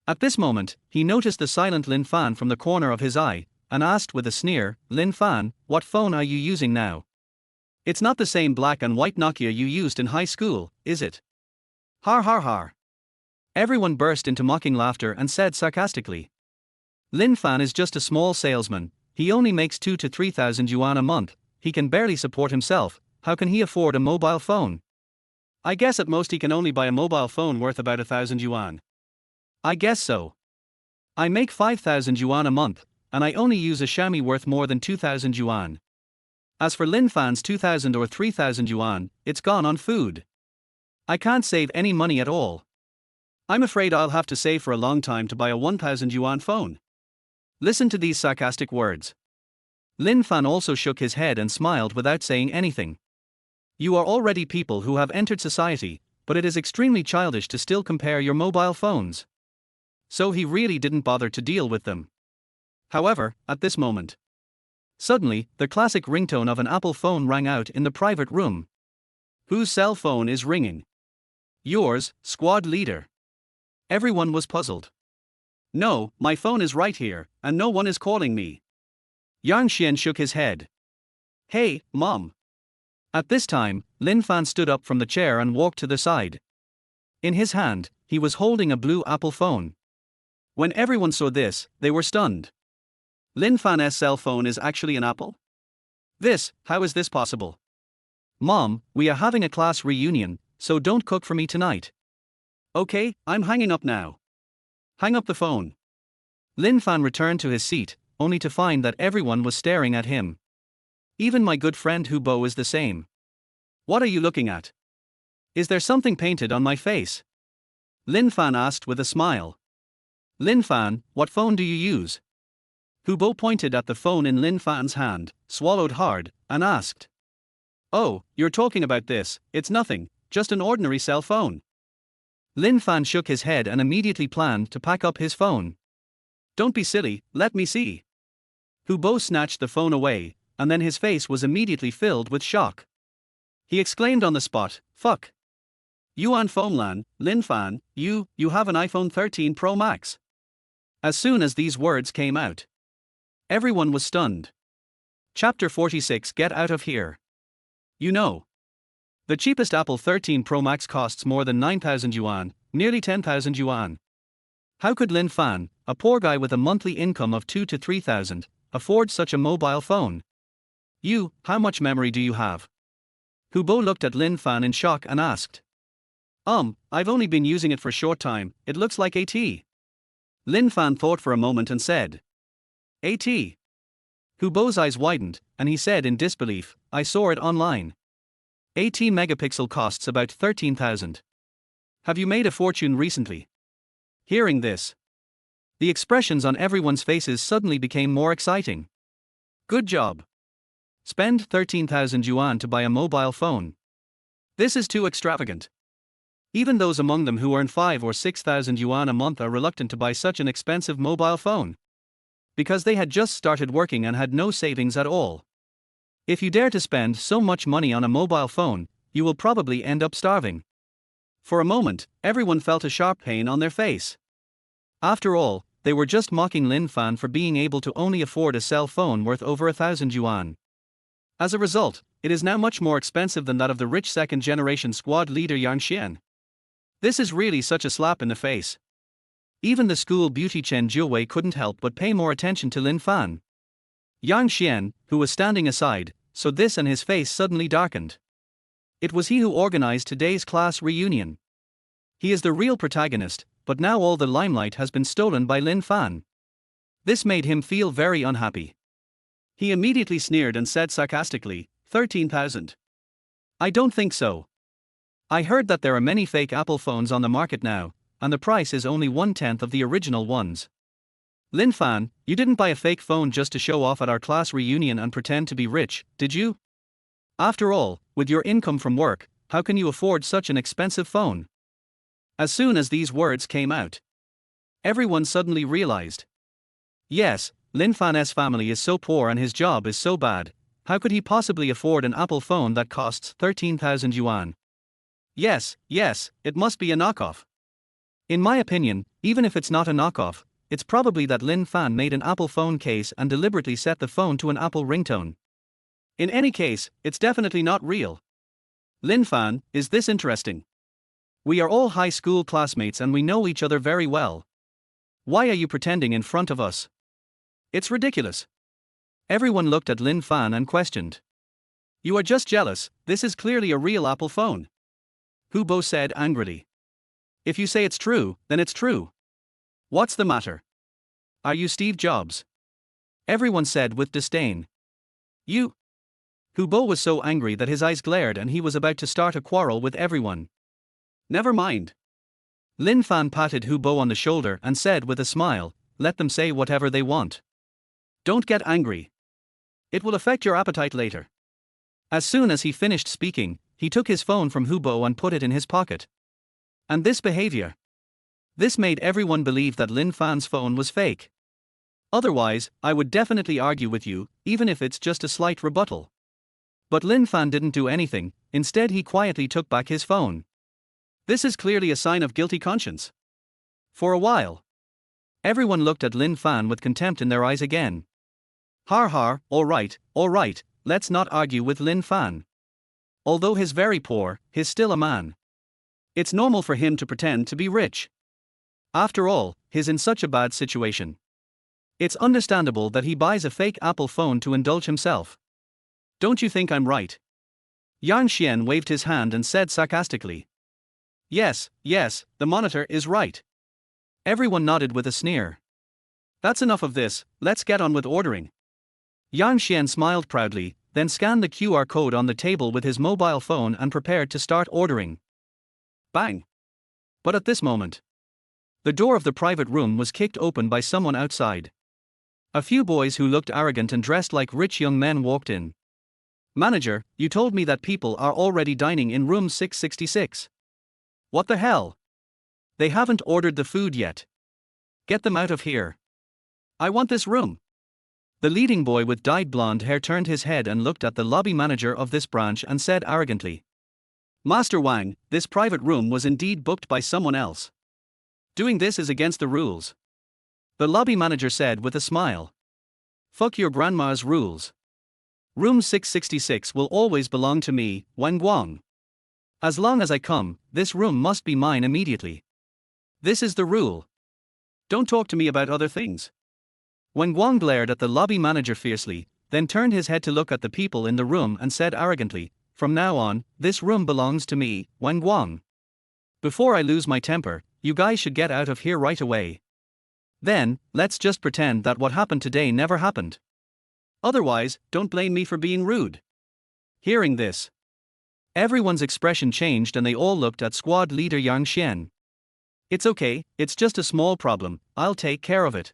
At this moment, he noticed the silent Lin Fan from the corner of his eye, and asked with a sneer, Lin Fan, what phone are you using now? It's not the same black and white Nokia you used in high school, is it? Har har har. Everyone burst into mocking laughter and said sarcastically. Lin Fan is just a small salesman, he only makes 2,000 to 3,000 yuan a month, he can barely support himself, how can he afford a mobile phone? I guess at most he can only buy a mobile phone worth about 1,000 yuan. I guess so. I make 5,000 yuan a month, and I only use a Xiaomi worth more than 2,000 yuan. As for Lin Fan's 2,000 or 3,000 yuan, it's gone on food. I can't save any money at all. I'm afraid I'll have to save for a long time to buy a 1,000 yuan phone. Listen to these sarcastic words. Lin Fan also shook his head and smiled without saying anything. You are already people who have entered society, but it is extremely childish to still compare your mobile phones. So he really didn't bother to deal with them. However, at this moment, suddenly, the classic ringtone of an Apple phone rang out in the private room. Whose cell phone is ringing? Yours, squad leader. Everyone was puzzled. No, my phone is right here, and no one is calling me. Yang Xian shook his head. Hey, Mom. At this time, Lin Fan stood up from the chair and walked to the side. In his hand, he was holding a blue Apple phone. When everyone saw this, they were stunned. Lin Fan's cell phone is actually an Apple? How is this possible? Mom, we are having a class reunion, so don't cook for me tonight. Okay, I'm hanging up now. Hang up the phone. Lin Fan returned to his seat, only to find that everyone was staring at him. Even my good friend Hubo is the same. What are you looking at? Is there something painted on my face? Lin Fan asked with a smile. Lin Fan, what phone do you use? Hubo pointed at the phone in Lin Fan's hand, swallowed hard, and asked. Oh, you're talking about this, it's nothing, just an ordinary cell phone. Lin Fan shook his head and immediately planned to pack up his phone. Don't be silly, let me see. Hubo snatched the phone away, and then his face was immediately filled with shock. He exclaimed on the spot, fuck. Yuan Phonglan, Lin Fan, you have an iPhone 13 Pro Max. As soon as these words came out, everyone was stunned. Chapter 46 Get Out of Here. You know, the cheapest Apple 13 Pro Max costs more than 9,000 yuan, nearly 10,000 yuan. How could Lin Fan, a poor guy with a monthly income of 2 to 3,000, afford such a mobile phone? How much memory do you have? Hubo looked at Lin Fan in shock and asked. I've only been using it for a short time, it looks like AT. Lin Fan thought for a moment and said. AT. Hubo's eyes widened, and he said in disbelief, I saw it online. 18 megapixel costs about 13,000. Have you made a fortune recently? Hearing this, the expressions on everyone's faces suddenly became more exciting. Good job. Spend 13,000 yuan to buy a mobile phone. This is too extravagant. Even those among them who earn 5 or 6,000 yuan a month are reluctant to buy such an expensive mobile phone. Because they had just started working and had no savings at all. If you dare to spend so much money on a mobile phone, you will probably end up starving. For a moment, everyone felt a sharp pain on their face. After all, they were just mocking Lin Fan for being able to only afford a cell phone worth over 1,000 yuan. As a result, it is now much more expensive than that of the rich second-generation squad leader Yang Xian. This is really such a slap in the face. Even the school beauty Chen Jiuwei couldn't help but pay more attention to Lin Fan. Yang Xian, who was standing aside, saw this and his face suddenly darkened. It was he who organized today's class reunion. He is the real protagonist, but now all the limelight has been stolen by Lin Fan. This made him feel very unhappy. He immediately sneered and said sarcastically, 13,000. I don't think so. I heard that there are many fake Apple phones on the market now, and the price is only 1/10 of the original ones. Lin Fan, you didn't buy a fake phone just to show off at our class reunion and pretend to be rich, did you? After all, with your income from work, how can you afford such an expensive phone? As soon as these words came out, everyone suddenly realized. Yes, Lin Fan's family is so poor and his job is so bad, how could he possibly afford an Apple phone that costs 13,000 yuan? Yes, it must be a knockoff. In my opinion, even if it's not a knockoff, it's probably that Lin Fan made an Apple phone case and deliberately set the phone to an Apple ringtone. In any case, it's definitely not real. Lin Fan, is this interesting? We are all high school classmates and we know each other very well. Why are you pretending in front of us? It's ridiculous. Everyone looked at Lin Fan and questioned. You are just jealous, this is clearly a real Apple phone. Hu Bo said angrily. If you say it's true, then it's true. What's the matter? Are you Steve Jobs? Everyone said with disdain. You. Hu Bo was so angry that his eyes glared and he was about to start a quarrel with everyone. Never mind. Lin Fan patted Hu Bo on the shoulder and said with a smile, let them say whatever they want. Don't get angry. It will affect your appetite later. As soon as he finished speaking, he took his phone from Hu Bo and put it in his pocket. And this behavior. This made everyone believe that Lin Fan's phone was fake. Otherwise, I would definitely argue with you, even if it's just a slight rebuttal. But Lin Fan didn't do anything, instead he quietly took back his phone. This is clearly a sign of guilty conscience. For a while, everyone looked at Lin Fan with contempt in their eyes again. Har har, alright, let's not argue with Lin Fan. Although he's very poor, he's still a man. It's normal for him to pretend to be rich. After all, he's in such a bad situation. It's understandable that he buys a fake Apple phone to indulge himself. Don't you think I'm right? Yang Xian waved his hand and said sarcastically. Yes, the monitor is right. Everyone nodded with a sneer. That's enough of this, let's get on with ordering. Yang Xian smiled proudly, then scanned the QR code on the table with his mobile phone and prepared to start ordering. Bang! But at this moment, the door of the private room was kicked open by someone outside. A few boys who looked arrogant and dressed like rich young men walked in. Manager, you told me that people are already dining in room 666. What the hell? They haven't ordered the food yet. Get them out of here. I want this room. The leading boy with dyed blonde hair turned his head and looked at the lobby manager of this branch and said arrogantly. Master Wang, this private room was indeed booked by someone else. Doing this is against the rules. The lobby manager said with a smile. Fuck your grandma's rules. Room 666 will always belong to me, Wang Guang. As long as I come, this room must be mine immediately. This is the rule. Don't talk to me about other things. Wang Guang glared at the lobby manager fiercely, then turned his head to look at the people in the room and said arrogantly, from now on, this room belongs to me, Wang Guang. Before I lose my temper, you guys should get out of here right away. Then, let's just pretend that what happened today never happened. Otherwise, don't blame me for being rude. Hearing this, everyone's expression changed and they all looked at squad leader Yang Xian. It's okay, it's just a small problem, I'll take care of it.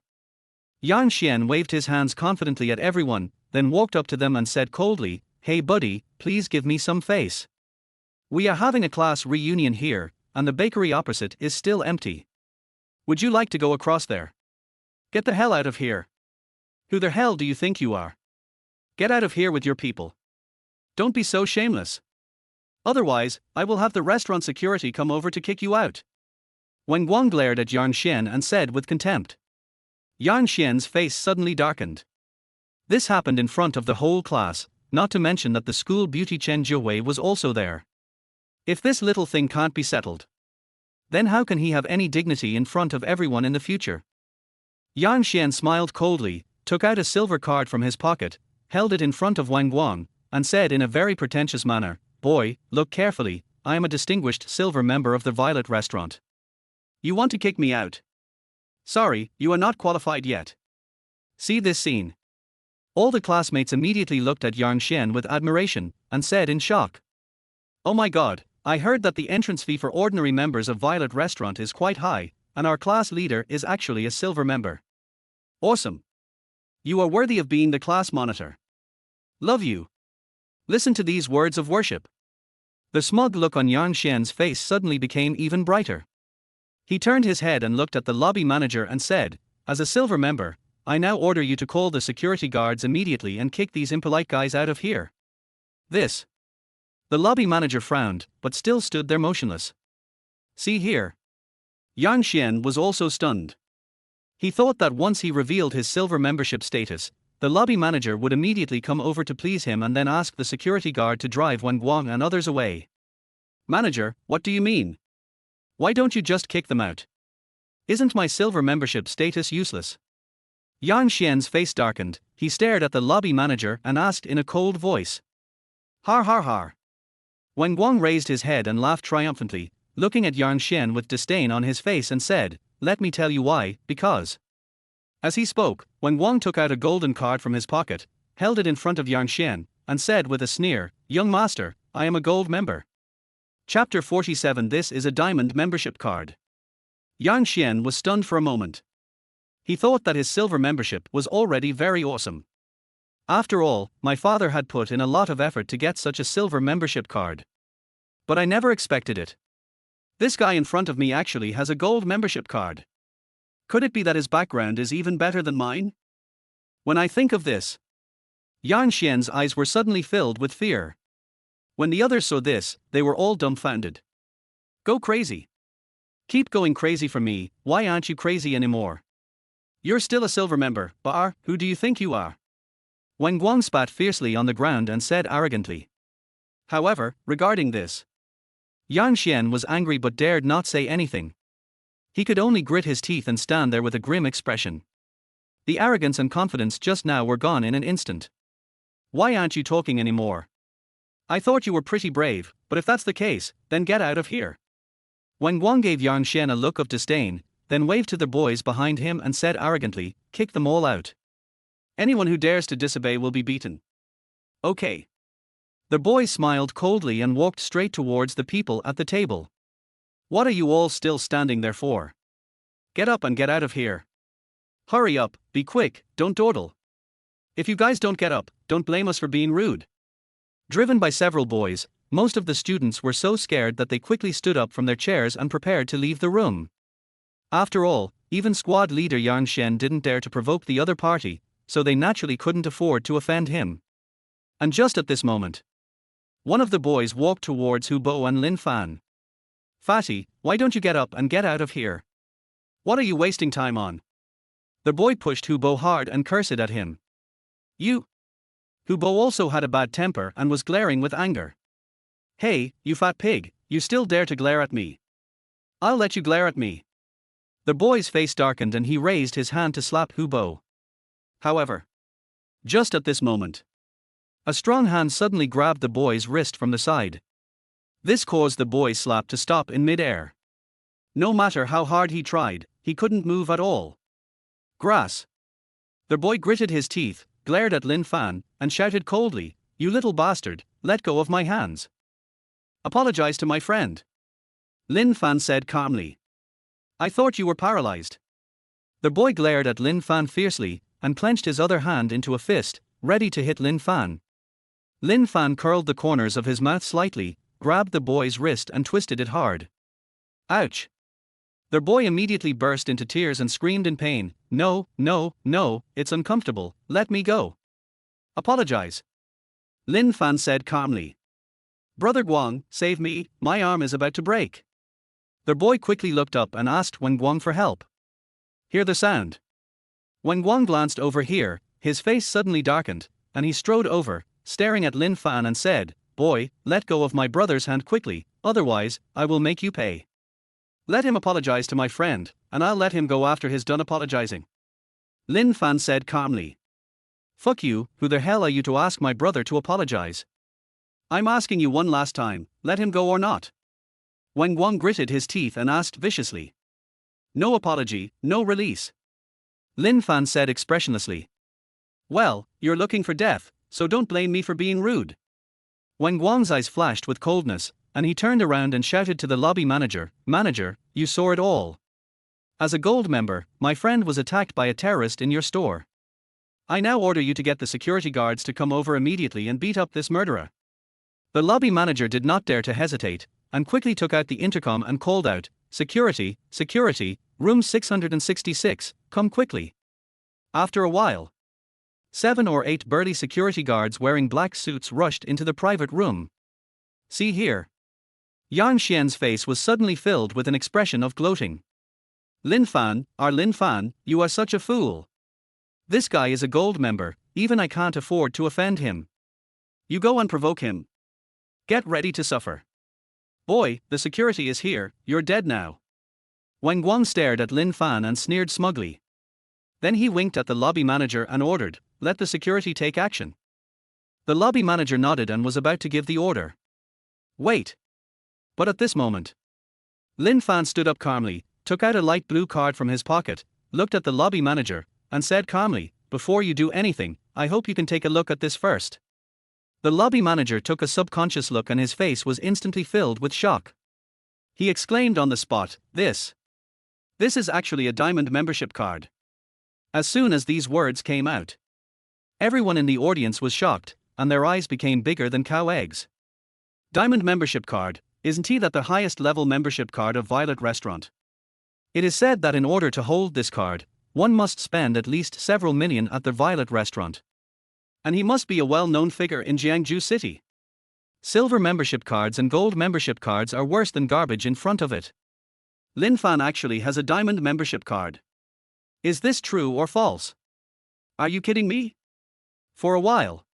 Yang Xian waved his hands confidently at everyone, then walked up to them and said coldly, hey buddy, please give me some face. We are having a class reunion here, and the bakery opposite is still empty. Would you like to go across there? Get the hell out of here. Who the hell do you think you are? Get out of here with your people. Don't be so shameless. Otherwise, I will have the restaurant security come over to kick you out. Wang Guang glared at Yang Xian and said with contempt. Yang Xian's face suddenly darkened. This happened in front of the whole class, not to mention that the school beauty Chen Jiuwei was also there. If this little thing can't be settled, then how can he have any dignity in front of everyone in the future? Yang Xian smiled coldly, took out a silver card from his pocket, held it in front of Wang Guang, and said in a very pretentious manner, boy, look carefully, I am a distinguished silver member of the Violet Restaurant. You want to kick me out? Sorry, you are not qualified yet. See this scene. All the classmates immediately looked at Yang Xian with admiration, and said in shock. Oh my god, I heard that the entrance fee for ordinary members of Violet Restaurant is quite high, and our class leader is actually a silver member. Awesome. You are worthy of being the class monitor. Love you. Listen to these words of worship. The smug look on Yang Xian's face suddenly became even brighter. He turned his head and looked at the lobby manager and said, as a silver member, I now order you to call the security guards immediately and kick these impolite guys out of here. This. The lobby manager frowned, but still stood there motionless. See here. Yang Xian was also stunned. He thought that once he revealed his silver membership status, the lobby manager would immediately come over to please him and then ask the security guard to drive Wang Guang and others away. Manager, what do you mean? Why don't you just kick them out? Isn't my silver membership status useless? Yang Xian's face darkened, he stared at the lobby manager and asked in a cold voice. Har har har. Wang Guang raised his head and laughed triumphantly, looking at Yan Xian with disdain on his face and said, "Let me tell you why, because." As he spoke, Wang Guang took out a golden card from his pocket, held it in front of Yan Xian, and said with a sneer, "Young master, I am a gold member." Chapter 47. This is a diamond membership card. Yan Xian was stunned for a moment. He thought that his silver membership was already very awesome. After all, my father had put in a lot of effort to get such a silver membership card. But I never expected it. This guy in front of me actually has a gold membership card. Could it be that his background is even better than mine? When I think of this, Yan Xian's eyes were suddenly filled with fear. When the others saw this, they were all dumbfounded. Go crazy. Keep going crazy for me, why aren't you crazy anymore? You're still a silver member, but who do you think you are? Wang Guang spat fiercely on the ground and said arrogantly. However, regarding this, Yan Xian was angry but dared not say anything. He could only grit his teeth and stand there with a grim expression. The arrogance and confidence just now were gone in an instant. Why aren't you talking anymore? I thought you were pretty brave, but if that's the case, then get out of here. Wang Guang gave Yan Xian a look of disdain, then waved to the boys behind him and said arrogantly, "Kick them all out. Anyone who dares to disobey will be beaten." Okay. The boys smiled coldly and walked straight towards the people at the table. What are you all still standing there for? Get up and get out of here. Hurry up, be quick, don't dawdle. If you guys don't get up, don't blame us for being rude. Driven by several boys, most of the students were so scared that they quickly stood up from their chairs and prepared to leave the room. After all, even squad leader Yan Xian didn't dare to provoke the other party, so they naturally couldn't afford to offend him. And just at this moment, one of the boys walked towards Hubo and Lin Fan. "Fatty, why don't you get up and get out of here? What are you wasting time on?" The boy pushed Hubo hard and cursed at him. "You." Hubo also had a bad temper and was glaring with anger. "Hey, you fat pig, you still dare to glare at me? I'll let you glare at me." The boy's face darkened and he raised his hand to slap Hubo. However, just at this moment, a strong hand suddenly grabbed the boy's wrist from the side. This caused the boy's slap to stop in mid-air. No matter how hard he tried, he couldn't move at all. Grass. The boy gritted his teeth, glared at Lin Fan, and shouted coldly, "You little bastard, let go of my hands. Apologize to my friend." Lin Fan said calmly. "I thought you were paralyzed." The boy glared at Lin Fan fiercely, and clenched his other hand into a fist, ready to hit Lin Fan. Lin Fan curled the corners of his mouth slightly, grabbed the boy's wrist and twisted it hard. Ouch! The boy immediately burst into tears and screamed in pain, "No, no, no, it's uncomfortable, let me go. Apologize." Lin Fan said calmly. "Brother Guang, save me, my arm is about to break." The boy quickly looked up and asked Wang Guang for help. Hear the sound. Wang Guang glanced over here, his face suddenly darkened, and he strode over, staring at Lin Fan and said, "Boy, let go of my brother's hand quickly, otherwise, I will make you pay. Let him apologize to my friend, and I'll let him go after he's done apologizing." Lin Fan said calmly. "Fuck you, who the hell are you to ask my brother to apologize? I'm asking you one last time, let him go or not." Wang Guang gritted his teeth and asked viciously. "No apology, no release." Lin Fan said expressionlessly. "Well, you're looking for death, so don't blame me for being rude." Wang Guang's eyes flashed with coldness, and he turned around and shouted to the lobby manager, "Manager, you saw it all. As a gold member, my friend was attacked by a terrorist in your store. I now order you to get the security guards to come over immediately and beat up this murderer." The lobby manager did not dare to hesitate, and quickly took out the intercom and called out, "Security, security, room 666, come quickly." After a while, 7 or 8 burly security guards wearing black suits rushed into the private room. "See here." Yan Xian's face was suddenly filled with an expression of gloating. "Lin Fan, Lin Fan, you are such a fool. This guy is a gold member, even I can't afford to offend him. You go and provoke him. Get ready to suffer. Boy, the security is here, you're dead now." Wang Guang stared at Lin Fan and sneered smugly. Then he winked at the lobby manager and ordered, "Let the security take action." The lobby manager nodded and was about to give the order. Wait. But at this moment, Lin Fan stood up calmly, took out a light blue card from his pocket, looked at the lobby manager, and said calmly, "Before you do anything, I hope you can take a look at this first." The lobby manager took a subconscious look and his face was instantly filled with shock. He exclaimed on the spot, This is actually a diamond membership card." As soon as these words came out, everyone in the audience was shocked, and their eyes became bigger than cow eggs. Diamond membership card, isn't he that the highest level membership card of Violet Restaurant? It is said that in order to hold this card, one must spend at least several million at the Violet Restaurant. And he must be a well-known figure in Jiangsu City. Silver membership cards and gold membership cards are worse than garbage in front of it. Lin Fan actually has a diamond membership card. Is this true or false? Are you kidding me? For a while,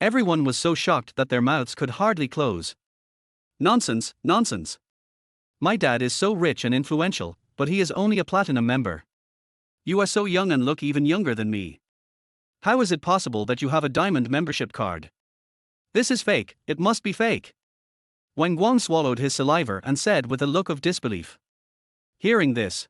everyone was so shocked that their mouths could hardly close. Nonsense, nonsense. My dad is so rich and influential, but he is only a platinum member. You are so young and look even younger than me. How is it possible that you have a diamond membership card? This is fake, it must be fake. Wang Guang swallowed his saliva and said with a look of disbelief. Hearing this,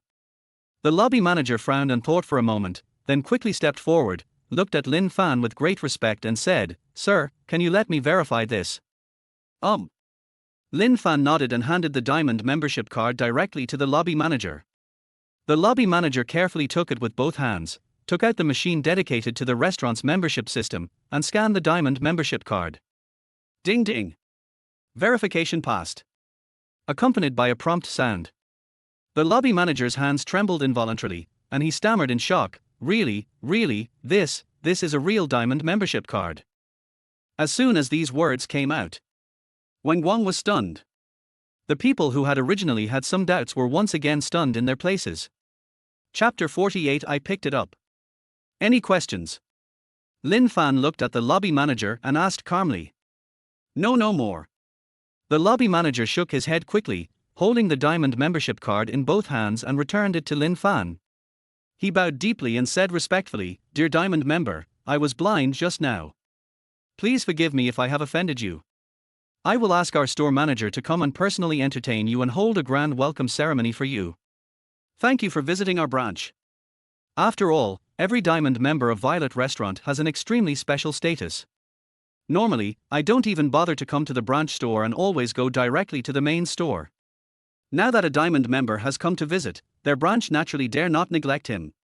the lobby manager frowned and thought for a moment, then quickly stepped forward, looked at Lin Fan with great respect and said, "Sir, can you let me verify this?" Lin Fan nodded and handed the diamond membership card directly to the lobby manager. The lobby manager carefully took it with both hands, took out the machine dedicated to the restaurant's membership system, and scanned the diamond membership card. Ding ding. Verification passed. Accompanied by a prompt sound. The lobby manager's hands trembled involuntarily, and he stammered in shock, really, this is a real diamond membership card." As soon as these words came out, Wang Guang was stunned. The people who had originally had some doubts were once again stunned in their places. Chapter 48. I picked it up. Any questions? Lin Fan looked at the lobby manager and asked calmly. No more. The lobby manager shook his head quickly, holding the diamond membership card in both hands and returned it to Lin Fan. He bowed deeply and said respectfully, "Dear diamond member, I was blind just now. Please forgive me if I have offended you. I will ask our store manager to come and personally entertain you and hold a grand welcome ceremony for you. Thank you for visiting our branch." After all, every diamond member of Violet Restaurant has an extremely special status. Normally, I don't even bother to come to the branch store and always go directly to the main store. Now that a diamond member has come to visit, their branch naturally dare not neglect him.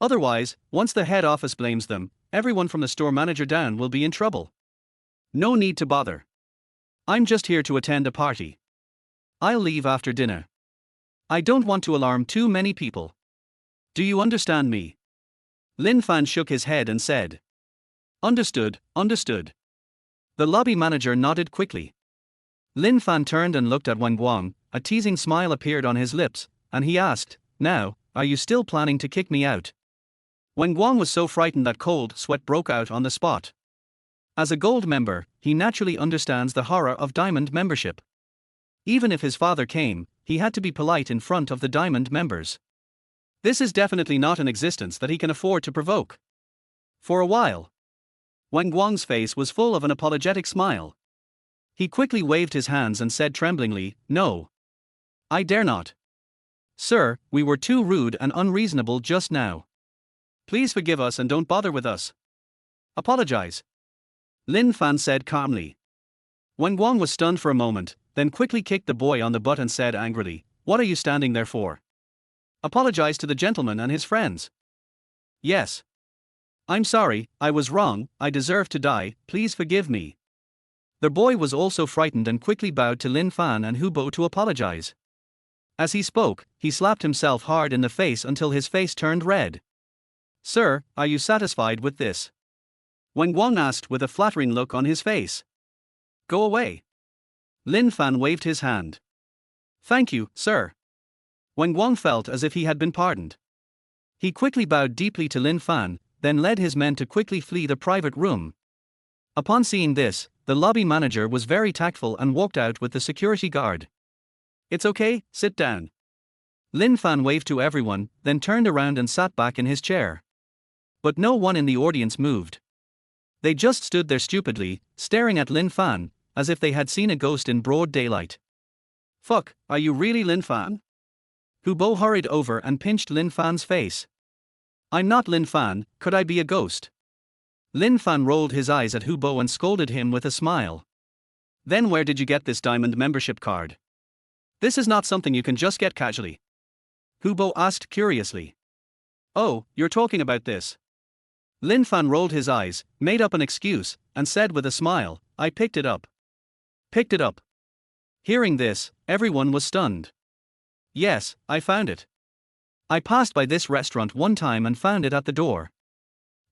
Otherwise, once the head office blames them, everyone from the store manager down will be in trouble. No need to bother. I'm just here to attend a party. I'll leave after dinner. I don't want to alarm too many people. Do you understand me? Lin Fan shook his head and said. Understood. The lobby manager nodded quickly. Lin Fan turned and looked at Wang Guang, a teasing smile appeared on his lips, and he asked, "Now, are you still planning to kick me out?" Wang Guang was so frightened that cold sweat broke out on the spot. As a gold member, he naturally understands the horror of diamond membership. Even if his father came, he had to be polite in front of the diamond members. This is definitely not an existence that he can afford to provoke. For a while, Wang Guang's face was full of an apologetic smile. He quickly waved his hands and said tremblingly, "No. I dare not. Sir, we were too rude and unreasonable just now. Please forgive us and don't bother with us. Apologize." Lin Fan said calmly. Wang Guang was stunned for a moment, then quickly kicked the boy on the butt and said angrily, "What are you standing there for? Apologize to the gentleman and his friends." "Yes. I'm sorry, I was wrong, I deserve to die, please forgive me." The boy was also frightened and quickly bowed to Lin Fan and Hubo to apologize. As he spoke, he slapped himself hard in the face until his face turned red. "Sir, are you satisfied with this?" Wang Guang asked with a flattering look on his face. "Go away." Lin Fan waved his hand. "Thank you, sir." Wang Guang felt as if he had been pardoned. He quickly bowed deeply to Lin Fan, then led his men to quickly flee the private room. Upon seeing this, the lobby manager was very tactful and walked out with the security guard. "It's okay, sit down." Lin Fan waved to everyone, then turned around and sat back in his chair. But no one in the audience moved. They just stood there stupidly, staring at Lin Fan, as if they had seen a ghost in broad daylight. Fuck, are you really Lin Fan? Hubo hurried over and pinched Lin Fan's face. I'm not Lin Fan, could I be a ghost? Lin Fan rolled his eyes at Hubo and scolded him with a smile. Then where did you get this diamond membership card? This is not something you can just get casually. Hubo asked curiously. Oh, you're talking about this. Lin Fan rolled his eyes, made up an excuse, and said with a smile, I picked it up. Picked it up. Hearing this, everyone was stunned. Yes, I found it. I passed by this restaurant one time and found it at the door.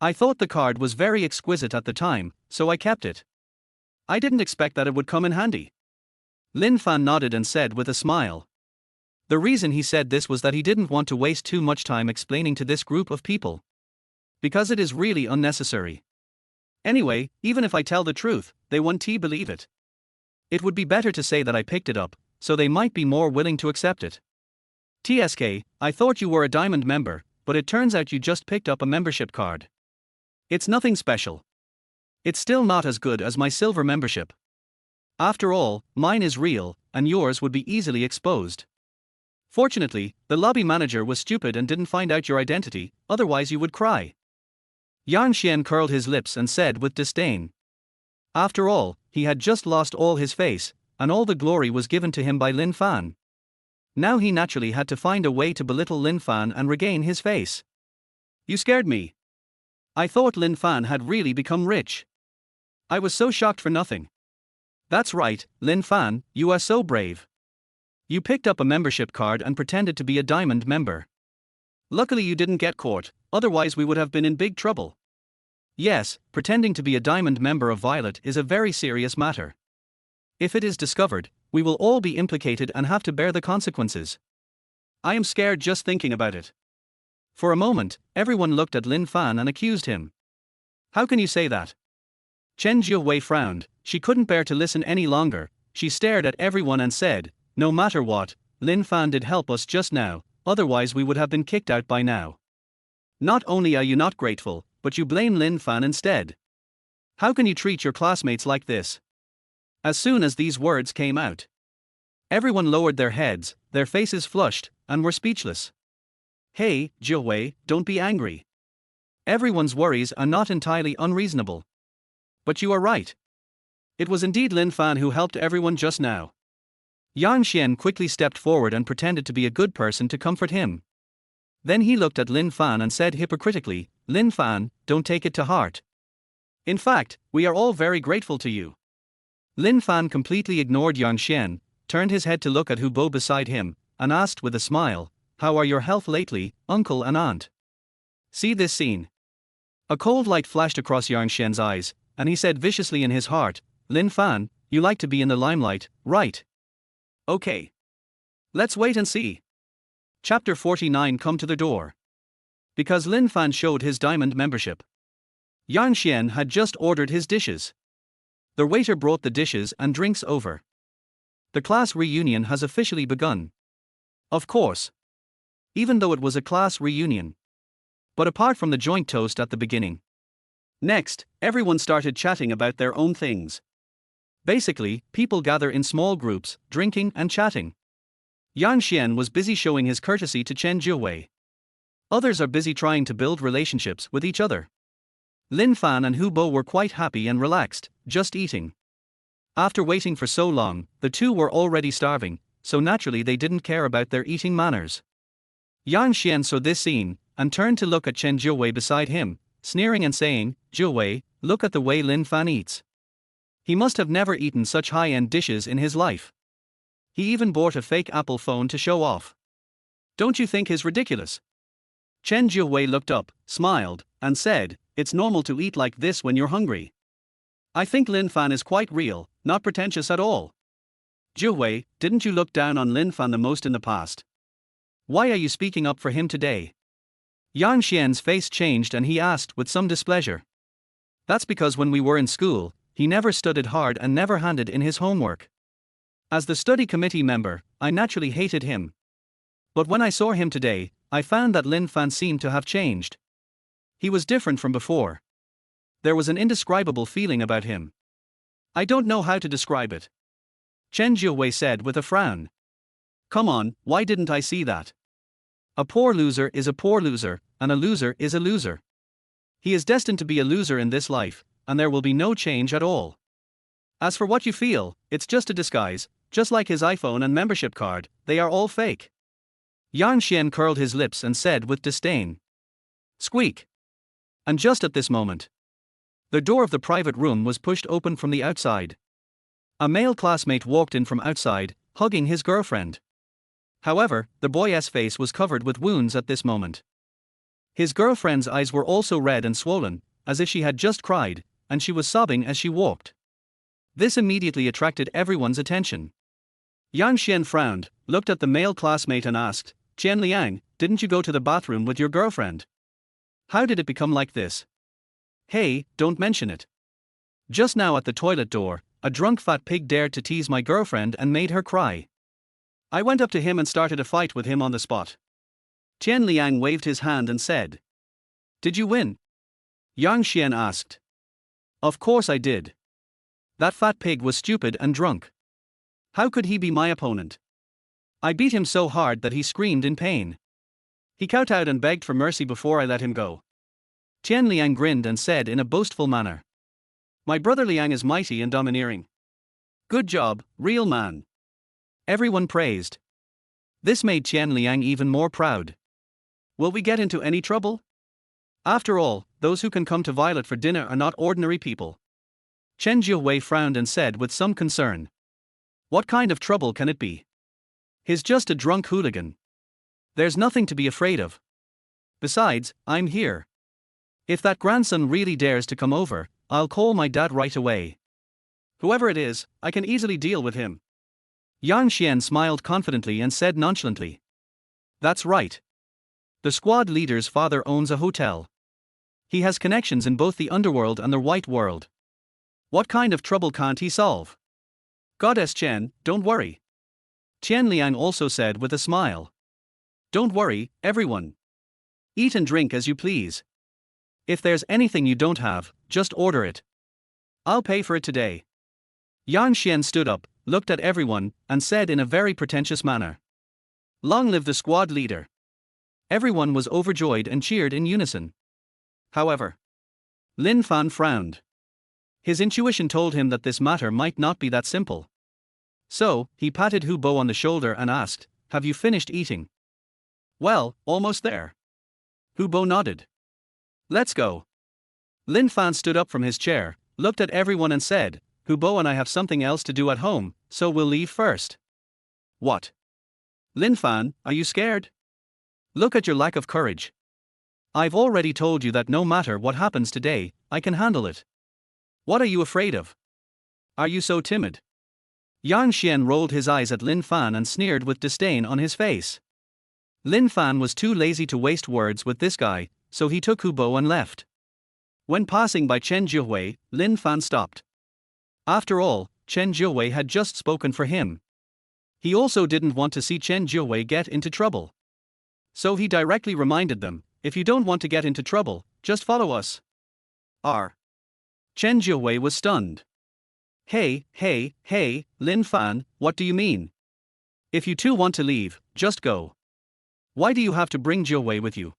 I thought the card was very exquisite at the time, so I kept it. I didn't expect that it would come in handy. Lin Fan nodded and said with a smile. The reason he said this was that he didn't want to waste too much time explaining to this group of people. Because it is really unnecessary. Anyway, even if I tell the truth, they won't believe it. It would be better to say that I picked it up, so they might be more willing to accept it. TSK, I thought you were a diamond member, but it turns out you just picked up a membership card. It's nothing special. It's still not as good as my silver membership. After all, mine is real, and yours would be easily exposed. Fortunately, the lobby manager was stupid and didn't find out your identity, otherwise you would cry. Yang Xian curled his lips and said with disdain. After all, he had just lost all his face, and all the glory was given to him by Lin Fan. Now he naturally had to find a way to belittle Lin Fan and regain his face. You scared me. I thought Lin Fan had really become rich. I was so shocked for nothing. That's right, Lin Fan, you are so brave. You picked up a membership card and pretended to be a diamond member. Luckily you didn't get caught, otherwise we would have been in big trouble. Yes, pretending to be a diamond member of Violet is a very serious matter. If it is discovered, we will all be implicated and have to bear the consequences. I am scared just thinking about it. For a moment, everyone looked at Lin Fan and accused him. How can you say that? Chen Jiawei frowned, she couldn't bear to listen any longer, she stared at everyone and said, no matter what, Lin Fan did help us just now, otherwise we would have been kicked out by now. Not only are you not grateful, but you blame Lin Fan instead. How can you treat your classmates like this? As soon as these words came out, everyone lowered their heads, their faces flushed, and were speechless. Hey, Jiawei, don't be angry. Everyone's worries are not entirely unreasonable. But you are right. It was indeed Lin Fan who helped everyone just now. Yang Xian quickly stepped forward and pretended to be a good person to comfort him. Then he looked at Lin Fan and said hypocritically, Lin Fan, don't take it to heart. In fact, we are all very grateful to you. Lin Fan completely ignored Yang Xian, turned his head to look at Hubo beside him, and asked with a smile, how are your health lately, uncle and aunt? See this scene. A cold light flashed across Yang Xian's eyes, and he said viciously in his heart, Lin Fan, you like to be in the limelight, right? Okay. Let's wait and see. Chapter 49 Come to the door. Because Lin Fan showed his diamond membership. Yang Xian had just ordered his dishes. The waiter brought the dishes and drinks over. The class reunion has officially begun. Of course. Even though it was a class reunion. But apart from the joint toast at the beginning. Next, everyone started chatting about their own things. Basically, people gather in small groups, drinking and chatting. Yang Xian was busy showing his courtesy to Chen Jiawei. Others are busy trying to build relationships with each other. Lin Fan and Hubo were quite happy and relaxed, just eating. After waiting for so long, the two were already starving, so naturally they didn't care about their eating manners. Yang Xian saw this scene, and turned to look at Chen Jiawei beside him, sneering and saying, Jiawei, look at the way Lin Fan eats. He must have never eaten such high-end dishes in his life. He even bought a fake Apple phone to show off. Don't you think he's ridiculous? Chen Jiawei looked up, smiled, and said, it's normal to eat like this when you're hungry. I think Lin Fan is quite real, not pretentious at all. Jiawei, didn't you look down on Lin Fan the most in the past? Why are you speaking up for him today? Yang Xian's face changed and he asked with some displeasure. That's because when we were in school, he never studied hard and never handed in his homework. As the study committee member, I naturally hated him. But when I saw him today, I found that Lin Fan seemed to have changed. He was different from before. There was an indescribable feeling about him. I don't know how to describe it. Chen Jiuhui said with a frown. Come on, why didn't I see that? A poor loser is a poor loser, and a loser is a loser. He is destined to be a loser in this life, and there will be no change at all. As for what you feel, it's just a disguise, just like his iPhone and membership card, they are all fake. Yan Xian curled his lips and said with disdain. Squeak. And just at this moment, the door of the private room was pushed open from the outside. A male classmate walked in from outside, hugging his girlfriend. However, the boy's face was covered with wounds at this moment. His girlfriend's eyes were also red and swollen, as if she had just cried, and she was sobbing as she walked. This immediately attracted everyone's attention. Yan Xian frowned, looked at the male classmate and asked, Chen Liang, didn't you go to the bathroom with your girlfriend? How did it become like this? Hey, don't mention it. Just now at the toilet door, a drunk fat pig dared to tease my girlfriend and made her cry. I went up to him and started a fight with him on the spot. Chen Liang waved his hand and said. Did you win? Yang Xian asked. Of course I did. That fat pig was stupid and drunk. How could he be my opponent? I beat him so hard that he screamed in pain. He kowtowed and begged for mercy before I let him go. Chen Liang grinned and said in a boastful manner. My brother Liang is mighty and domineering. Good job, real man. Everyone praised. This made Chen Liang even more proud. Will we get into any trouble? After all, those who can come to Violet for dinner are not ordinary people. Chen Jiuhui frowned and said with some concern. What kind of trouble can it be? He's just a drunk hooligan. There's nothing to be afraid of. Besides, I'm here. If that grandson really dares to come over, I'll call my dad right away. Whoever it is, I can easily deal with him. Yan Xian smiled confidently and said nonchalantly. That's right. The squad leader's father owns a hotel. He has connections in both the underworld and the white world. What kind of trouble can't he solve? Goddess Chen, don't worry. Chen Liang also said with a smile. Don't worry, everyone. Eat and drink as you please. If there's anything you don't have, just order it. I'll pay for it today. Yan Xian stood up, looked at everyone, and said in a very pretentious manner. Long live the squad leader. Everyone was overjoyed and cheered in unison. However, Lin Fan frowned. His intuition told him that this matter might not be that simple. So, he patted Hu Bo on the shoulder and asked, Have you finished eating? Well, almost there. Hu Bo nodded. Let's go. Lin Fan stood up from his chair, looked at everyone and said, Hu Bo and I have something else to do at home, so we'll leave first. What? Lin Fan, are you scared? Look at your lack of courage. I've already told you that no matter what happens today, I can handle it. What are you afraid of? Are you so timid? Yan Xian rolled his eyes at Lin Fan and sneered with disdain on his face. Lin Fan was too lazy to waste words with this guy, so he took Hu Bo and left. When passing by Chen Jiuhui, Lin Fan stopped. After all, Chen Jiuhui had just spoken for him. He also didn't want to see Chen Jiuhui get into trouble. So he directly reminded them, if you don't want to get into trouble, just follow us. Chen Jiuhui was stunned. Hey, Lin Fan, what do you mean? If you two want to leave, just go. Why do you have to bring Jiuhui with you?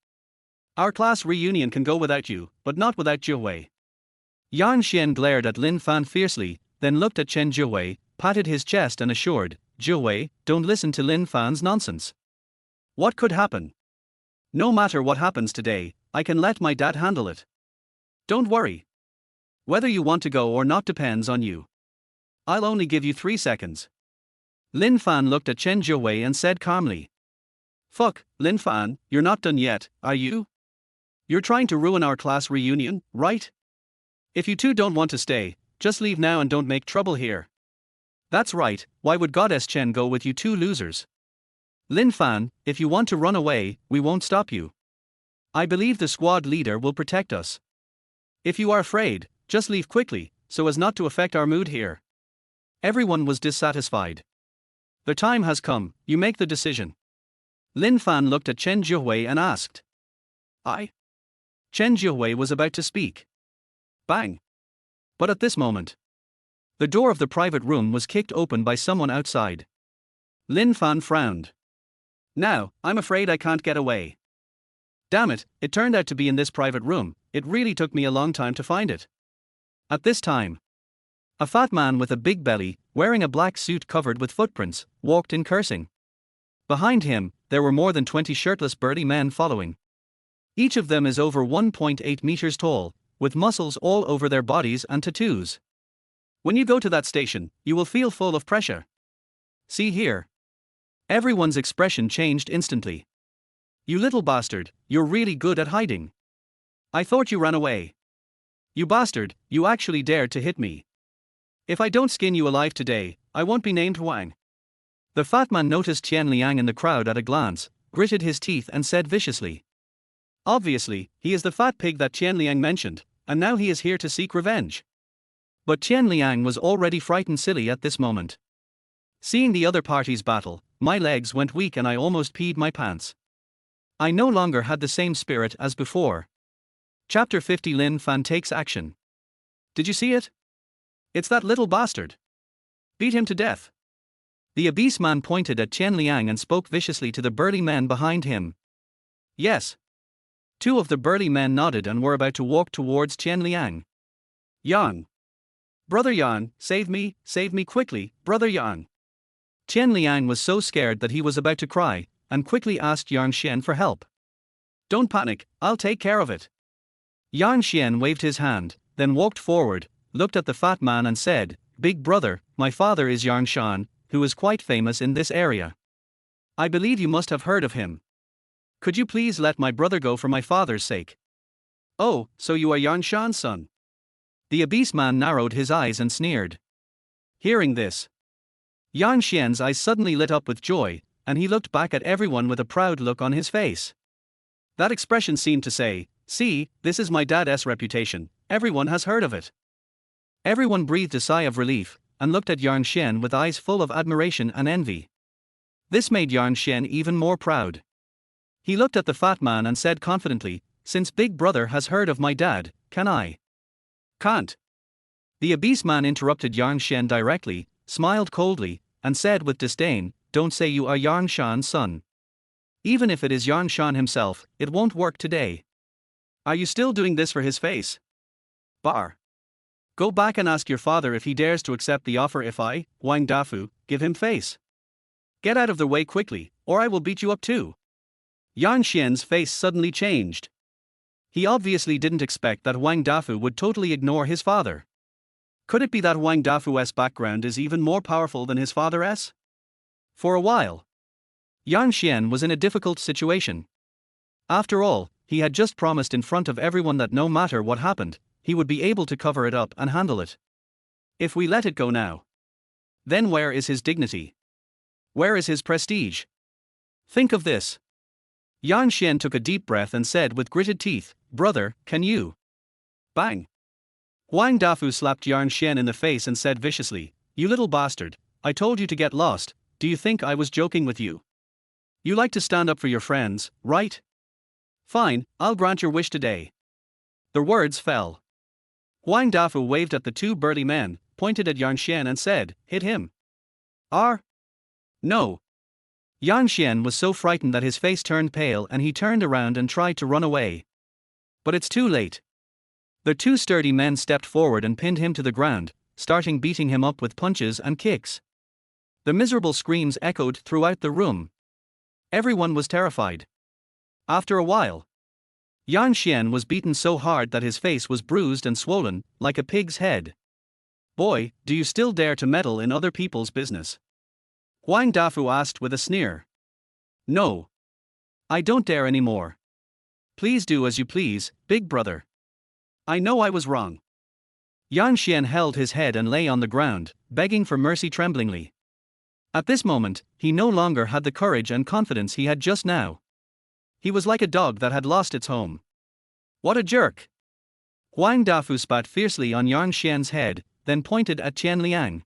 Our class reunion can go without you, but not without Jiuhui. Yan Xian glared at Lin Fan fiercely, then looked at Chen Jiuhui, patted his chest and assured, Jiuhui, don't listen to Lin Fan's nonsense. What could happen? No matter what happens today, I can let my dad handle it. Don't worry. Whether you want to go or not depends on you. I'll only give you 3 seconds. Lin Fan looked at Chen Jiuhui and said calmly. Fuck, Lin Fan, you're not done yet, are you? You're trying to ruin our class reunion, right? If you two don't want to stay, just leave now and don't make trouble here. That's right, why would Goddess Chen go with you two losers? Lin Fan, if you want to run away, we won't stop you. I believe the squad leader will protect us. If you are afraid, just leave quickly, so as not to affect our mood here. Everyone was dissatisfied. The time has come, you make the decision. Lin Fan looked at Chen Jiuhui and asked. Chen Jiuhui was about to speak. Bang! But at this moment, the door of the private room was kicked open by someone outside. Lin Fan frowned. Now, I'm afraid I can't get away. Damn it, it turned out to be in this private room, it really took me a long time to find it. At this time, a fat man with a big belly, wearing a black suit covered with footprints, walked in cursing. Behind him, there were more than 20 shirtless burly men following. Each of them is over 1.8 meters tall, with muscles all over their bodies and tattoos. When you go to that station, you will feel full of pressure. See here. Everyone's expression changed instantly. You little bastard, you're really good at hiding. I thought you ran away. You bastard, you actually dared to hit me. If I don't skin you alive today, I won't be named Wang. The fat man noticed Chen Liang in the crowd at a glance, gritted his teeth and said viciously. Obviously, he is the fat pig that Chen Liang mentioned, and now he is here to seek revenge. But Chen Liang was already frightened silly at this moment. Seeing the other party's battle, my legs went weak and I almost peed my pants. I no longer had the same spirit as before. Chapter 50 Lin Fan takes action. Did you see it? It's that little bastard. Beat him to death. The obese man pointed at Chen Liang and spoke viciously to the burly men behind him. Yes. Two of the burly men nodded and were about to walk towards Chen Liang. Yang. Brother Yang, save me quickly, Brother Yang. Chen Liang was so scared that he was about to cry, and quickly asked Yang Xian for help. Don't panic, I'll take care of it. Yang Xian waved his hand, then walked forward, looked at the fat man and said, Big brother, my father is Yang Xian, who is quite famous in this area. I believe you must have heard of him. Could you please let my brother go for my father's sake? Oh, so you are Yang Xian's son? The obese man narrowed his eyes and sneered. Hearing this, Yang Xian's eyes suddenly lit up with joy, and he looked back at everyone with a proud look on his face. That expression seemed to say, see, this is my dad's reputation, everyone has heard of it. Everyone breathed a sigh of relief, and looked at Yang Xian with eyes full of admiration and envy. This made Yang Xian even more proud. He looked at the fat man and said confidently, since Big Brother has heard of my dad, can I? Can't. The obese man interrupted Yang Xian directly, smiled coldly, and said with disdain, don't say you are Yang Xian's son. Even if it is Yang Xian himself, it won't work today. Are you still doing this for his face? Bar. Go back and ask your father if he dares to accept the offer if I, Wang Dafu, give him face. Get out of the way quickly, or I will beat you up too. Yang Xian's face suddenly changed. He obviously didn't expect that Wang Dafu would totally ignore his father. Could it be that Wang Dafu's background is even more powerful than his father's? For a while, Yang Xian was in a difficult situation. After all, he had just promised in front of everyone that no matter what happened, he would be able to cover it up and handle it. If we let it go now, then where is his dignity? Where is his prestige? Think of this. Yang Xian took a deep breath and said with gritted teeth, brother, can you? Bang. Wang Dafu slapped Yang Xian in the face and said viciously, you little bastard, I told you to get lost, do you think I was joking with you? You like to stand up for your friends, right? Fine, I'll grant your wish today. The words fell. Wang Dafu waved at the two burly men, pointed at Yang Xian and said, hit him. No. Yang Xian was so frightened that his face turned pale and he turned around and tried to run away. But it's too late. The two sturdy men stepped forward and pinned him to the ground, starting beating him up with punches and kicks. The miserable screams echoed throughout the room. Everyone was terrified. After a while, Yang Xian was beaten so hard that his face was bruised and swollen, like a pig's head. Boy, do you still dare to meddle in other people's business? Wang Dafu asked with a sneer. No. I don't dare anymore. Please do as you please, big brother. I know I was wrong. Yang Xian held his head and lay on the ground, begging for mercy tremblingly. At this moment, he no longer had the courage and confidence he had just now. He was like a dog that had lost its home. What a jerk! Wang Dafu spat fiercely on Yang Xian's head, then pointed at Chen Liang.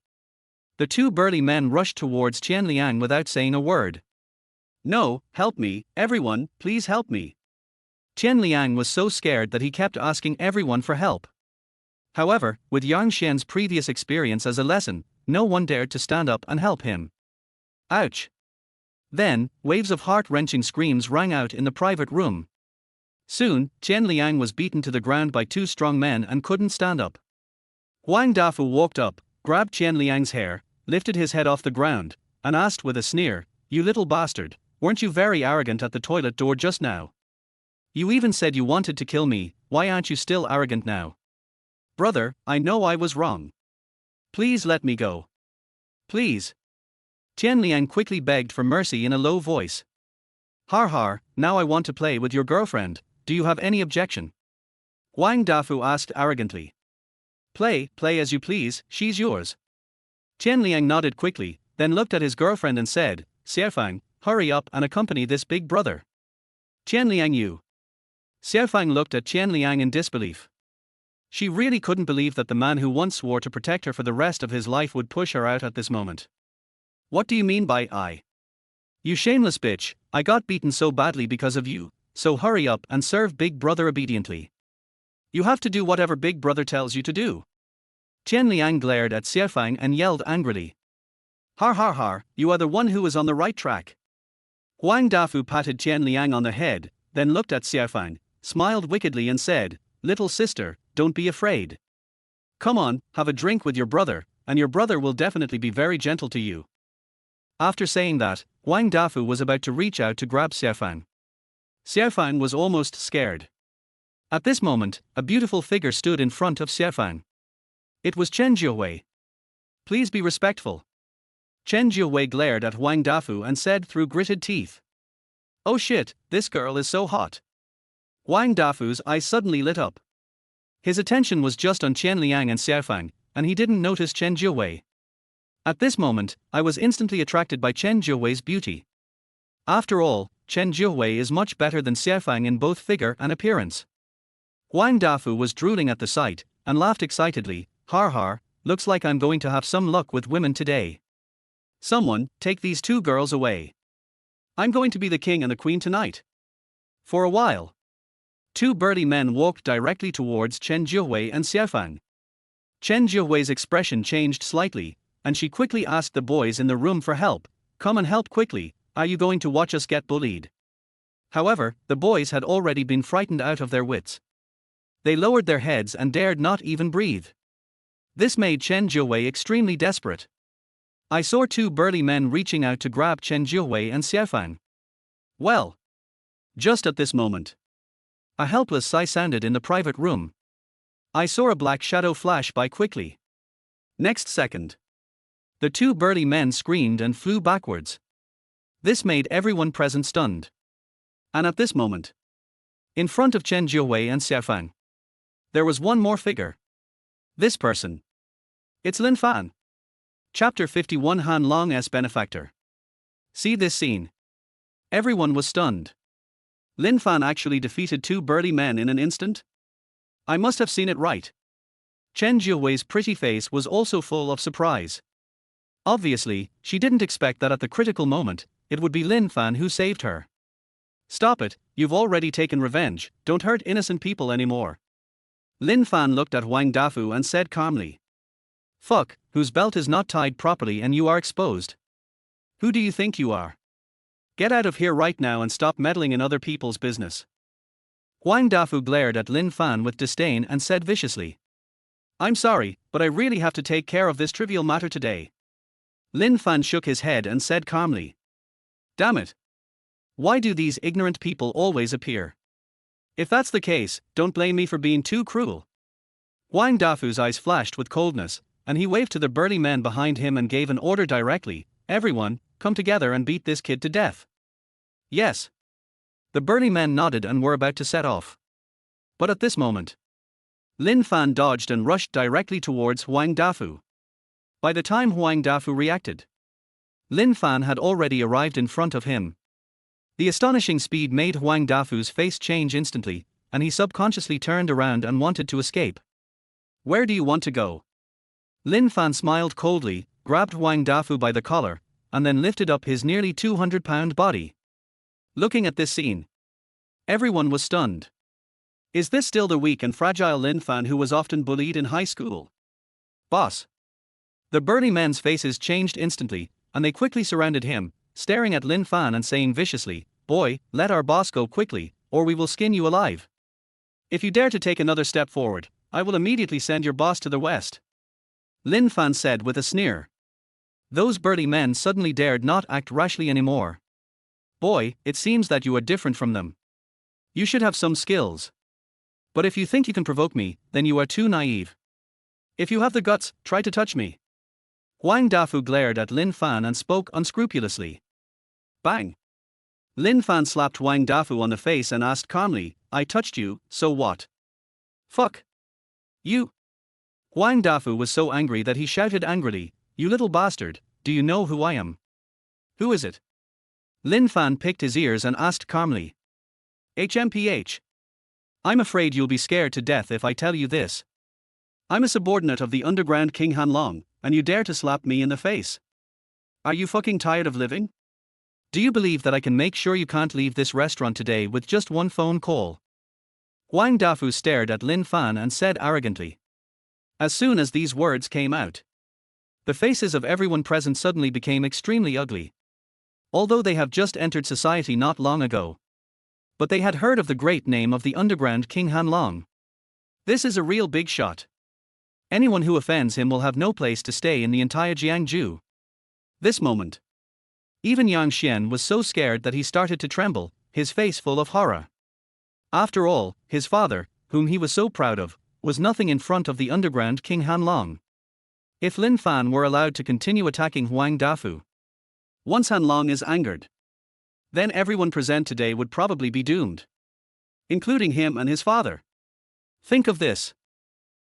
The two burly men rushed towards Chen Liang without saying a word. No, help me, everyone, please help me. Chen Liang was so scared that he kept asking everyone for help. However, with Yang Xian's previous experience as a lesson, no one dared to stand up and help him. Ouch! Then, waves of heart-wrenching screams rang out in the private room. Soon, Chen Liang was beaten to the ground by two strong men and couldn't stand up. Huang Dafu walked up, grabbed Chen Liang's hair, lifted his head off the ground, and asked with a sneer, "You little bastard, weren't you very arrogant at the toilet door just now? You even said you wanted to kill me, why aren't you still arrogant now? Brother, I know I was wrong. Please let me go. Please." Chen Liang quickly begged for mercy in a low voice. "Har har, now I want to play with your girlfriend, do you have any objection?" Huang Dafu asked arrogantly. Play as you please, she's yours." Chen Liang nodded quickly, then looked at his girlfriend and said, "Xiaofang, hurry up and accompany this big brother." "Chen Liang, you." Xiaofang looked at Chen Liang in disbelief. She really couldn't believe that the man who once swore to protect her for the rest of his life would push her out at this moment. "What do you mean by I? You shameless bitch, I got beaten so badly because of you, so hurry up and serve Big Brother obediently. You have to do whatever Big Brother tells you to do." Chen Liang glared at Xiaofang and yelled angrily. "Har har har, you are the one who is on the right track." Huang Dafu patted Chen Liang on the head, then looked at Xiaofang, smiled wickedly and said, "Little sister, don't be afraid. Come on, have a drink with your brother, and your brother will definitely be very gentle to you." After saying that, Huang Dafu was about to reach out to grab Xiaofang. Xiaofang was almost scared. At this moment, a beautiful figure stood in front of Xiaofang. It was Chen Jiuwei. "Please be respectful." Chen Jiuwei glared at Huang Dafu and said through gritted teeth, "Oh shit, this girl is so hot." Huang Dafu's eyes suddenly lit up. His attention was just on Chen Liang and Xiaofang, and he didn't notice Chen Jiuwei. At this moment, I was instantly attracted by Chen Jiuwei's beauty. After all, Chen Jiuwei is much better than Xiaofang in both figure and appearance. Huang Dafu was drooling at the sight, and laughed excitedly, "Har har, looks like I'm going to have some luck with women today. Someone, take these two girls away. I'm going to be the king and the queen tonight." For a while, two burly men walked directly towards Chen Jiuwei and Xiaofang. Chen Jiuwei's expression changed slightly, and she quickly asked the boys in the room for help. "Come and help quickly, are you going to watch us get bullied?" However, the boys had already been frightened out of their wits. They lowered their heads and dared not even breathe. This made Chen Jiuwei extremely desperate. I saw two burly men reaching out to grab Chen Jiuwei and Xiaofang. Well, just at this moment, a helpless sigh sounded in the private room. I saw a black shadow flash by quickly. Next second, the two burly men screamed and flew backwards. This made everyone present stunned. And at this moment, in front of Chen Jiuwei and Xiaofang, there was one more figure. This person. It's Lin Fan. Chapter 51, Han Long's benefactor. See this scene. Everyone was stunned. Lin Fan actually defeated two burly men in an instant? I must have seen it right. Chen Jiuwei's pretty face was also full of surprise. Obviously, she didn't expect that at the critical moment, it would be Lin Fan who saved her. "Stop it, you've already taken revenge, don't hurt innocent people anymore." Lin Fan looked at Huang Dafu and said calmly. "Fuck, whose belt is not tied properly and you are exposed? Who do you think you are? Get out of here right now and stop meddling in other people's business." Huang Dafu glared at Lin Fan with disdain and said viciously, "I'm sorry, but I really have to take care of this trivial matter today." Lin Fan shook his head and said calmly, "Damn it. Why do these ignorant people always appear? If that's the case, don't blame me for being too cruel." Huang Dafu's eyes flashed with coldness, and he waved to the burly men behind him and gave an order directly, "Everyone, come together and beat this kid to death." Yes. The burly men nodded and were about to set off. But at this moment, Lin Fan dodged and rushed directly towards Huang Dafu. By the time Huang Dafu reacted, Lin Fan had already arrived in front of him. The astonishing speed made Huang Dafu's face change instantly, and he subconsciously turned around and wanted to escape. "Where do you want to go?" Lin Fan smiled coldly, grabbed Huang Dafu by the collar, and then lifted up his nearly 200-pound body. Looking at this scene, everyone was stunned. Is this still the weak and fragile Lin Fan who was often bullied in high school? Boss. The burly men's faces changed instantly, and they quickly surrounded him, staring at Lin Fan and saying viciously, "Boy, let our boss go quickly, or we will skin you alive. If you dare to take another step forward, I will immediately send your boss to the west," Lin Fan said with a sneer. Those burly men suddenly dared not act rashly anymore. "Boy, it seems that you are different from them. You should have some skills. But if you think you can provoke me, then you are too naive. If you have the guts, try to touch me." Huang Dafu glared at Lin Fan and spoke unscrupulously. Bang! Lin Fan slapped Huang Dafu on the face and asked calmly, "I touched you, so what?" "Fuck you." Huang Dafu was so angry that he shouted angrily, "You little bastard, do you know who I am?" "Who is it?" Lin Fan picked his ears and asked calmly. "HMPH. I'm afraid you'll be scared to death if I tell you this. I'm a subordinate of the underground King Hanlong, and you dare to slap me in the face. Are you fucking tired of living? Do you believe that I can make sure you can't leave this restaurant today with just one phone call?" Huang Dafu stared at Lin Fan and said arrogantly. As soon as these words came out, the faces of everyone present suddenly became extremely ugly. Although they have just entered society not long ago, but they had heard of the great name of the underground King Hanlong. This is a real big shot. Anyone who offends him will have no place to stay in the entire Jiangsu. This moment, even Yang Xian was so scared that he started to tremble, his face full of horror. After all, his father, whom he was so proud of, was nothing in front of the underground King Hanlong. If Lin Fan were allowed to continue attacking Huang Dafu, once Hanlong is angered, then everyone present today would probably be doomed, including him and his father. Think of this.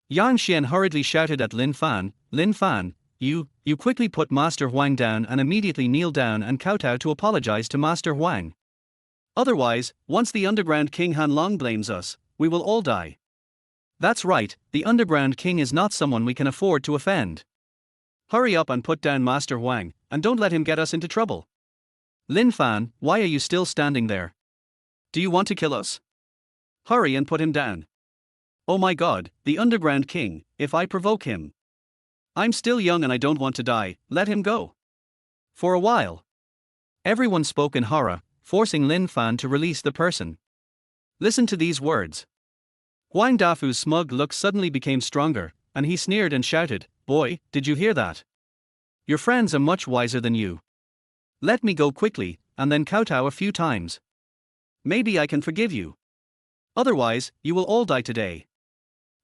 Yang Xian hurriedly shouted at Lin Fan, "Lin Fan, you quickly put Master Huang down and immediately kneel down and kowtow to apologize to Master Huang. Otherwise, once the underground King Hanlong blames us, we will all die." "That's right, the underground king is not someone we can afford to offend. Hurry up and put down Master Huang, and don't let him get us into trouble. Lin Fan, why are you still standing there? Do you want to kill us? Hurry and put him down. Oh my god, the underground king, if I provoke him. I'm still young and I don't want to die, let him go." For a while, everyone spoke in horror, forcing Lin Fan to release the person. Listen to these words. Huang Dafu's smug look suddenly became stronger, and he sneered and shouted, "Boy, did you hear that? Your friends are much wiser than you. Let me go quickly, and then kowtow a few times. Maybe I can forgive you. Otherwise, you will all die today."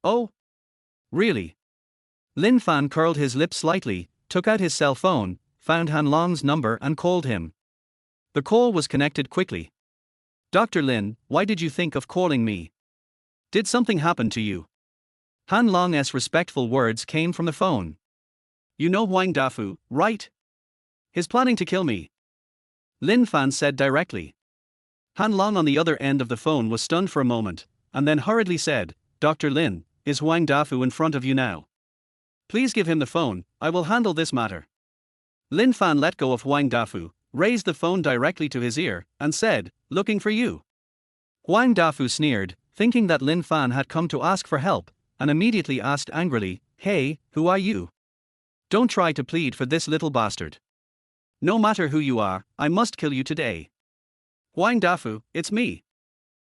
"Oh? Really?" Lin Fan curled his lips slightly, took out his cell phone, found Hanlong's number and called him. The call was connected quickly. "Dr. Lin, why did you think of calling me? Did something happen to you?" Hanlong's respectful words came from the phone. "You know Huang Dafu, right? He's planning to kill me," Lin Fan said directly. Hanlong on the other end of the phone was stunned for a moment, and then hurriedly said, "Dr. Lin, is Huang Dafu in front of you now? Please give him the phone, I will handle this matter." Lin Fan let go of Huang Dafu, raised the phone directly to his ear, and said, "Looking for you." Huang Dafu sneered, thinking that Lin Fan had come to ask for help, and immediately asked angrily, "Hey, who are you? Don't try to plead for this little bastard. No matter who you are, I must kill you today." "Huang Dafu, it's me."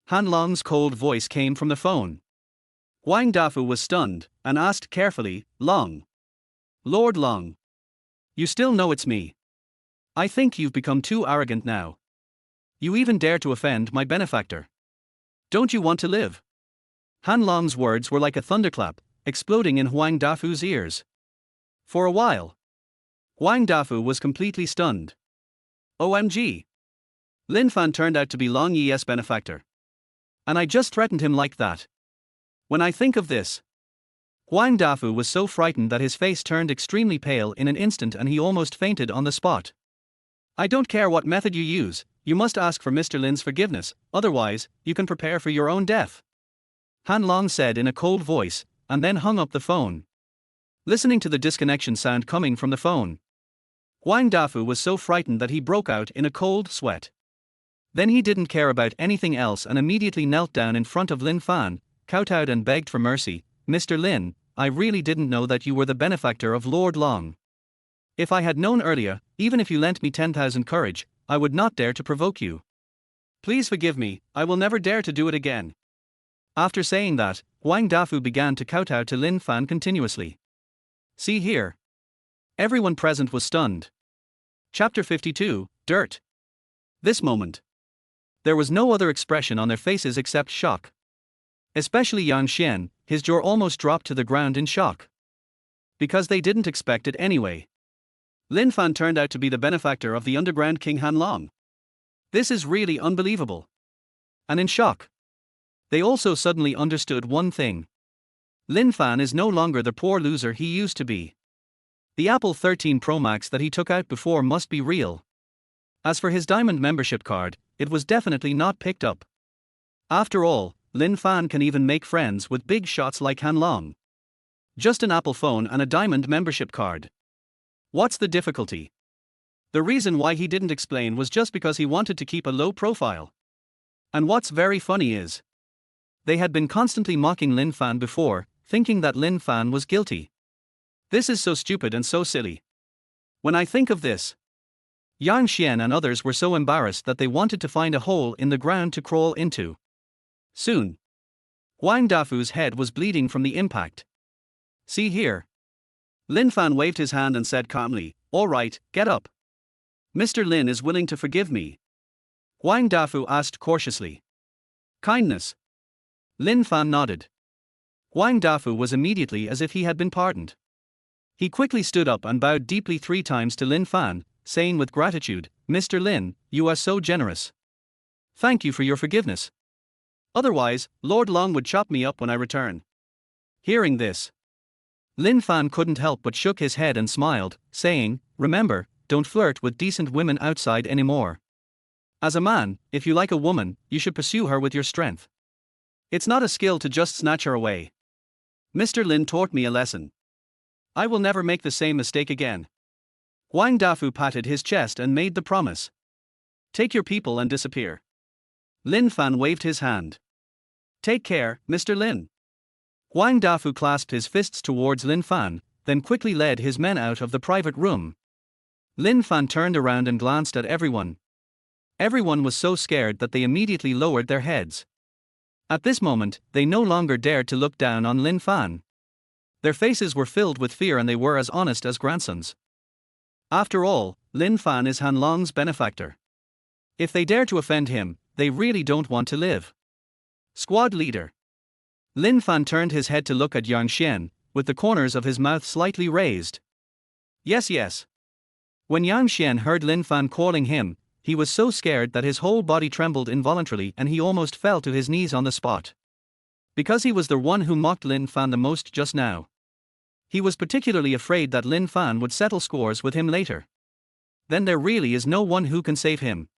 Hanlong's cold voice came from the phone. Huang Dafu was stunned, and asked carefully, "Long? Lord Long? You still know it's me? I think you've become too arrogant now. You even dare to offend my benefactor. Don't you want to live?" Hanlong's words were like a thunderclap, exploding in Huang Dafu's ears. For a while, Huang Dafu was completely stunned. OMG. Lin Fan turned out to be Long Yi's benefactor. And I just threatened him like that. When I think of this, Huang Dafu was so frightened that his face turned extremely pale in an instant and he almost fainted on the spot. "I don't care what method you use, you must ask for Mr. Lin's forgiveness, otherwise, you can prepare for your own death," Hanlong said in a cold voice, and then hung up the phone. Listening to the disconnection sound coming from the phone, Huang Dafu was so frightened that he broke out in a cold sweat. Then he didn't care about anything else and immediately knelt down in front of Lin Fan, kowtowed and begged for mercy. Mr. Lin, I really didn't know that you were the benefactor of Lord Long. If I had known earlier, even if you lent me 10,000 courage, I would not dare to provoke you. Please forgive me, I will never dare to do it again. After saying that, Huang Dafu began to kowtow to Lin Fan continuously. See here. Everyone present was stunned. Chapter 52, Dirt. This moment. There was no other expression on their faces except shock. Especially Yang Xian, his jaw almost dropped to the ground in shock. Because they didn't expect it anyway. Lin Fan turned out to be the benefactor of the underground King Han Long. This is really unbelievable. And in shock, they also suddenly understood one thing. Lin Fan is no longer the poor loser he used to be. The Apple 13 Pro Max that he took out before must be real. As for his diamond membership card, it was definitely not picked up. After all, Lin Fan can even make friends with big shots like Han Long. Just an Apple phone and a diamond membership card. What's the difficulty? The reason why he didn't explain was just because he wanted to keep a low profile. And what's very funny is, they had been constantly mocking Lin Fan before, thinking that Lin Fan was guilty. This is so stupid and so silly. When I think of this, Yang Xian and others were so embarrassed that they wanted to find a hole in the ground to crawl into. Soon, Huang Dafu's head was bleeding from the impact. See here. Lin Fan waved his hand and said calmly, "All right, get up. Mr. Lin is willing to forgive me." Huang Dafu asked cautiously. "Kindness." Lin Fan nodded. Huang Dafu was immediately as if he had been pardoned. He quickly stood up and bowed deeply 3 times to Lin Fan, saying with gratitude, "Mr. Lin, you are so generous. Thank you for your forgiveness. Otherwise, Lord Long would chop me up when I return." Hearing this, Lin Fan couldn't help but shook his head and smiled, saying, "Remember, don't flirt with decent women outside anymore. As a man, if you like a woman, you should pursue her with your strength. It's not a skill to just snatch her away. Mr. Lin taught me a lesson. I will never make the same mistake again." Huang Dafu patted his chest and made the promise. "Take your people and disappear." Lin Fan waved his hand. "Take care, Mr. Lin." Huang Dafu clasped his fists towards Lin Fan, then quickly led his men out of the private room. Lin Fan turned around and glanced at everyone. Everyone was so scared that they immediately lowered their heads. At this moment, they no longer dared to look down on Lin Fan. Their faces were filled with fear and they were as honest as grandsons. After all, Lin Fan is Han Long's benefactor. If they dare to offend him, they really don't want to live. Squad leader. Lin Fan turned his head to look at Yang Xian, with the corners of his mouth slightly raised. Yes, yes. When Yang Xian heard Lin Fan calling him, he was so scared that his whole body trembled involuntarily and he almost fell to his knees on the spot. Because he was the one who mocked Lin Fan the most just now. He was particularly afraid that Lin Fan would settle scores with him later. Then there really is no one who can save him.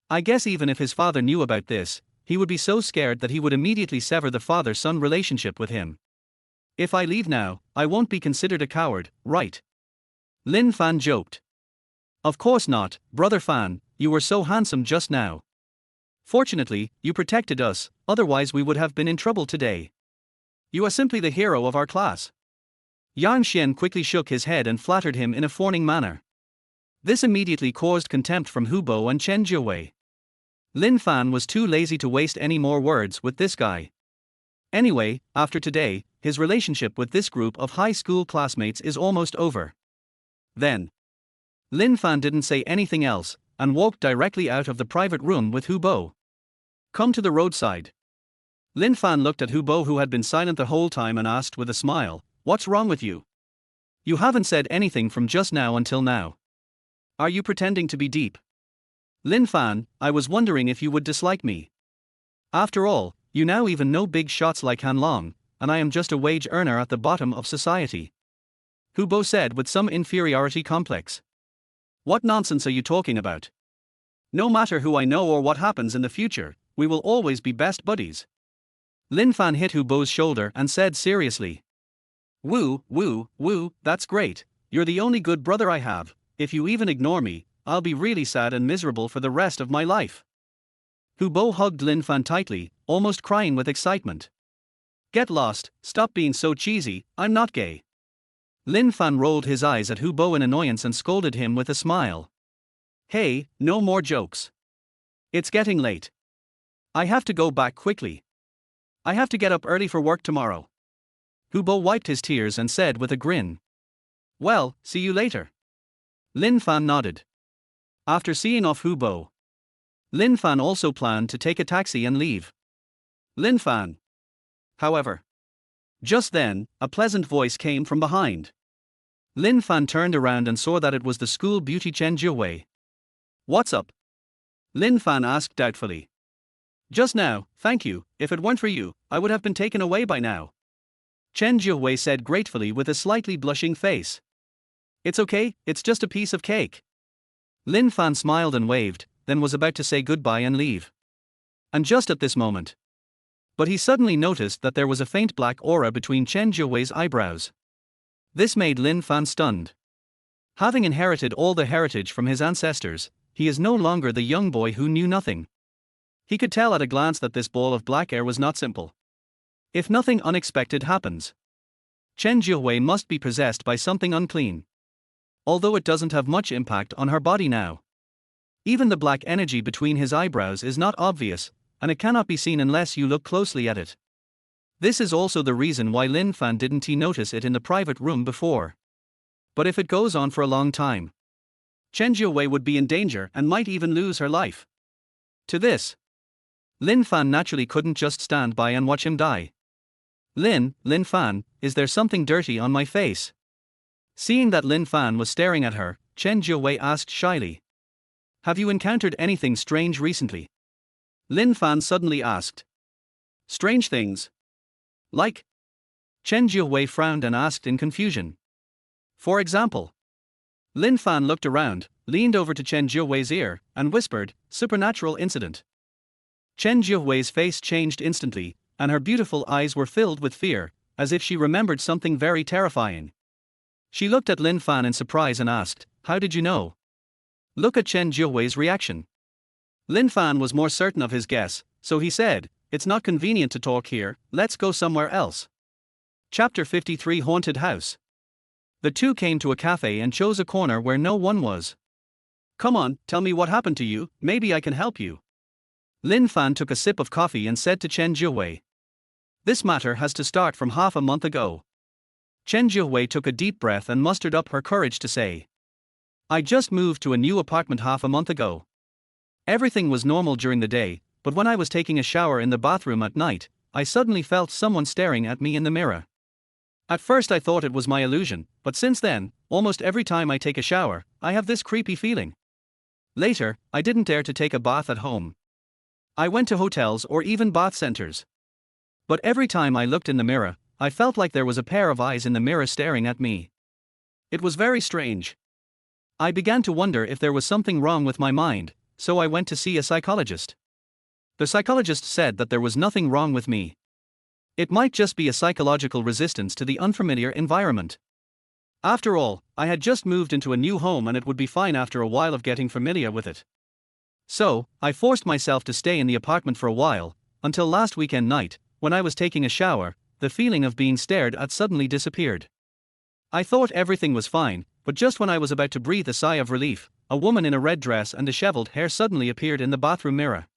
I guess even if his father knew about this, he would be so scared that he would immediately sever the father-son relationship with him. If I leave now, I won't be considered a coward, right? Lin Fan joked. Of course not, Brother Fan, you were so handsome just now. Fortunately, you protected us, otherwise we would have been in trouble today. You are simply the hero of our class. Yang Xian quickly shook his head and flattered him in a fawning manner. This immediately caused contempt from Hu Bo and Chen Jiwei. Lin Fan was too lazy to waste any more words with this guy. Anyway, after today, his relationship with this group of high school classmates is almost over. Then, Lin Fan didn't say anything else, and walked directly out of the private room with Hu Bo. "Come to the roadside." Lin Fan looked at Hu Bo, who had been silent the whole time, and asked with a smile, "What's wrong with you? You haven't said anything from just now until now. Are you pretending to be deep?" "Lin Fan, I was wondering if you would dislike me. After all, you now even know big shots like Han Long, and I am just a wage earner at the bottom of society," Hu Bo said with some inferiority complex. "What nonsense are you talking about? No matter who I know or what happens in the future, we will always be best buddies." Lin Fan hit Hu Bo's shoulder and said seriously. Woo, that's great, you're the only good brother I have. If you even ignore me, I'll be really sad and miserable for the rest of my life." Hubo hugged Lin Fan tightly, almost crying with excitement. Get lost, stop being so cheesy, I'm not gay. Lin Fan rolled his eyes at Hubo in annoyance and scolded him with a smile. Hey, no more jokes. It's getting late. I have to go back quickly. I have to get up early for work tomorrow. Hubo wiped his tears and said with a grin. Well, see you later. Lin Fan nodded. After seeing off Hubo, Lin Fan also planned to take a taxi and leave. Lin Fan. However, just then, a pleasant voice came from behind. Lin Fan turned around and saw that it was the school beauty Chen Jiawei. What's up? Lin Fan asked doubtfully. Just now, thank you, if it weren't for you, I would have been taken away by now. Chen Jiawei said gratefully with a slightly blushing face. It's okay, it's just a piece of cake. Lin Fan smiled and waved, then was about to say goodbye and leave. And just at this moment. But he suddenly noticed that there was a faint black aura between Chen Jiawei's eyebrows. This made Lin Fan stunned. Having inherited all the heritage from his ancestors, he is no longer the young boy who knew nothing. He could tell at a glance that this ball of black air was not simple. If nothing unexpected happens, Chen Jiawei must be possessed by something unclean. Although it doesn't have much impact on her body now. Even the black energy between his eyebrows is not obvious, and it cannot be seen unless you look closely at it. This is also the reason why Lin Fan didn't notice it in the private room before. But if it goes on for a long time, Chen Jiawei would be in danger and might even lose her life. To this, Lin Fan naturally couldn't just stand by and watch him die. Lin Fan, is there something dirty on my face? Seeing that Lin Fan was staring at her, Chen Jiawei asked shyly. Have you encountered anything strange recently? Lin Fan suddenly asked. Strange things? Like? Chen Jiawei frowned and asked in confusion. For example. Lin Fan looked around, leaned over to Chen Jiawei's ear, and whispered, supernatural incident. Chen Jiawei's face changed instantly, and her beautiful eyes were filled with fear, as if she remembered something very terrifying. She looked at Lin Fan in surprise and asked, how did you know? Look at Chen Jiawei's reaction. Lin Fan was more certain of his guess, so he said, it's not convenient to talk here, let's go somewhere else. Chapter 53 Haunted House. The two came to a cafe and chose a corner where no one was. Come on, tell me what happened to you, maybe I can help you. Lin Fan took a sip of coffee and said to Chen Jiawei. This matter has to start from half a month ago. Chen Jiawei took a deep breath and mustered up her courage to say. I just moved to a new apartment half a month ago. Everything was normal during the day, but when I was taking a shower in the bathroom at night, I suddenly felt someone staring at me in the mirror. At first I thought it was my illusion, but since then, almost every time I take a shower, I have this creepy feeling. Later, I didn't dare to take a bath at home. I went to hotels or even bath centers. But every time I looked in the mirror, I felt like there was a pair of eyes in the mirror staring at me. It was very strange. I began to wonder if there was something wrong with my mind, so I went to see a psychologist. The psychologist said that there was nothing wrong with me. It might just be a psychological resistance to the unfamiliar environment. After all, I had just moved into a new home and it would be fine after a while of getting familiar with it. So, I forced myself to stay in the apartment for a while, until last weekend night, when I was taking a shower, the feeling of being stared at suddenly disappeared. I thought everything was fine, but just when I was about to breathe a sigh of relief, a woman in a red dress and disheveled hair suddenly appeared in the bathroom mirror.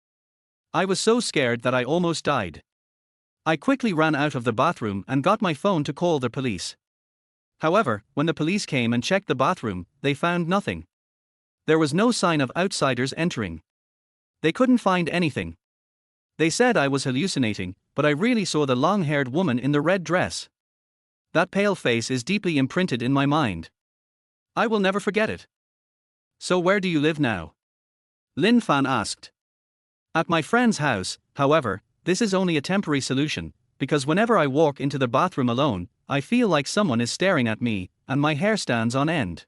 I was so scared that I almost died. I quickly ran out of the bathroom and got my phone to call the police. However, when the police came and checked the bathroom, they found nothing. There was no sign of outsiders entering. They couldn't find anything. They said I was hallucinating, but I really saw the long-haired woman in the red dress. That pale face is deeply imprinted in my mind. I will never forget it. So where do you live now? Lin Fan asked. At my friend's house, however, this is only a temporary solution, because whenever I walk into the bathroom alone, I feel like someone is staring at me, and my hair stands on end.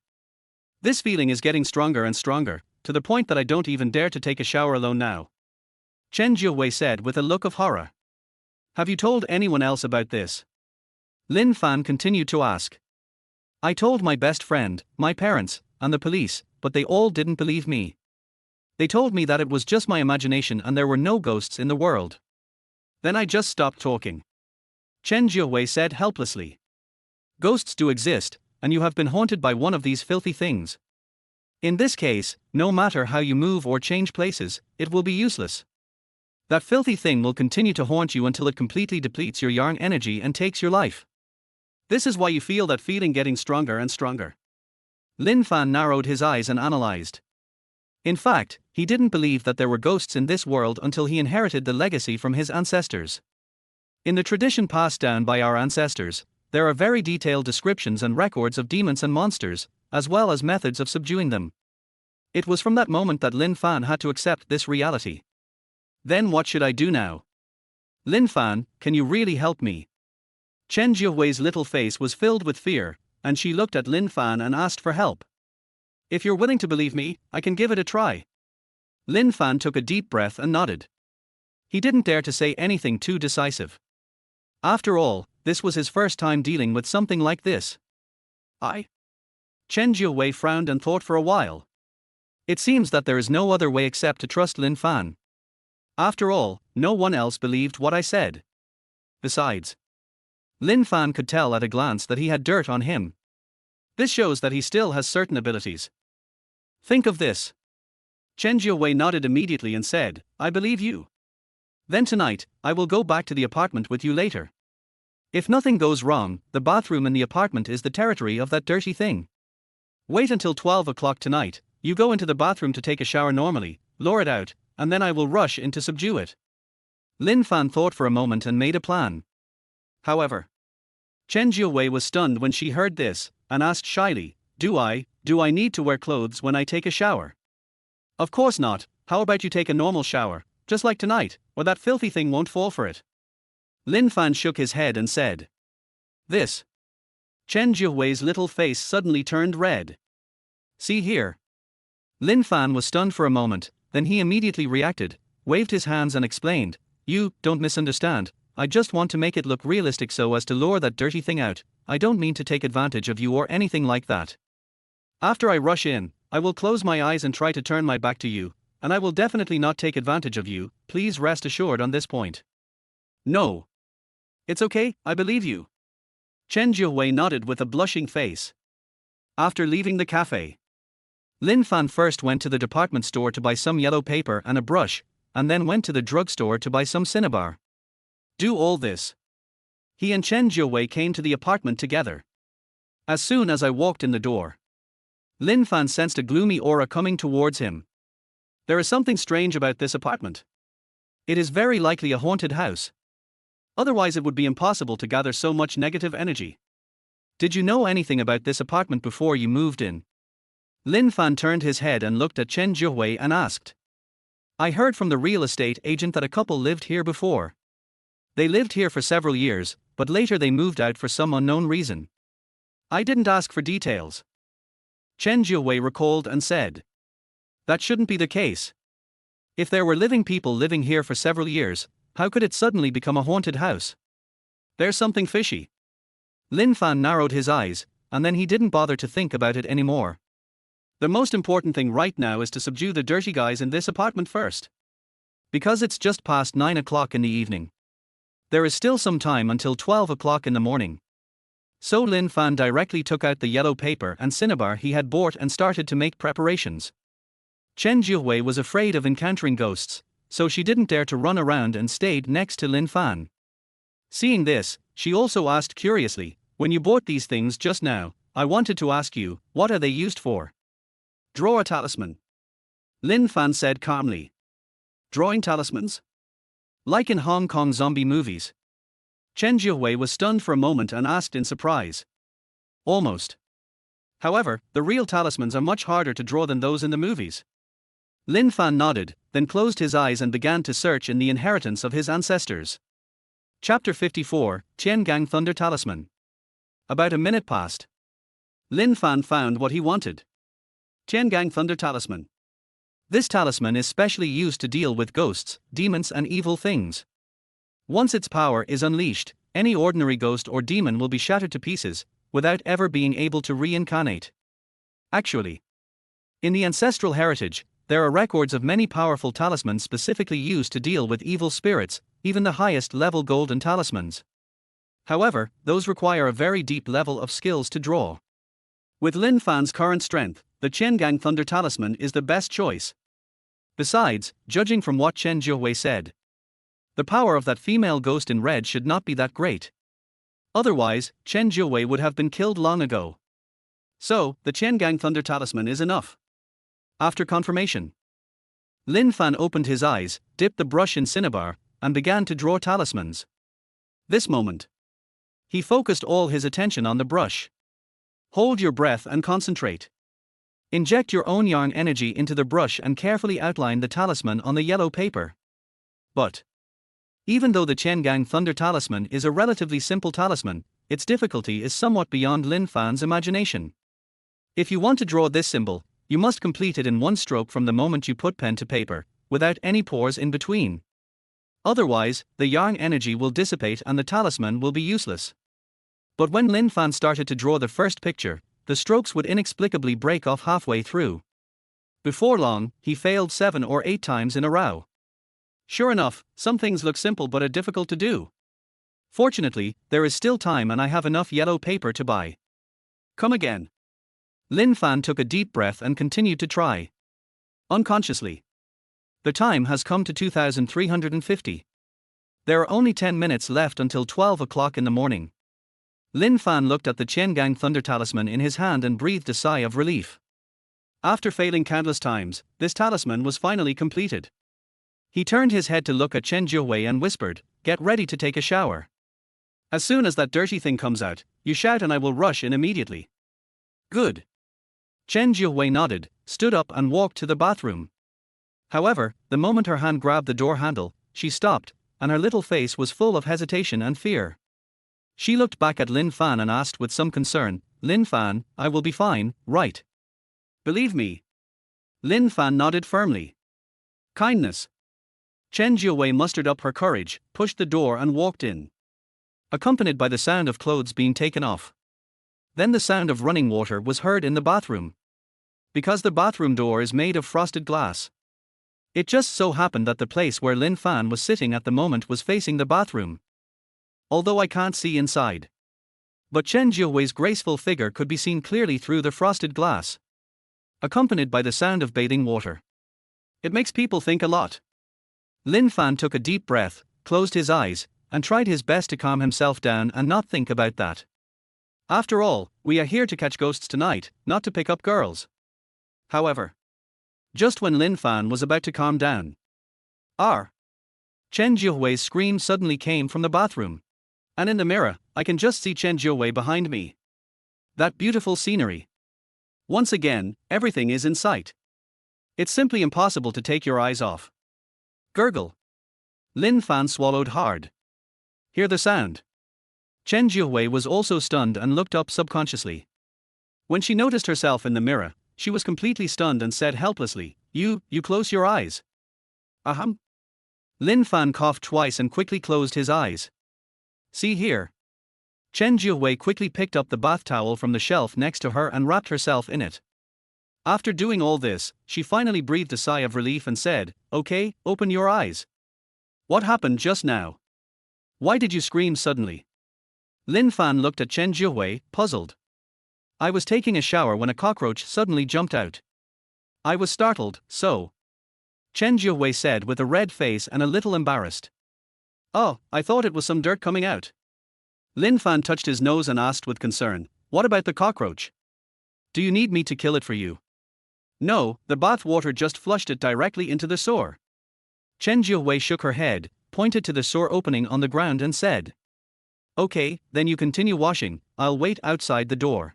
This feeling is getting stronger and stronger, to the point that I don't even dare to take a shower alone now. Chen Jiawei said with a look of horror. Have you told anyone else about this? Lin Fan continued to ask. I told my best friend, my parents, and the police, but they all didn't believe me. They told me that it was just my imagination and there were no ghosts in the world. Then I just stopped talking. Chen Jiawei said helplessly. Ghosts do exist, and you have been haunted by one of these filthy things. In this case, no matter how you move or change places, it will be useless. That filthy thing will continue to haunt you until it completely depletes your yang energy and takes your life. This is why you feel that feeling getting stronger and stronger. Lin Fan narrowed his eyes and analyzed. In fact, he didn't believe that there were ghosts in this world until he inherited the legacy from his ancestors. In the tradition passed down by our ancestors, there are very detailed descriptions and records of demons and monsters, as well as methods of subduing them. It was from that moment that Lin Fan had to accept this reality. Then what should I do now? Lin Fan, can you really help me? Chen Jiawei's little face was filled with fear, and she looked at Lin Fan and asked for help. If you're willing to believe me, I can give it a try. Lin Fan took a deep breath and nodded. He didn't dare to say anything too decisive. After all, this was his first time dealing with something like this. Chen Jiawei frowned and thought for a while. It seems that there is no other way except to trust Lin Fan. After all, no one else believed what I said. Besides, Lin Fan could tell at a glance that he had dirt on him. This shows that he still has certain abilities. Think of this. Chen Jiawei nodded immediately and said, I believe you. Then tonight, I will go back to the apartment with you later. If nothing goes wrong, the bathroom in the apartment is the territory of that dirty thing. Wait until 12 o'clock tonight, you go into the bathroom to take a shower normally, lure it out, and then I will rush in to subdue it. Lin Fan thought for a moment and made a plan. However, Chen Jiawei was stunned when she heard this, and asked shyly, Do I need to wear clothes when I take a shower? Of course not. How about you take a normal shower, just like tonight, or that filthy thing won't fall for it? Lin Fan shook his head and said. This. Chen Jiawei's little face suddenly turned red. See here. Lin Fan was stunned for a moment, then he immediately reacted, waved his hands and explained, You don't misunderstand, I just want to make it look realistic so as to lure that dirty thing out. I don't mean to take advantage of you or anything like that. After I rush in, I will close my eyes and try to turn my back to you, and I will definitely not take advantage of you, please rest assured on this point. No. It's okay, I believe you. Chen Jiawei nodded with a blushing face. After leaving the cafe, Lin Fan first went to the department store to buy some yellow paper and a brush, and then went to the drugstore to buy some cinnabar. Do all this. He and Chen Jiawei came to the apartment together. As soon as I walked in the door, Lin Fan sensed a gloomy aura coming towards him. There is something strange about this apartment. It is very likely a haunted house. Otherwise it would be impossible to gather so much negative energy. Did you know anything about this apartment before you moved in? Lin Fan turned his head and looked at Chen Jiawei and asked. I heard from the real estate agent that a couple lived here before. They lived here for several years, but later they moved out for some unknown reason. I didn't ask for details. Chen Jiawei recalled and said. That shouldn't be the case. If there were living people living here for several years, how could it suddenly become a haunted house? There's something fishy. Lin Fan narrowed his eyes, and then he didn't bother to think about it anymore. The most important thing right now is to subdue the dirty guys in this apartment first. Because it's just past 9 o'clock in the evening. There is still some time until 12 o'clock in the morning. So Lin Fan directly took out the yellow paper and cinnabar he had bought and started to make preparations. Chen Jiawei was afraid of encountering ghosts, so she didn't dare to run around and stayed next to Lin Fan. Seeing this, she also asked curiously, When you bought these things just now, I wanted to ask you, what are they used for? Draw a talisman. Lin Fan said calmly. Drawing talismans? Like in Hong Kong zombie movies. Chen Jiawei was stunned for a moment and asked in surprise. Almost. However, the real talismans are much harder to draw than those in the movies. Lin Fan nodded, then closed his eyes and began to search in the inheritance of his ancestors. Chapter 54, Tiangang Thunder Talisman. About a minute passed. Lin Fan found what he wanted. Tiangang Thunder Talisman. This talisman is specially used to deal with ghosts, demons and evil things. Once its power is unleashed, any ordinary ghost or demon will be shattered to pieces, without ever being able to reincarnate. Actually, in the ancestral heritage, there are records of many powerful talismans specifically used to deal with evil spirits, even the highest level golden talismans. However, those require a very deep level of skills to draw. With Lin Fan's current strength, the Chen Gang Thunder Talisman is the best choice. Besides, judging from what Chen Jiuhui said, the power of that female ghost in red should not be that great. Otherwise, Chen Jiuhui would have been killed long ago. So, the Chen Gang Thunder Talisman is enough. After confirmation, Lin Fan opened his eyes, dipped the brush in cinnabar, and began to draw talismans. This moment, he focused all his attention on the brush. Hold your breath and concentrate. Inject your own yang energy into the brush and carefully outline the talisman on the yellow paper. But even though the Chen Gang Thunder Talisman is a relatively simple talisman, its difficulty is somewhat beyond Lin Fan's imagination. If you want to draw this symbol, you must complete it in one stroke from the moment you put pen to paper, without any pause in between. Otherwise, the yang energy will dissipate and the talisman will be useless. But when Lin Fan started to draw the first picture, the strokes would inexplicably break off halfway through. Before long, he failed 7 or 8 times in a row. Sure enough, some things look simple but are difficult to do. Fortunately, there is still time and I have enough yellow paper to buy. Come again. Lin Fan took a deep breath and continued to try. Unconsciously. The time has come to 2350. There are only 10 minutes left until 12 o'clock in the morning. Lin Fan looked at the Chen Gang Thunder Talisman in his hand and breathed a sigh of relief. After failing countless times, this talisman was finally completed. He turned his head to look at Chen Jiuhui and whispered, "Get ready to take a shower. As soon as that dirty thing comes out, you shout and I will rush in immediately." Good. Chen Jiuhui nodded, stood up and walked to the bathroom. However, the moment her hand grabbed the door handle, she stopped, and her little face was full of hesitation and fear. She looked back at Lin Fan and asked with some concern, "Lin Fan, I will be fine, right? Believe me." Lin Fan nodded firmly. Kindness. Chen Jiuhui mustered up her courage, pushed the door and walked in, accompanied by the sound of clothes being taken off. Then the sound of running water was heard in the bathroom. Because the bathroom door is made of frosted glass, it just so happened that the place where Lin Fan was sitting at the moment was facing the bathroom. Although I can't see inside, but Chen Jiuhui's graceful figure could be seen clearly through the frosted glass, accompanied by the sound of bathing water. It makes people think a lot. Lin Fan took a deep breath, closed his eyes, and tried his best to calm himself down and not think about that. After all, we are here to catch ghosts tonight, not to pick up girls. However, just when Lin Fan was about to calm down, Chen Jiuhui's scream suddenly came from the bathroom. And in the mirror, I can just see Chen Jiuhui behind me. That beautiful scenery. Once again, everything is in sight. It's simply impossible to take your eyes off. Gurgle. Lin Fan swallowed hard. Hear the sound. Chen Jiuhui was also stunned and looked up subconsciously. When she noticed herself in the mirror, she was completely stunned and said helplessly, You close your eyes." Ahem. Lin Fan coughed twice and quickly closed his eyes. "See here." Chen Jiuhui quickly picked up the bath towel from the shelf next to her and wrapped herself in it. After doing all this, she finally breathed a sigh of relief and said, "Okay, open your eyes." "What happened just now? Why did you scream suddenly?" Lin Fan looked at Chen Jiuhui, puzzled. "I was taking a shower when a cockroach suddenly jumped out. I was startled, so," Chen Jiuhui said with a red face and a little embarrassed. "Oh, I thought it was some dirt coming out." Lin Fan touched his nose and asked with concern, "What about the cockroach? Do you need me to kill it for you?" "No, the bath water just flushed it directly into the sewer." Chen Jiuhui shook her head, pointed to the sewer opening on the ground and said, "Okay, then you continue washing, I'll wait outside the door.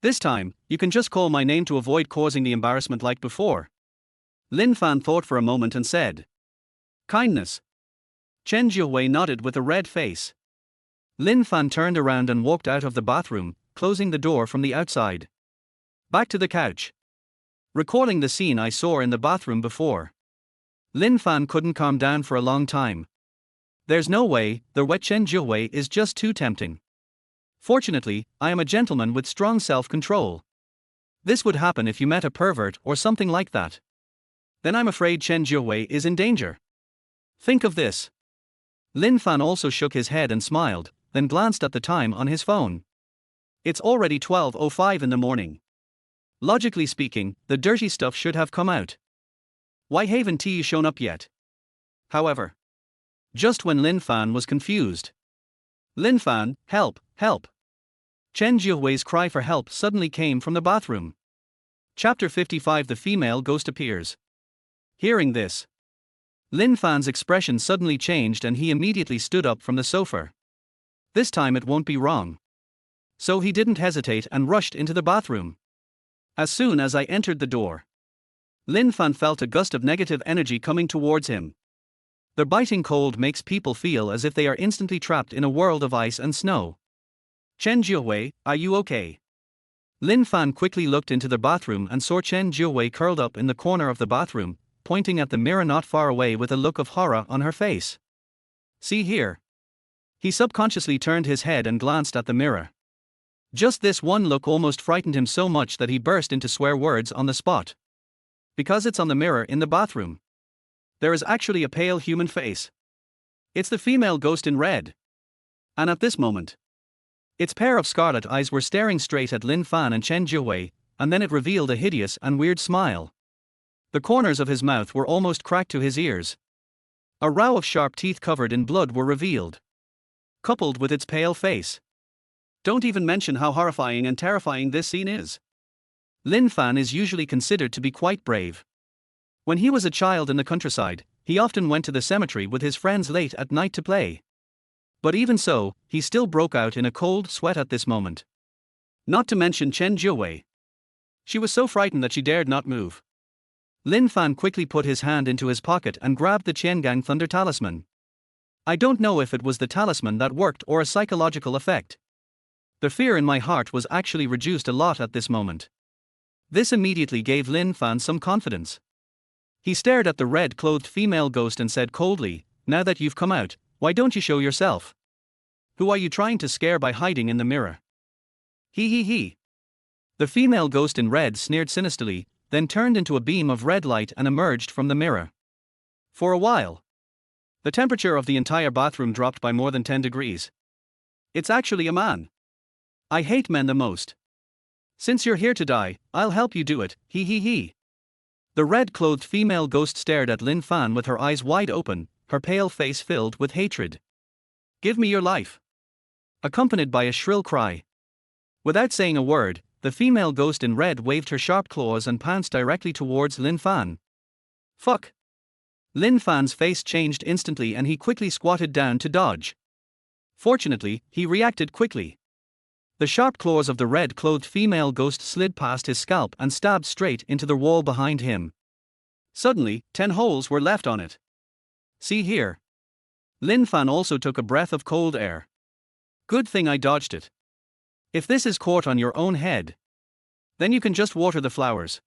This time, you can just call my name to avoid causing the embarrassment like before." Lin Fan thought for a moment and said, "Kindness." Chen Jiuhui nodded with a red face. Lin Fan turned around and walked out of the bathroom, closing the door from the outside. Back to the couch. Recalling the scene I saw in the bathroom before, Lin Fan couldn't calm down for a long time. There's no way, the wet Chen Jiuhui is just too tempting. Fortunately, I am a gentleman with strong self-control. This would happen if you met a pervert or something like that. then I'm afraid Chen Jiuwei is in danger. Think of this. Lin Fan also shook his head and smiled, then glanced at the time on his phone. It's already 12:05 in the morning. Logically speaking, the dirty stuff should have come out. Why haven't you shown up yet? However, just when Lin Fan was confused. Lin Fan, help, help. Chen Jiuwei's cry for help suddenly came from the bathroom. Chapter 55. The female ghost appears. Hearing this, Lin Fan's expression suddenly changed and he immediately stood up from the sofa. This time it won't be wrong. So he didn't hesitate and rushed into the bathroom. As soon as I entered the door, Lin Fan felt a gust of negative energy coming towards him. The biting cold makes people feel as if they are instantly trapped in a world of ice and snow. Chen Jiuwei, are you okay? Lin Fan quickly looked into the bathroom and saw Chen Jiuwei curled up in the corner of the bathroom, pointing at the mirror not far away with a look of horror on her face. See here. He subconsciously turned his head and glanced at the mirror. Just this one look almost frightened him so much that he burst into swear words on the spot. Because it's on the mirror in the bathroom. There is actually a pale human face. It's the female ghost in red. And at this moment, its pair of scarlet eyes were staring straight at Lin Fan and Chen Jiuwei, and then it revealed a hideous and weird smile. The corners of his mouth were almost cracked to his ears. A row of sharp teeth covered in blood were revealed, coupled with its pale face. Don't even mention how horrifying and terrifying this scene is. Lin Fan is usually considered to be quite brave. When he was a child in the countryside, he often went to the cemetery with his friends late at night to play. But even so, he still broke out in a cold sweat at this moment. Not to mention Chen Jiuwei. She was so frightened that she dared not move. Lin Fan quickly put his hand into his pocket and grabbed the Qiangang Thunder Talisman. I don't know if it was the talisman that worked or a psychological effect. The fear in my heart was actually reduced a lot at this moment. This immediately gave Lin Fan some confidence. He stared at the red-clothed female ghost and said coldly, now that you've come out, why don't you show yourself? Who are you trying to scare by hiding in the mirror? He. The female ghost in red sneered sinisterly, then turned into a beam of red light and emerged from the mirror. For a while, the temperature of the entire bathroom dropped by more than 10 degrees. It's actually a man. I hate men the most. Since you're here to die, I'll help you do it, he. The red-clothed female ghost stared at Lin Fan with her eyes wide open, her pale face filled with hatred. Give me your life. Accompanied by a shrill cry. Without saying a word, the female ghost in red waved her sharp claws and pounced directly towards Lin Fan. Fuck. Lin Fan's face changed instantly and he quickly squatted down to dodge. Fortunately, he reacted quickly. The sharp claws of the red-clothed female ghost slid past his scalp and stabbed straight into the wall behind him. Suddenly, 10 holes were left on it. See here. Lin Fan also took a breath of cold air. Good thing I dodged it. If this is caught on your own head, then you can just water the flowers.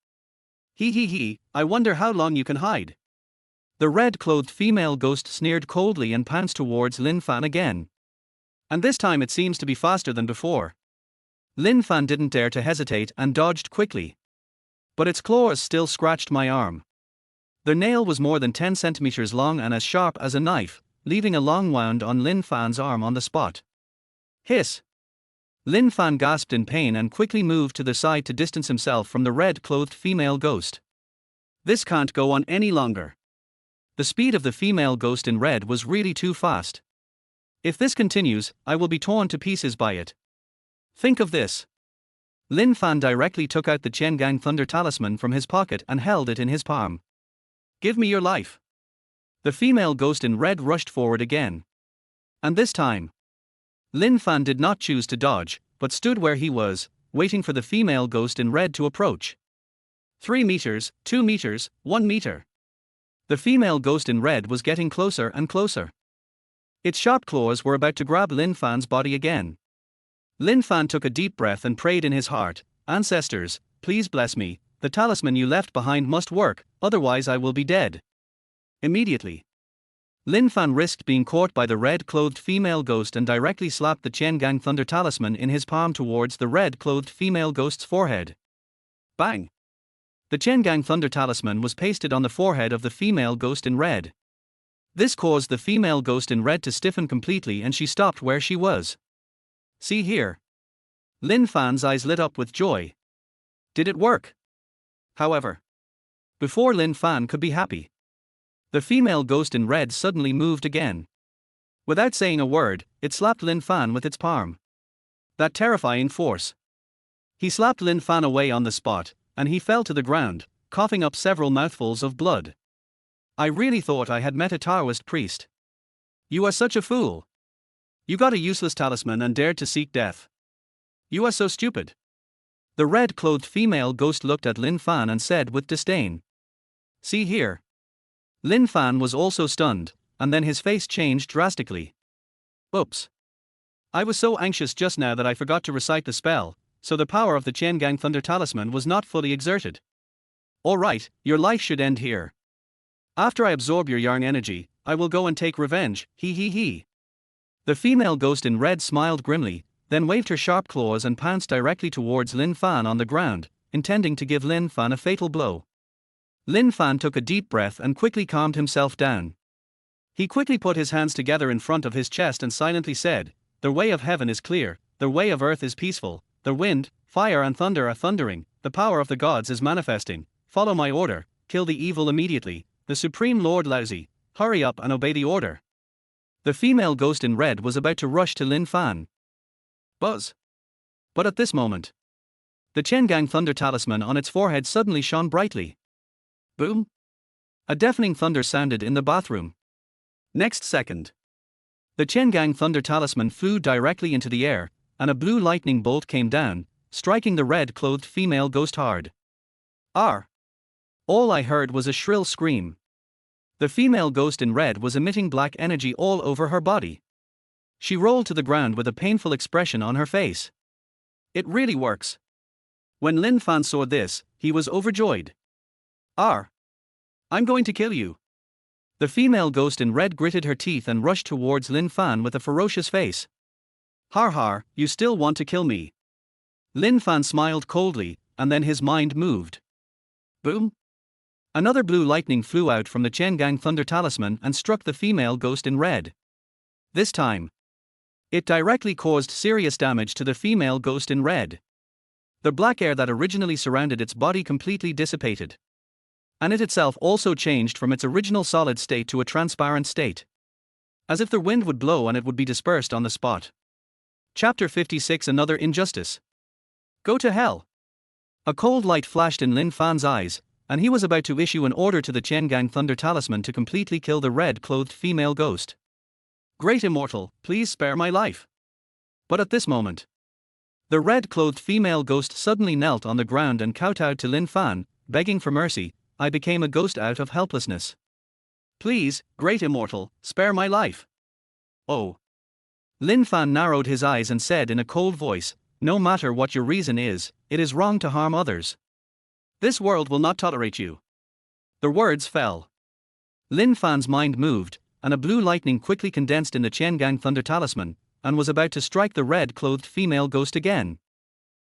He, I wonder how long you can hide. The red-clothed female ghost sneered coldly and pounced towards Lin Fan again. And this time it seems to be faster than before. Lin Fan didn't dare to hesitate and dodged quickly. But its claws still scratched my arm. The nail was more than 10 centimeters long and as sharp as a knife, leaving a long wound on Lin Fan's arm on the spot. Hiss! Lin Fan gasped in pain and quickly moved to the side to distance himself from the red-clothed female ghost. This can't go on any longer. The speed of the female ghost in red was really too fast. If this continues, I will be torn to pieces by it. Think of this. Lin Fan directly took out the Qiangang Thunder Talisman from his pocket and held it in his palm. Give me your life. The female ghost in red rushed forward again. And this time, Lin Fan did not choose to dodge, but stood where he was, waiting for the female ghost in red to approach. 3 meters, 2 meters, 1 meter. The female ghost in red was getting closer and closer. Its sharp claws were about to grab Lin Fan's body again. Lin Fan took a deep breath and prayed in his heart, "Ancestors, please bless me, the talisman you left behind must work, otherwise I will be dead." Immediately, Lin Fan risked being caught by the red-clothed female ghost and directly slapped the Qiangang Thunder Talisman in his palm towards the red-clothed female ghost's forehead. Bang! The Chen Gang Thunder Talisman was pasted on the forehead of the female ghost in red. This caused the female ghost in red to stiffen completely and she stopped where she was. See here. Lin Fan's eyes lit up with joy. Did it work? However, before Lin Fan could be happy, the female ghost in red suddenly moved again. Without saying a word, it slapped Lin Fan with its palm. That terrifying force. He slapped Lin Fan away on the spot, and he fell to the ground, coughing up several mouthfuls of blood. I really thought I had met a Taoist priest. You are such a fool. You got a useless talisman and dared to seek death. You are so stupid. The red-clothed female ghost looked at Lin Fan and said with disdain. See here. Lin Fan was also stunned, and then his face changed drastically. Oops. I was so anxious just now that I forgot to recite the spell, so the power of the Chen Gang Thunder Talisman was not fully exerted. Alright, your life should end here. After I absorb your yang energy, I will go and take revenge, he he he. The female ghost in red smiled grimly, then waved her sharp claws and pounced directly towards Lin Fan on the ground, intending to give Lin Fan a fatal blow. Lin Fan took a deep breath and quickly calmed himself down. He quickly put his hands together in front of his chest and silently said, "The way of heaven is clear, the way of earth is peaceful, the wind, fire and thunder are thundering, the power of the gods is manifesting, follow my order, kill the evil immediately, the Supreme Lord Laozi, hurry up and obey the order." The female ghost in red was about to rush to Lin Fan. Buzz. But at this moment, the Chen Gang Thunder Talisman on its forehead suddenly shone brightly. Boom! A deafening thunder sounded in the bathroom. Next second, the Chen Gang Thunder Talisman flew directly into the air, and a blue lightning bolt came down, striking the red-clothed female ghost hard. Arr! All I heard was a shrill scream. The female ghost in red was emitting black energy all over her body. She rolled to the ground with a painful expression on her face. It really works. When Lin Fan saw this, he was overjoyed. Arr! I'm going to kill you. The female ghost in red gritted her teeth and rushed towards Lin Fan with a ferocious face. Har har, you still want to kill me? Lin Fan smiled coldly, and then his mind moved. Boom! Another blue lightning flew out from the Chen Gang Thunder Talisman and struck the female ghost in red. This time, it directly caused serious damage to the female ghost in red. The black air that originally surrounded its body completely dissipated. And it itself also changed from its original solid state to a transparent state. As if the wind would blow and it would be dispersed on the spot. Chapter 56 Another Injustice. Go to hell. A cold light flashed in Lin Fan's eyes, and he was about to issue an order to the Chen Gang Thunder Talisman to completely kill the red-clothed female ghost. Great Immortal, please spare my life. But at this moment, the red-clothed female ghost suddenly knelt on the ground and kowtowed to Lin Fan, begging for mercy. I became a ghost out of helplessness. Please, Great Immortal, spare my life. Oh. Lin Fan narrowed his eyes and said in a cold voice, no matter what your reason is, it is wrong to harm others. This world will not tolerate you. The words fell. Lin Fan's mind moved, and a blue lightning quickly condensed in the Chen Gang Thunder Talisman, and was about to strike the red-clothed female ghost again.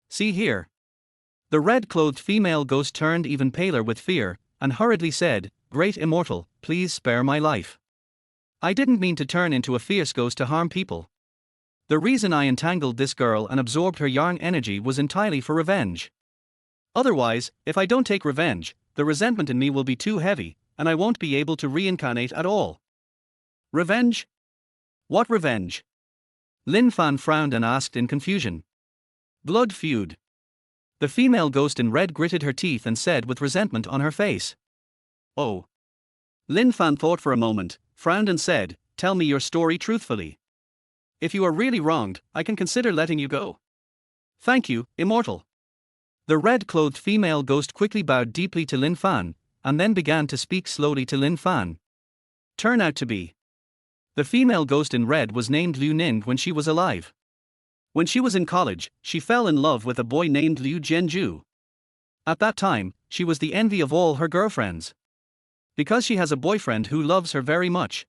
See here. The red-clothed female ghost turned even paler with fear, and hurriedly said, Great Immortal, please spare my life. I didn't mean to turn into a fierce ghost to harm people. The reason I entangled this girl and absorbed her yang energy was entirely for revenge. Otherwise, if I don't take revenge, the resentment in me will be too heavy, and I won't be able to reincarnate at all. Revenge? What revenge? Lin Fan frowned and asked in confusion. Blood feud. The female ghost in red gritted her teeth and said with resentment on her face. Oh. Lin Fan thought for a moment, frowned and said, tell me your story truthfully. If you are really wronged, I can consider letting you go. Thank you, Immortal. The red-clothed female ghost quickly bowed deeply to Lin Fan, and then began to speak slowly to Lin Fan. Turn out to be. The female ghost in red was named Liu Ning when she was alive. When she was in college, she fell in love with a boy named Liu Zhenju. At that time, she was the envy of all her girlfriends. Because she has a boyfriend who loves her very much.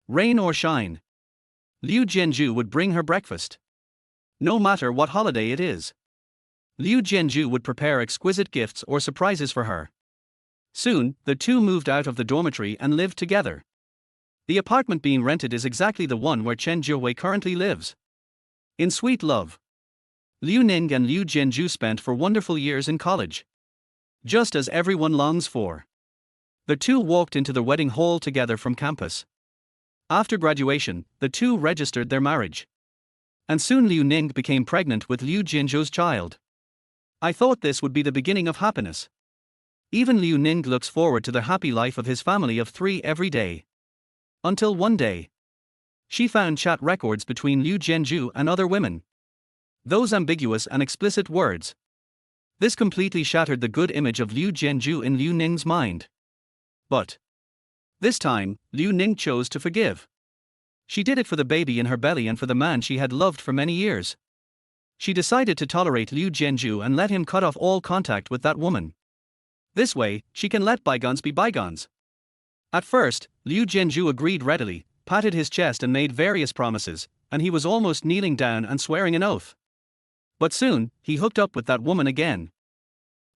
Rain or shine, Liu Zhenju would bring her breakfast. No matter what holiday it is. Liu Jianzhu would prepare exquisite gifts or surprises for her. Soon, the two moved out of the dormitory and lived together. The apartment being rented is exactly the one where Chen Jiawei currently lives. In sweet love, Liu Ning and Liu Jianzhu spent for wonderful years in college. Just as everyone longs for. The two walked into the wedding hall together from campus. After graduation, the two registered their marriage. And soon Liu Ning became pregnant with Liu Jianzhu's child. I thought this would be the beginning of happiness. Even Liu Ning looks forward to the happy life of his family of 3 every day. Until one day, she found chat records between Liu Jianzhu and other women. Those ambiguous and explicit words. This completely shattered the good image of Liu Jianzhu in Liu Ning's mind. But this time, Liu Ning chose to forgive. She did it for the baby in her belly and for the man she had loved for many years. She decided to tolerate Liu Jianzhu and let him cut off all contact with that woman. This way, she can let bygones be bygones. At first, Liu Jianzhu agreed readily, patted his chest and made various promises, and he was almost kneeling down and swearing an oath. But soon, he hooked up with that woman again.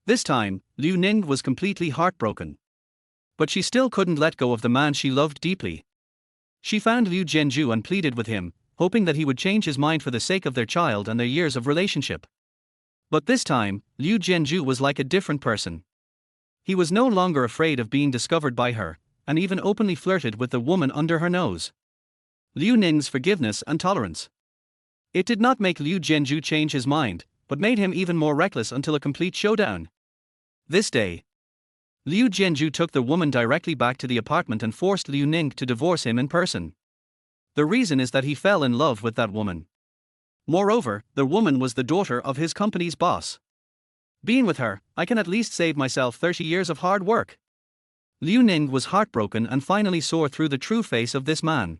This time, Liu Ning was completely heartbroken. But she still couldn't let go of the man she loved deeply. She found Liu Jianzhu and pleaded with him, hoping that he would change his mind for the sake of their child and their years of relationship. But this time, Liu Jianzhu was like a different person. He was no longer afraid of being discovered by her, and even openly flirted with the woman under her nose. Liu Ning's forgiveness and tolerance. It did not make Liu Jianzhu change his mind, but made him even more reckless until a complete showdown. This day, Liu Jianzhu took the woman directly back to the apartment and forced Liu Ning to divorce him in person. The reason is that he fell in love with that woman. Moreover, the woman was the daughter of his company's boss. Being with her, I can at least save myself 30 years of hard work. Liu Ning was heartbroken and finally saw through the true face of this man.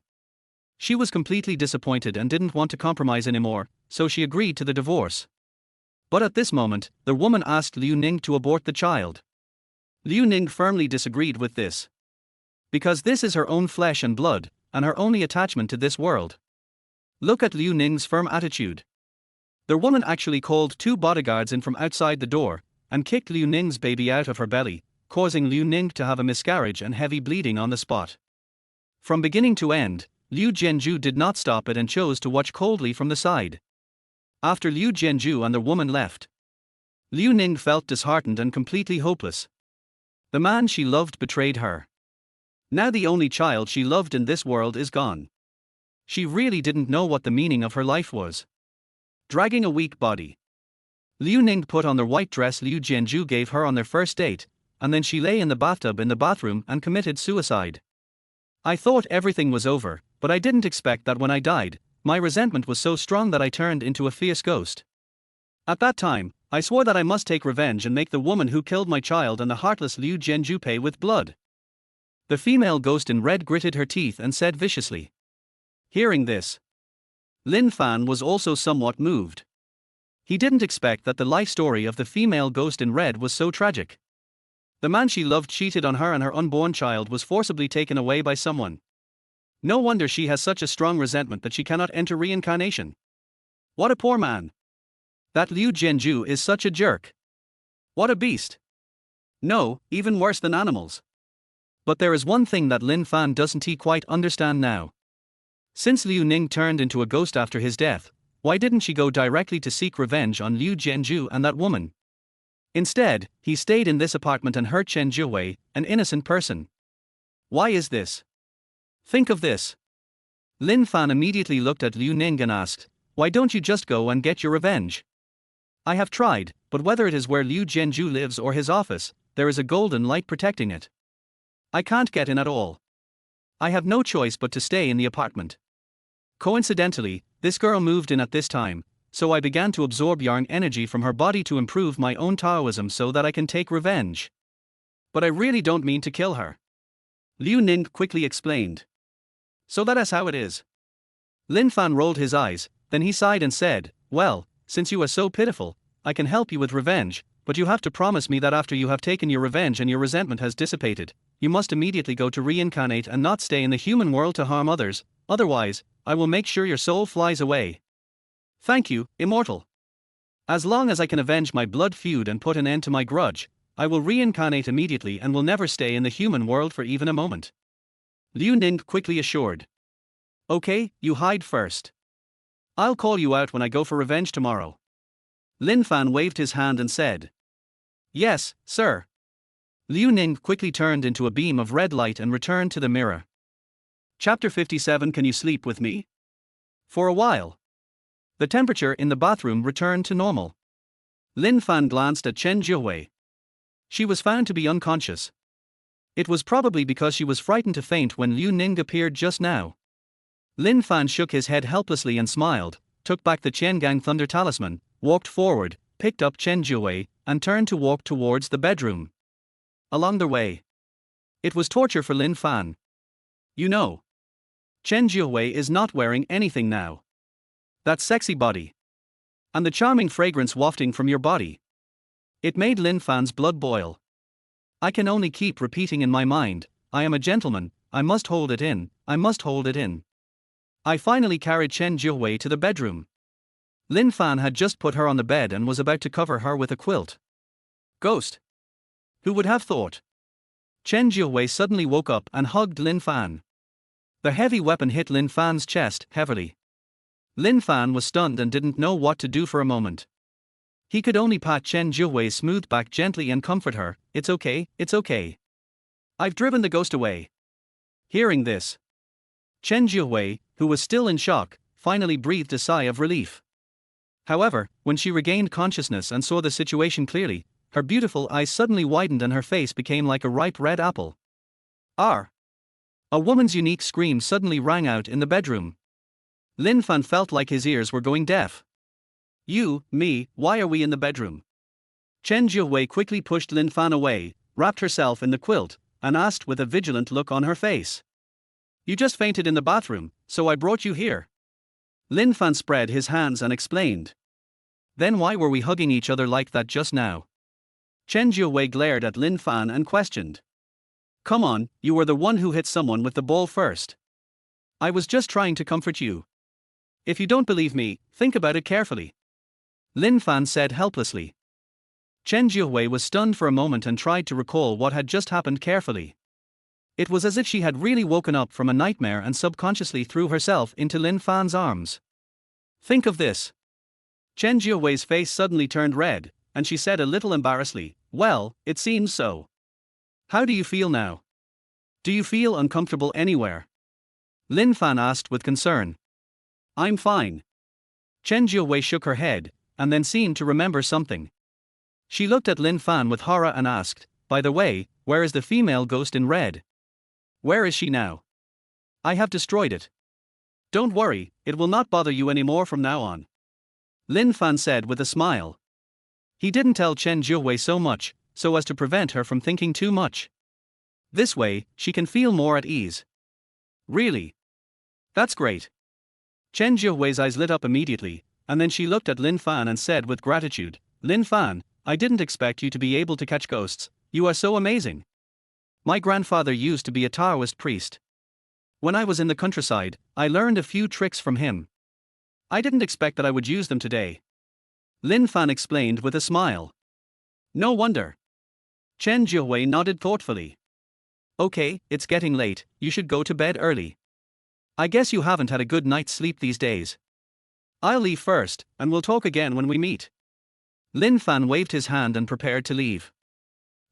She was completely disappointed and didn't want to compromise anymore, so she agreed to the divorce. But at this moment, the woman asked Liu Ning to abort the child. Liu Ning firmly disagreed with this. Because this is her own flesh and blood, and her only attachment to this world. Look at Liu Ning's firm attitude. The woman actually called 2 bodyguards in from outside the door, and kicked Liu Ning's baby out of her belly, causing Liu Ning to have a miscarriage and heavy bleeding on the spot. From beginning to end, Liu Jianzhu did not stop it and chose to watch coldly from the side. After Liu Jianzhu and the woman left, Liu Ning felt disheartened and completely hopeless. The man she loved betrayed her. Now the only child she loved in this world is gone. She really didn't know what the meaning of her life was. Dragging a weak body, Liu Ning put on the white dress Liu Jianzhu gave her on their first date, and then she lay in the bathtub in the bathroom and committed suicide. I thought everything was over, but I didn't expect that when I died, my resentment was so strong that I turned into a fierce ghost. At that time, I swore that I must take revenge and make the woman who killed my child and the heartless Liu Jianzhu pay with blood. The female ghost in red gritted her teeth and said viciously. Hearing this, Lin Fan was also somewhat moved. He didn't expect that the life story of the female ghost in red was so tragic. The man she loved cheated on her and her unborn child was forcibly taken away by someone. No wonder she has such a strong resentment that she cannot enter reincarnation. What a poor man. That Liu Jianzhu is such a jerk. What a beast. No, even worse than animals. But there is one thing that Lin Fan doesn't quite understand now. Since Liu Ning turned into a ghost after his death, why didn't she go directly to seek revenge on Liu Jianzhu and that woman? Instead, he stayed in this apartment and hurt Chen Jiawei, an innocent person. Why is this? Think of this. Lin Fan immediately looked at Liu Ning and asked, why don't you just go and get your revenge? I have tried, but whether it is where Liu Jianzhu lives or his office, there is a golden light protecting it. I can't get in at all. I have no choice but to stay in the apartment. Coincidentally, this girl moved in at this time, so I began to absorb yarn energy from her body to improve my own Taoism so that I can take revenge. But I really don't mean to kill her. Liu Ning quickly explained. So that is how it is. Lin Fan rolled his eyes, then he sighed and said, well, since you are so pitiful, I can help you with revenge, but you have to promise me that after you have taken your revenge and your resentment has dissipated, you must immediately go to reincarnate and not stay in the human world to harm others, otherwise, I will make sure your soul flies away. Thank you, immortal. As long as I can avenge my blood feud and put an end to my grudge, I will reincarnate immediately and will never stay in the human world for even a moment. Liu Ning quickly assured. Okay, you hide first. I'll call you out when I go for revenge tomorrow. Lin Fan waved his hand and said. Yes, sir. Liu Ning quickly turned into a beam of red light and returned to the mirror. Chapter 57. Can you sleep with me? For a while, the temperature in the bathroom returned to normal. Lin Fan glanced at Chen Jiuhui. She was found to be unconscious. It was probably because she was frightened to faint when Liu Ning appeared just now. Lin Fan shook his head helplessly and smiled, took back the Qiangang Thunder Talisman, walked forward, picked up Chen Jiuhui, and turned to walk towards the bedroom. Along the way, it was torture for Lin Fan. You know, Chen Jiuhui is not wearing anything now. That sexy body. And the charming fragrance wafting from your body. It made Lin Fan's blood boil. I can only keep repeating in my mind, I am a gentleman, I must hold it in, I must hold it in. I finally carried Chen Jiuhui to the bedroom. Lin Fan had just put her on the bed and was about to cover her with a quilt. Ghost. Who would have thought? Chen Jiuhui suddenly woke up and hugged Lin Fan. The heavy weapon hit Lin Fan's chest heavily. Lin Fan was stunned and didn't know what to do for a moment. He could only pat Chen Jiuhui's smooth back gently and comfort her. It's okay, it's okay. I've driven the ghost away. Hearing this, Chen Jiuhui, who was still in shock, finally breathed a sigh of relief. However, when she regained consciousness and saw the situation clearly, her beautiful eyes suddenly widened and her face became like a ripe red apple. R. A woman's unique scream suddenly rang out in the bedroom. Lin Fan felt like his ears were going deaf. You, me, why are we in the bedroom? Chen Jiuhui quickly pushed Lin Fan away, wrapped herself in the quilt, and asked with a vigilant look on her face. You just fainted in the bathroom, so I brought you here. Lin Fan spread his hands and explained. Then why were we hugging each other like that just now? Chen Jiuhui glared at Lin Fan and questioned. Come on, you were the one who hit someone with the ball first. I was just trying to comfort you. If you don't believe me, think about it carefully. Lin Fan said helplessly. Chen Jiuhui was stunned for a moment and tried to recall what had just happened carefully. It was as if she had really woken up from a nightmare and subconsciously threw herself into Lin Fan's arms. Think of this. Chen Jiuhui's face suddenly turned red, and she said a little embarrassedly, well, it seems so. How do you feel now? Do you feel uncomfortable anywhere? Lin Fan asked with concern. I'm fine. Chen Jiuhui shook her head, and then seemed to remember something. She looked at Lin Fan with horror and asked, by the way, where is the female ghost in red? Where is she now? I have destroyed it. Don't worry, it will not bother you anymore from now on. Lin Fan said with a smile. He didn't tell Chen Jiuhui so much, so as to prevent her from thinking too much. This way, she can feel more at ease. Really? That's great. Chen Jiuhui's eyes lit up immediately, and then she looked at Lin Fan and said with gratitude, Lin Fan, I didn't expect you to be able to catch ghosts, you are so amazing. My grandfather used to be a Taoist priest. When I was in the countryside, I learned a few tricks from him. I didn't expect that I would use them today. Lin Fan explained with a smile. No wonder. Chen Jiuhui nodded thoughtfully. Okay, it's getting late, you should go to bed early. I guess you haven't had a good night's sleep these days. I'll leave first, and we'll talk again when we meet. Lin Fan waved his hand and prepared to leave.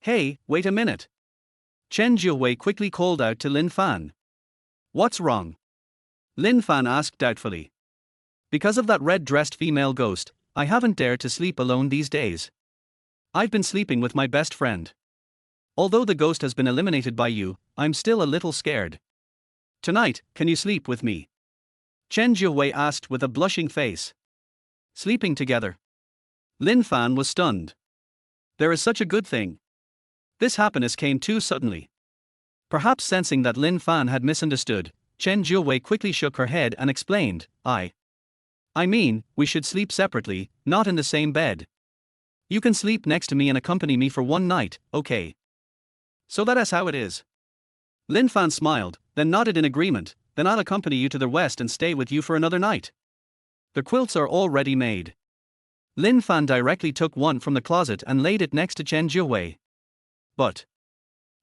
Hey, wait a minute. Chen Jiuhui quickly called out to Lin Fan. What's wrong? Lin Fan asked doubtfully. Because of that red-dressed female ghost, I haven't dared to sleep alone these days. I've been sleeping with my best friend. Although the ghost has been eliminated by you, I'm still a little scared. Tonight, can you sleep with me? Chen Jiuhui asked with a blushing face. Sleeping together. Lin Fan was stunned. There is such a good thing. This happiness came too suddenly. Perhaps sensing that Lin Fan had misunderstood, Chen Jiuhui quickly shook her head and explained, I mean, we should sleep separately, not in the same bed. You can sleep next to me and accompany me for one night, okay? So that is how it is. Lin Fan smiled, then nodded in agreement, then I'll accompany you to the west and stay with you for another night. The quilts are already made. Lin Fan directly took one from the closet and laid it next to Chen Jiawei. But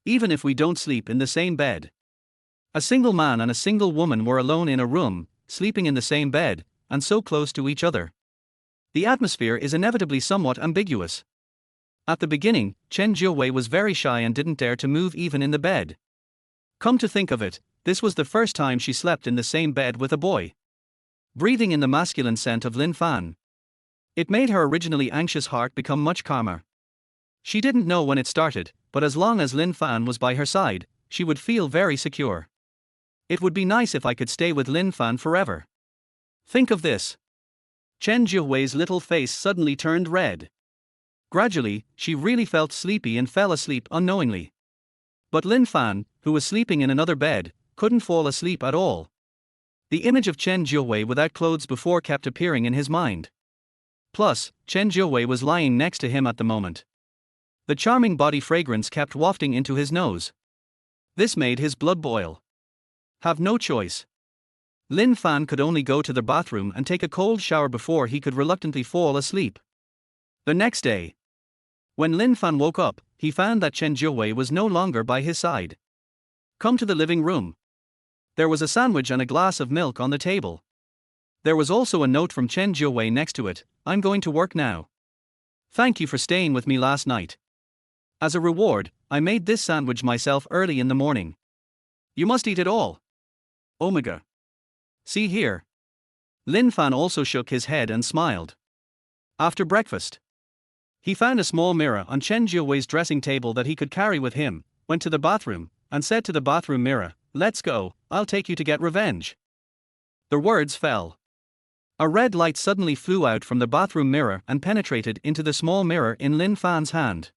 even if we don't sleep in the same bed, a single man and a single woman were alone in a room, sleeping in the same bed, and so close to each other. The atmosphere is inevitably somewhat ambiguous. At the beginning, Chen Jiawei was very shy and didn't dare to move even in the bed. Come to think of it, this was the first time she slept in the same bed with a boy. Breathing in the masculine scent of Lin Fan, it made her originally anxious heart become much calmer. She didn't know when it started, but as long as Lin Fan was by her side, she would feel very secure. It would be nice if I could stay with Lin Fan forever. Think of this. Chen Jiawei's little face suddenly turned red. Gradually, she really felt sleepy and fell asleep unknowingly. But Lin Fan, who was sleeping in another bed, couldn't fall asleep at all. The image of Chen Jiawei without clothes before kept appearing in his mind. Plus, Chen Jiawei was lying next to him at the moment. The charming body fragrance kept wafting into his nose. This made his blood boil. Have no choice. Lin Fan could only go to the bathroom and take a cold shower before he could reluctantly fall asleep. The next day, when Lin Fan woke up, he found that Chen Jiawei was no longer by his side. Come to the living room. There was a sandwich and a glass of milk on the table. There was also a note from Chen Jiawei next to it: I'm going to work now. Thank you for staying with me last night. As a reward, I made this sandwich myself early in the morning. You must eat it all. Omega. See here. Lin Fan also shook his head and smiled. After breakfast, he found a small mirror on Chen Jiawei's dressing table that he could carry with him, went to the bathroom, and said to the bathroom mirror, "Let's go, I'll take you to get revenge." The words fell. A red light suddenly flew out from the bathroom mirror and penetrated into the small mirror in Lin Fan's hand.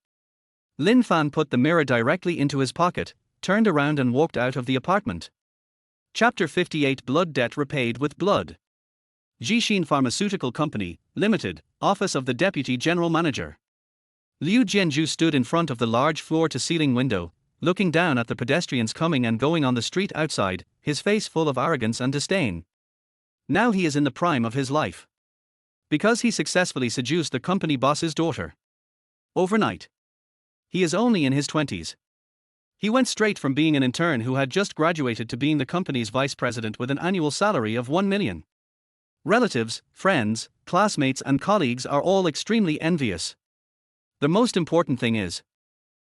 Lin Fan put the mirror directly into his pocket, turned around and walked out of the apartment. Chapter 58: Blood Debt Repaid with Blood. Jixin Pharmaceutical Company, Limited, Office of the Deputy General Manager. Liu Jianzhu stood in front of the large floor-to-ceiling window, looking down at the pedestrians coming and going on the street outside, his face full of arrogance and disdain. Now he is in the prime of his life. Because he successfully seduced the company boss's daughter. Overnight. He is only in his 20s. He went straight from being an intern who had just graduated to being the company's vice president with an annual salary of 1 million. Relatives, friends, classmates and colleagues are all extremely envious. The most important thing is,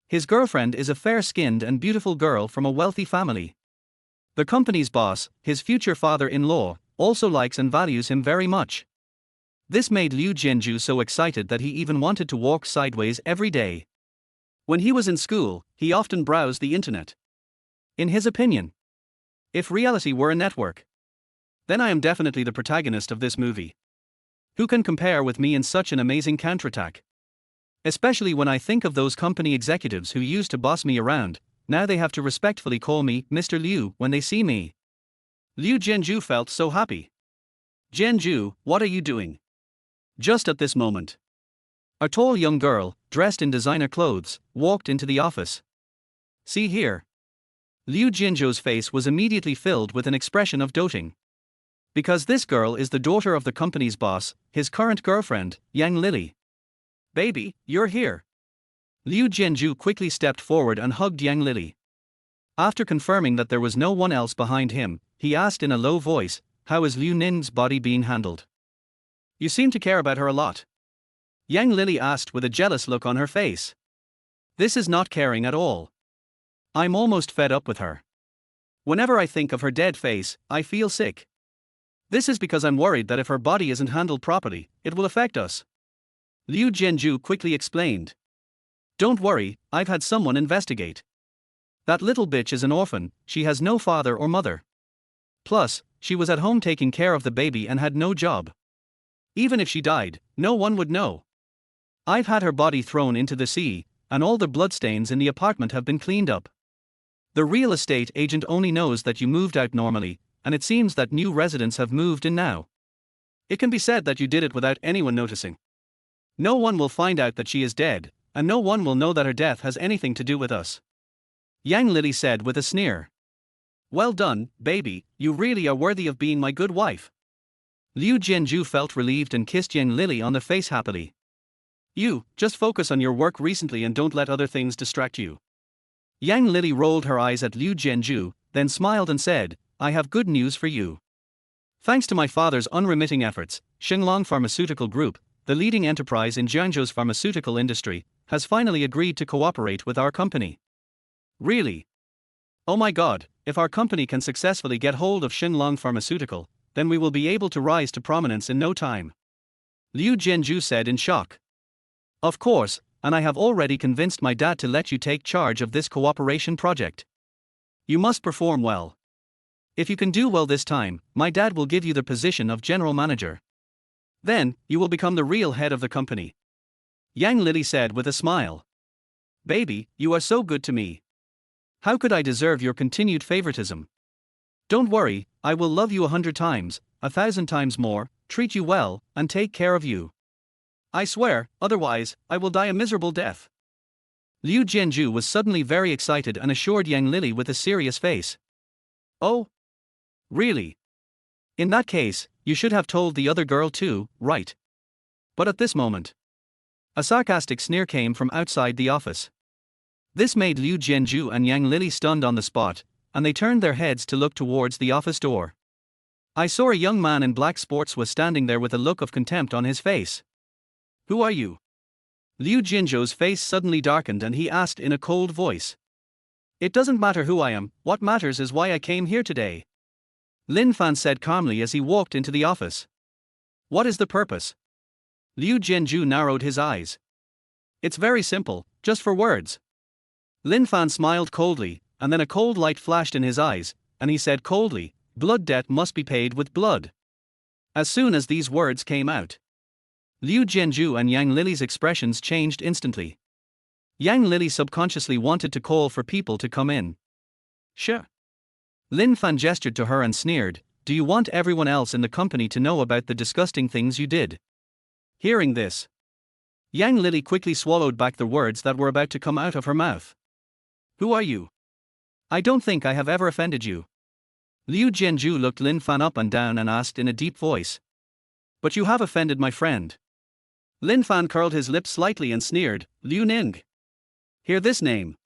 his girlfriend is a fair-skinned and beautiful girl from a wealthy family. The company's boss, his future father-in-law, also likes and values him very much. This made Liu Jianzhu so excited that he even wanted to walk sideways every day. When he was in school, he often browsed the internet. In his opinion, if reality were a network, then I am definitely the protagonist of this movie. Who can compare with me in such an amazing counterattack? Especially when I think of those company executives who used to boss me around, now they have to respectfully call me Mr. Liu when they see me. Liu Jianzhu felt so happy. Jianzhu, what are you doing? Just at this moment, a tall young girl, dressed in designer clothes, walked into the office. See here. Liu Jianzhu's face was immediately filled with an expression of doting. Because this girl is the daughter of the company's boss, his current girlfriend, Yang Lili. Baby, you're here. Liu Jianzhu quickly stepped forward and hugged Yang Lili. After confirming that there was no one else behind him, he asked in a low voice, how is Liu Ning's body being handled? You seem to care about her a lot. Yang Lili asked with a jealous look on her face. This is not caring at all. I'm almost fed up with her. Whenever I think of her dead face, I feel sick. This is because I'm worried that if her body isn't handled properly, it will affect us. Liu Jianzhu quickly explained. Don't worry, I've had someone investigate. That little bitch is an orphan, she has no father or mother. Plus, she was at home taking care of the baby and had no job. Even if she died, no one would know. I've had her body thrown into the sea, and all the bloodstains in the apartment have been cleaned up. The real estate agent only knows that you moved out normally, and it seems that new residents have moved in now. It can be said that you did it without anyone noticing. No one will find out that she is dead, and no one will know that her death has anything to do with us. Yang Lili said with a sneer. Well done, baby, you really are worthy of being my good wife. Liu Jianzhu felt relieved and kissed Yang Lili on the face happily. You, just focus on your work recently and don't let other things distract you. Yang Lili rolled her eyes at Liu Jianzhu, then smiled and said, I have good news for you. Thanks to my father's unremitting efforts, Shenglong Pharmaceutical Group, the leading enterprise in Jiangzhou's pharmaceutical industry, has finally agreed to cooperate with our company. Really? Oh my god, if our company can successfully get hold of Shenglong Pharmaceutical, then we will be able to rise to prominence in no time. Liu Jianzhu said in shock. Of course, and I have already convinced my dad to let you take charge of this cooperation project. You must perform well. If you can do well this time, my dad will give you the position of general manager. Then, you will become the real head of the company. Yang Lili said with a smile. Baby, you are so good to me. How could I deserve your continued favoritism? Don't worry, I will love you 100 times, 1,000 times more, treat you well, and take care of you. I swear, otherwise, I will die a miserable death. Liu Jianzhu was suddenly very excited and assured Yang Lili with a serious face. Oh? Really? In that case, you should have told the other girl too, right? But at this moment, a sarcastic sneer came from outside the office. This made Liu Jianzhu and Yang Lili stunned on the spot, and they turned their heads to look towards the office door. I saw a young man in black sports was standing there with a look of contempt on his face. Who are you? Liu Jianzhu's face suddenly darkened and he asked in a cold voice. It doesn't matter who I am, what matters is why I came here today. Lin Fan said calmly as he walked into the office. What is the purpose? Liu Jianzhu narrowed his eyes. It's very simple, just for words. Lin Fan smiled coldly, and then a cold light flashed in his eyes, and he said coldly, blood debt must be paid with blood. As soon as these words came out, Liu Jianzhu and Yang Lili's expressions changed instantly. Yang Lili subconsciously wanted to call for people to come in. Sure. Lin Fan gestured to her and sneered, do you want everyone else in the company to know about the disgusting things you did? Hearing this, Yang Lili quickly swallowed back the words that were about to come out of her mouth. Who are you? I don't think I have ever offended you. Liu Jianzhu looked Lin Fan up and down and asked in a deep voice. But you have offended my friend. Lin Fan curled his lips slightly and sneered, Liu Ning. Hear this name.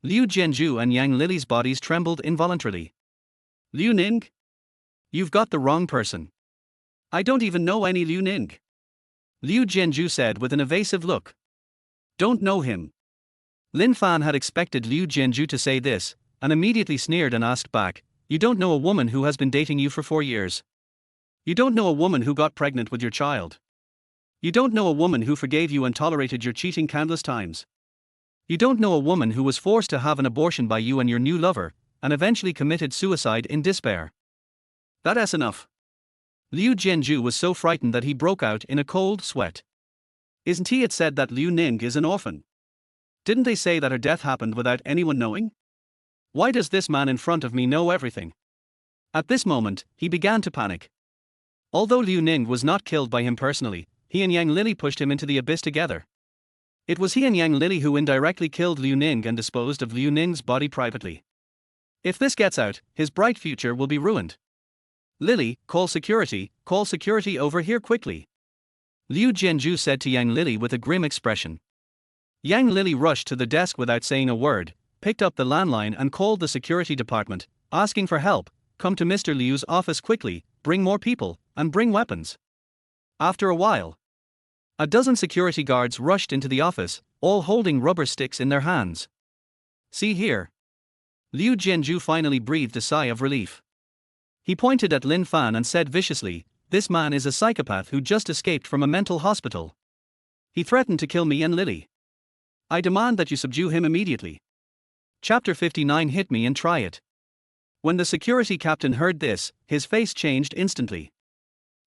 Liu Jianzhu and Yang Lili's bodies trembled involuntarily. Liu Ning? You've got the wrong person. I don't even know any Liu Ning. Liu Jianzhu said with an evasive look. Don't know him. Lin Fan had expected Liu Jianzhu to say this, and immediately sneered and asked back, you don't know a woman who has been dating you for 4 years. You don't know a woman who got pregnant with your child. You don't know a woman who forgave you and tolerated your cheating countless times. You don't know a woman who was forced to have an abortion by you and your new lover, and eventually committed suicide in despair. That's enough. Liu Jianzhu was so frightened that he broke out in a cold sweat. Isn't it said that Liu Ning is an orphan? Didn't they say that her death happened without anyone knowing? Why does this man in front of me know everything? At this moment, he began to panic. Although Liu Ning was not killed by him personally, he and Yang Lili pushed him into the abyss together. It was he and Yang Lili who indirectly killed Liu Ning and disposed of Liu Ning's body privately. If this gets out, his bright future will be ruined. Lili, call security over here quickly. Liu Jianzhu said to Yang Lili with a grim expression. Yang Lili rushed to the desk without saying a word, picked up the landline and called the security department, asking for help, come to Mr. Liu's office quickly, bring more people, and bring weapons. After a while, a dozen security guards rushed into the office, all holding rubber sticks in their hands. See here. Liu Jianzhu finally breathed a sigh of relief. He pointed at Lin Fan and said viciously, this man is a psychopath who just escaped from a mental hospital. He threatened to kill me and Lili. I demand that you subdue him immediately. Chapter 59 Hit me and try it. When the security captain heard this, his face changed instantly.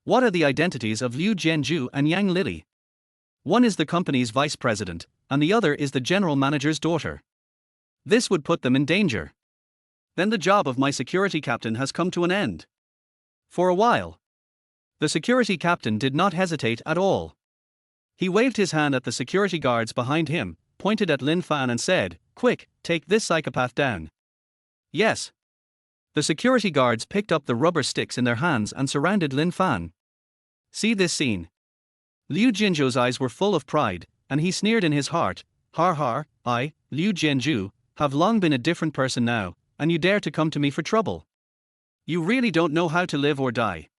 What are the identities of Liu Jianzhu and Yang Lili? One is the company's vice president, and the other is the general manager's daughter. This would put them in danger. Then the job of my security captain has come to an end. For a while, the security captain did not hesitate at all. He waved his hand at the security guards behind him, pointed at Lin Fan and said, quick, take this psychopath down. Yes. The security guards picked up the rubber sticks in their hands and surrounded Lin Fan. See this scene. Liu Jinzhou's eyes were full of pride, and he sneered in his heart, "Har har, I, Liu Jianzhu, have long been a different person now, and you dare to come to me for trouble. You really don't know how to live or die.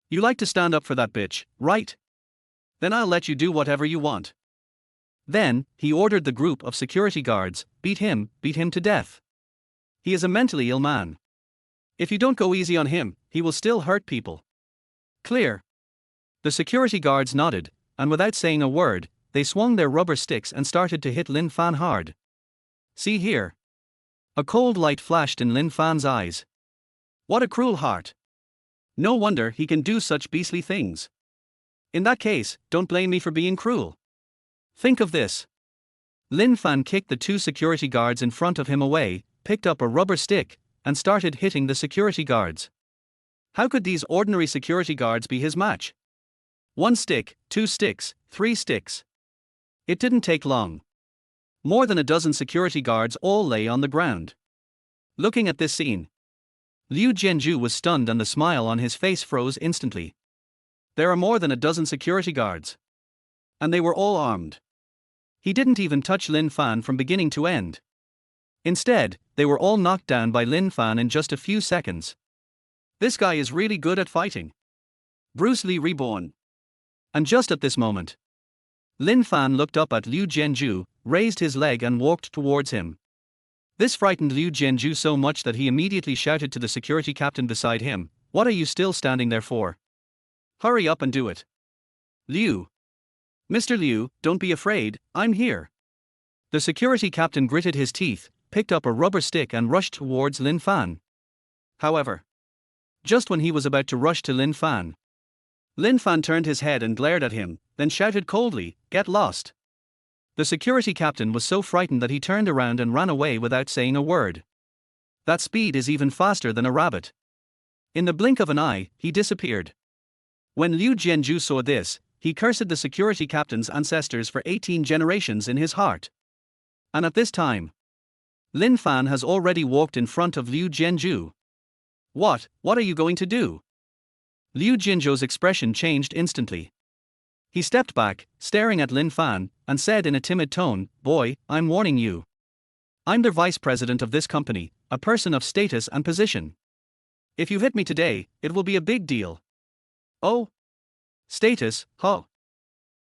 You like to stand up for that bitch, right? Then I'll let you do whatever you want." Then, he ordered the group of security guards, beat him to death. He is a mentally ill man. If you don't go easy on him, he will still hurt people. Clear? The security guards nodded, and without saying a word, they swung their rubber sticks and started to hit Lin Fan hard. See here. A cold light flashed in Lin Fan's eyes. What a cruel heart. No wonder he can do such beastly things. In that case, don't blame me for being cruel. Think of this. Lin Fan kicked the two security guards in front of him away, picked up a rubber stick, and started hitting the security guards. How could these ordinary security guards be his match? 1 stick, 2 sticks, 3 sticks. It didn't take long. More than a dozen security guards all lay on the ground. Looking at this scene, Liu Jianzhu was stunned and the smile on his face froze instantly. There are more than a dozen security guards. And they were all armed. He didn't even touch Lin Fan from beginning to end. Instead, they were all knocked down by Lin Fan in just a few seconds. This guy is really good at fighting. Bruce Lee reborn. And just at this moment, Lin Fan looked up at Liu Jianzhu, raised his leg and walked towards him. This frightened Liu Jianzhu so much that he immediately shouted to the security captain beside him, "What are you still standing there for? Hurry up and do it." "Liu. Mr. Liu, don't be afraid, I'm here." The security captain gritted his teeth, picked up a rubber stick and rushed towards Lin Fan. However, just when he was about to rush to Lin Fan turned his head and glared at him, then shouted coldly, "Get lost." The security captain was so frightened that he turned around and ran away without saying a word. That speed is even faster than a rabbit. In the blink of an eye, he disappeared. When Liu Jianzhu saw this, he cursed the security captain's ancestors for 18 generations in his heart. And at this time, Lin Fan has already walked in front of Liu Jianzhu. What are you going to do?" Liu Jinzhou's expression changed instantly. He stepped back, staring at Lin Fan, and said in a timid tone, "Boy, I'm warning you. I'm the vice president of this company, a person of status and position. If you hit me today, it will be a big deal." "Oh? Status, huh?"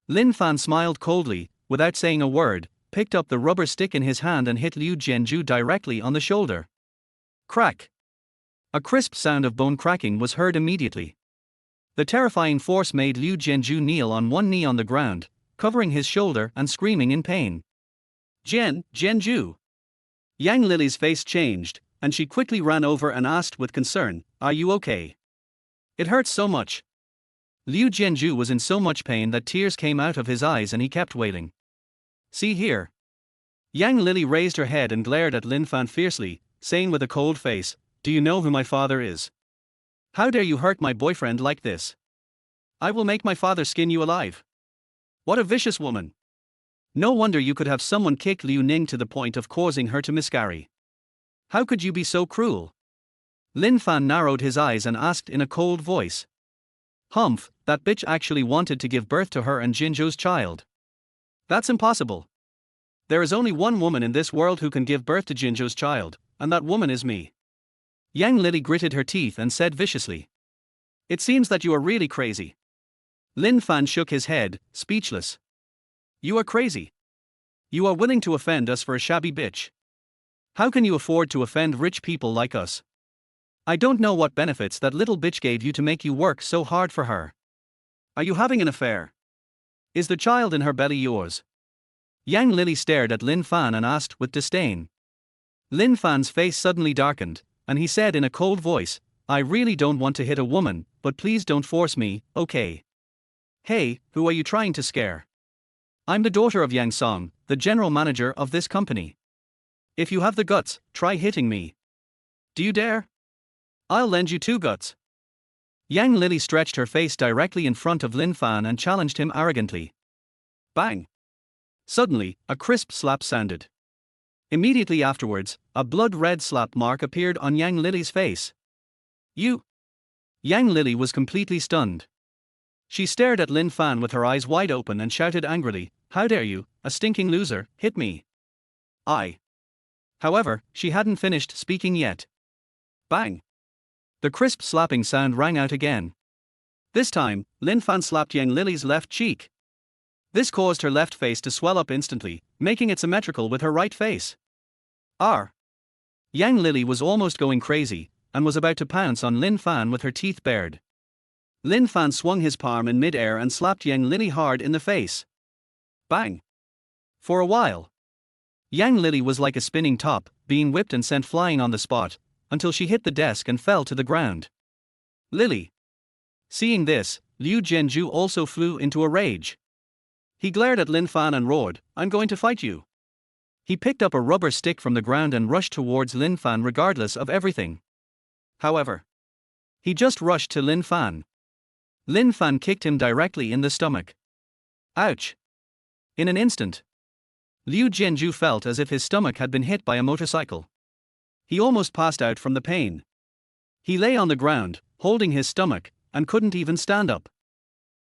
Lin Fan smiled coldly, without saying a word, picked up the rubber stick in his hand and hit Liu Jianzhu directly on the shoulder. Crack! A crisp sound of bone cracking was heard immediately. The terrifying force made Liu Jianzhu kneel on one knee on the ground, covering his shoulder and screaming in pain. Jianzhu. Yang Lily's face changed, and she quickly ran over and asked with concern, "Are you okay? It hurts so much." Liu Jianzhu was in so much pain that tears came out of his eyes and he kept wailing. "See here." Yang Lily raised her head and glared at Lin Fan fiercely, saying with a cold face, "Do you know who my father is? How dare you hurt my boyfriend like this? I will make my father skin you alive." What a vicious woman. No wonder you could have someone kick Liu Ning to the point of causing her to miscarry. How could you be so cruel? Lin Fan narrowed his eyes and asked in a cold voice. "Humph, that bitch actually wanted to give birth to her and Jinzhou's child. That's impossible. There is only one woman in this world who can give birth to Jinzhou's child, and that woman is me." Yang Lily gritted her teeth and said viciously, "It seems that you are really crazy." Lin Fan shook his head, speechless. "You are crazy. You are willing to offend us for a shabby bitch. How can you afford to offend rich people like us? I don't know what benefits that little bitch gave you to make you work so hard for her. Are you having an affair? Is the child in her belly yours?" Yang Lily stared at Lin Fan and asked with disdain. Lin Fan's face suddenly darkened, and he said in a cold voice, "I really don't want to hit a woman, but please don't force me, okay? Hey, who are you trying to scare? I'm the daughter of Yang Song, the general manager of this company. If you have the guts, try hitting me. Do you dare? I'll lend you 2 guts." Yang Lily stretched her face directly in front of Lin Fan and challenged him arrogantly. Bang! Suddenly, a crisp slap sounded. Immediately afterwards, a blood-red slap mark appeared on Yang Lily's face. "You?" Yang Lily was completely stunned. She stared at Lin Fan with her eyes wide open and shouted angrily, "How dare you, a stinking loser, hit me?" I. However, she hadn't finished speaking yet. Bang! The crisp slapping sound rang out again. This time, Lin Fan slapped Yang Lily's left cheek. This caused her left face to swell up instantly, making it symmetrical with her right face. R. Yang Lily was almost going crazy, and was about to pounce on Lin Fan with her teeth bared. Lin Fan swung his palm in mid-air and slapped Yang Lily hard in the face. Bang! For a while, Yang Lily was like a spinning top, being whipped and sent flying on the spot, until she hit the desk and fell to the ground. Lily. Seeing this, Liu Jianzhu also flew into a rage. He glared at Lin Fan and roared, "I'm going to fight you." He picked up a rubber stick from the ground and rushed towards Lin Fan regardless of everything. However, he just rushed to Lin Fan. Lin Fan kicked him directly in the stomach. Ouch! In an instant, Liu Jianzhu felt as if his stomach had been hit by a motorcycle. He almost passed out from the pain. He lay on the ground, holding his stomach, and couldn't even stand up.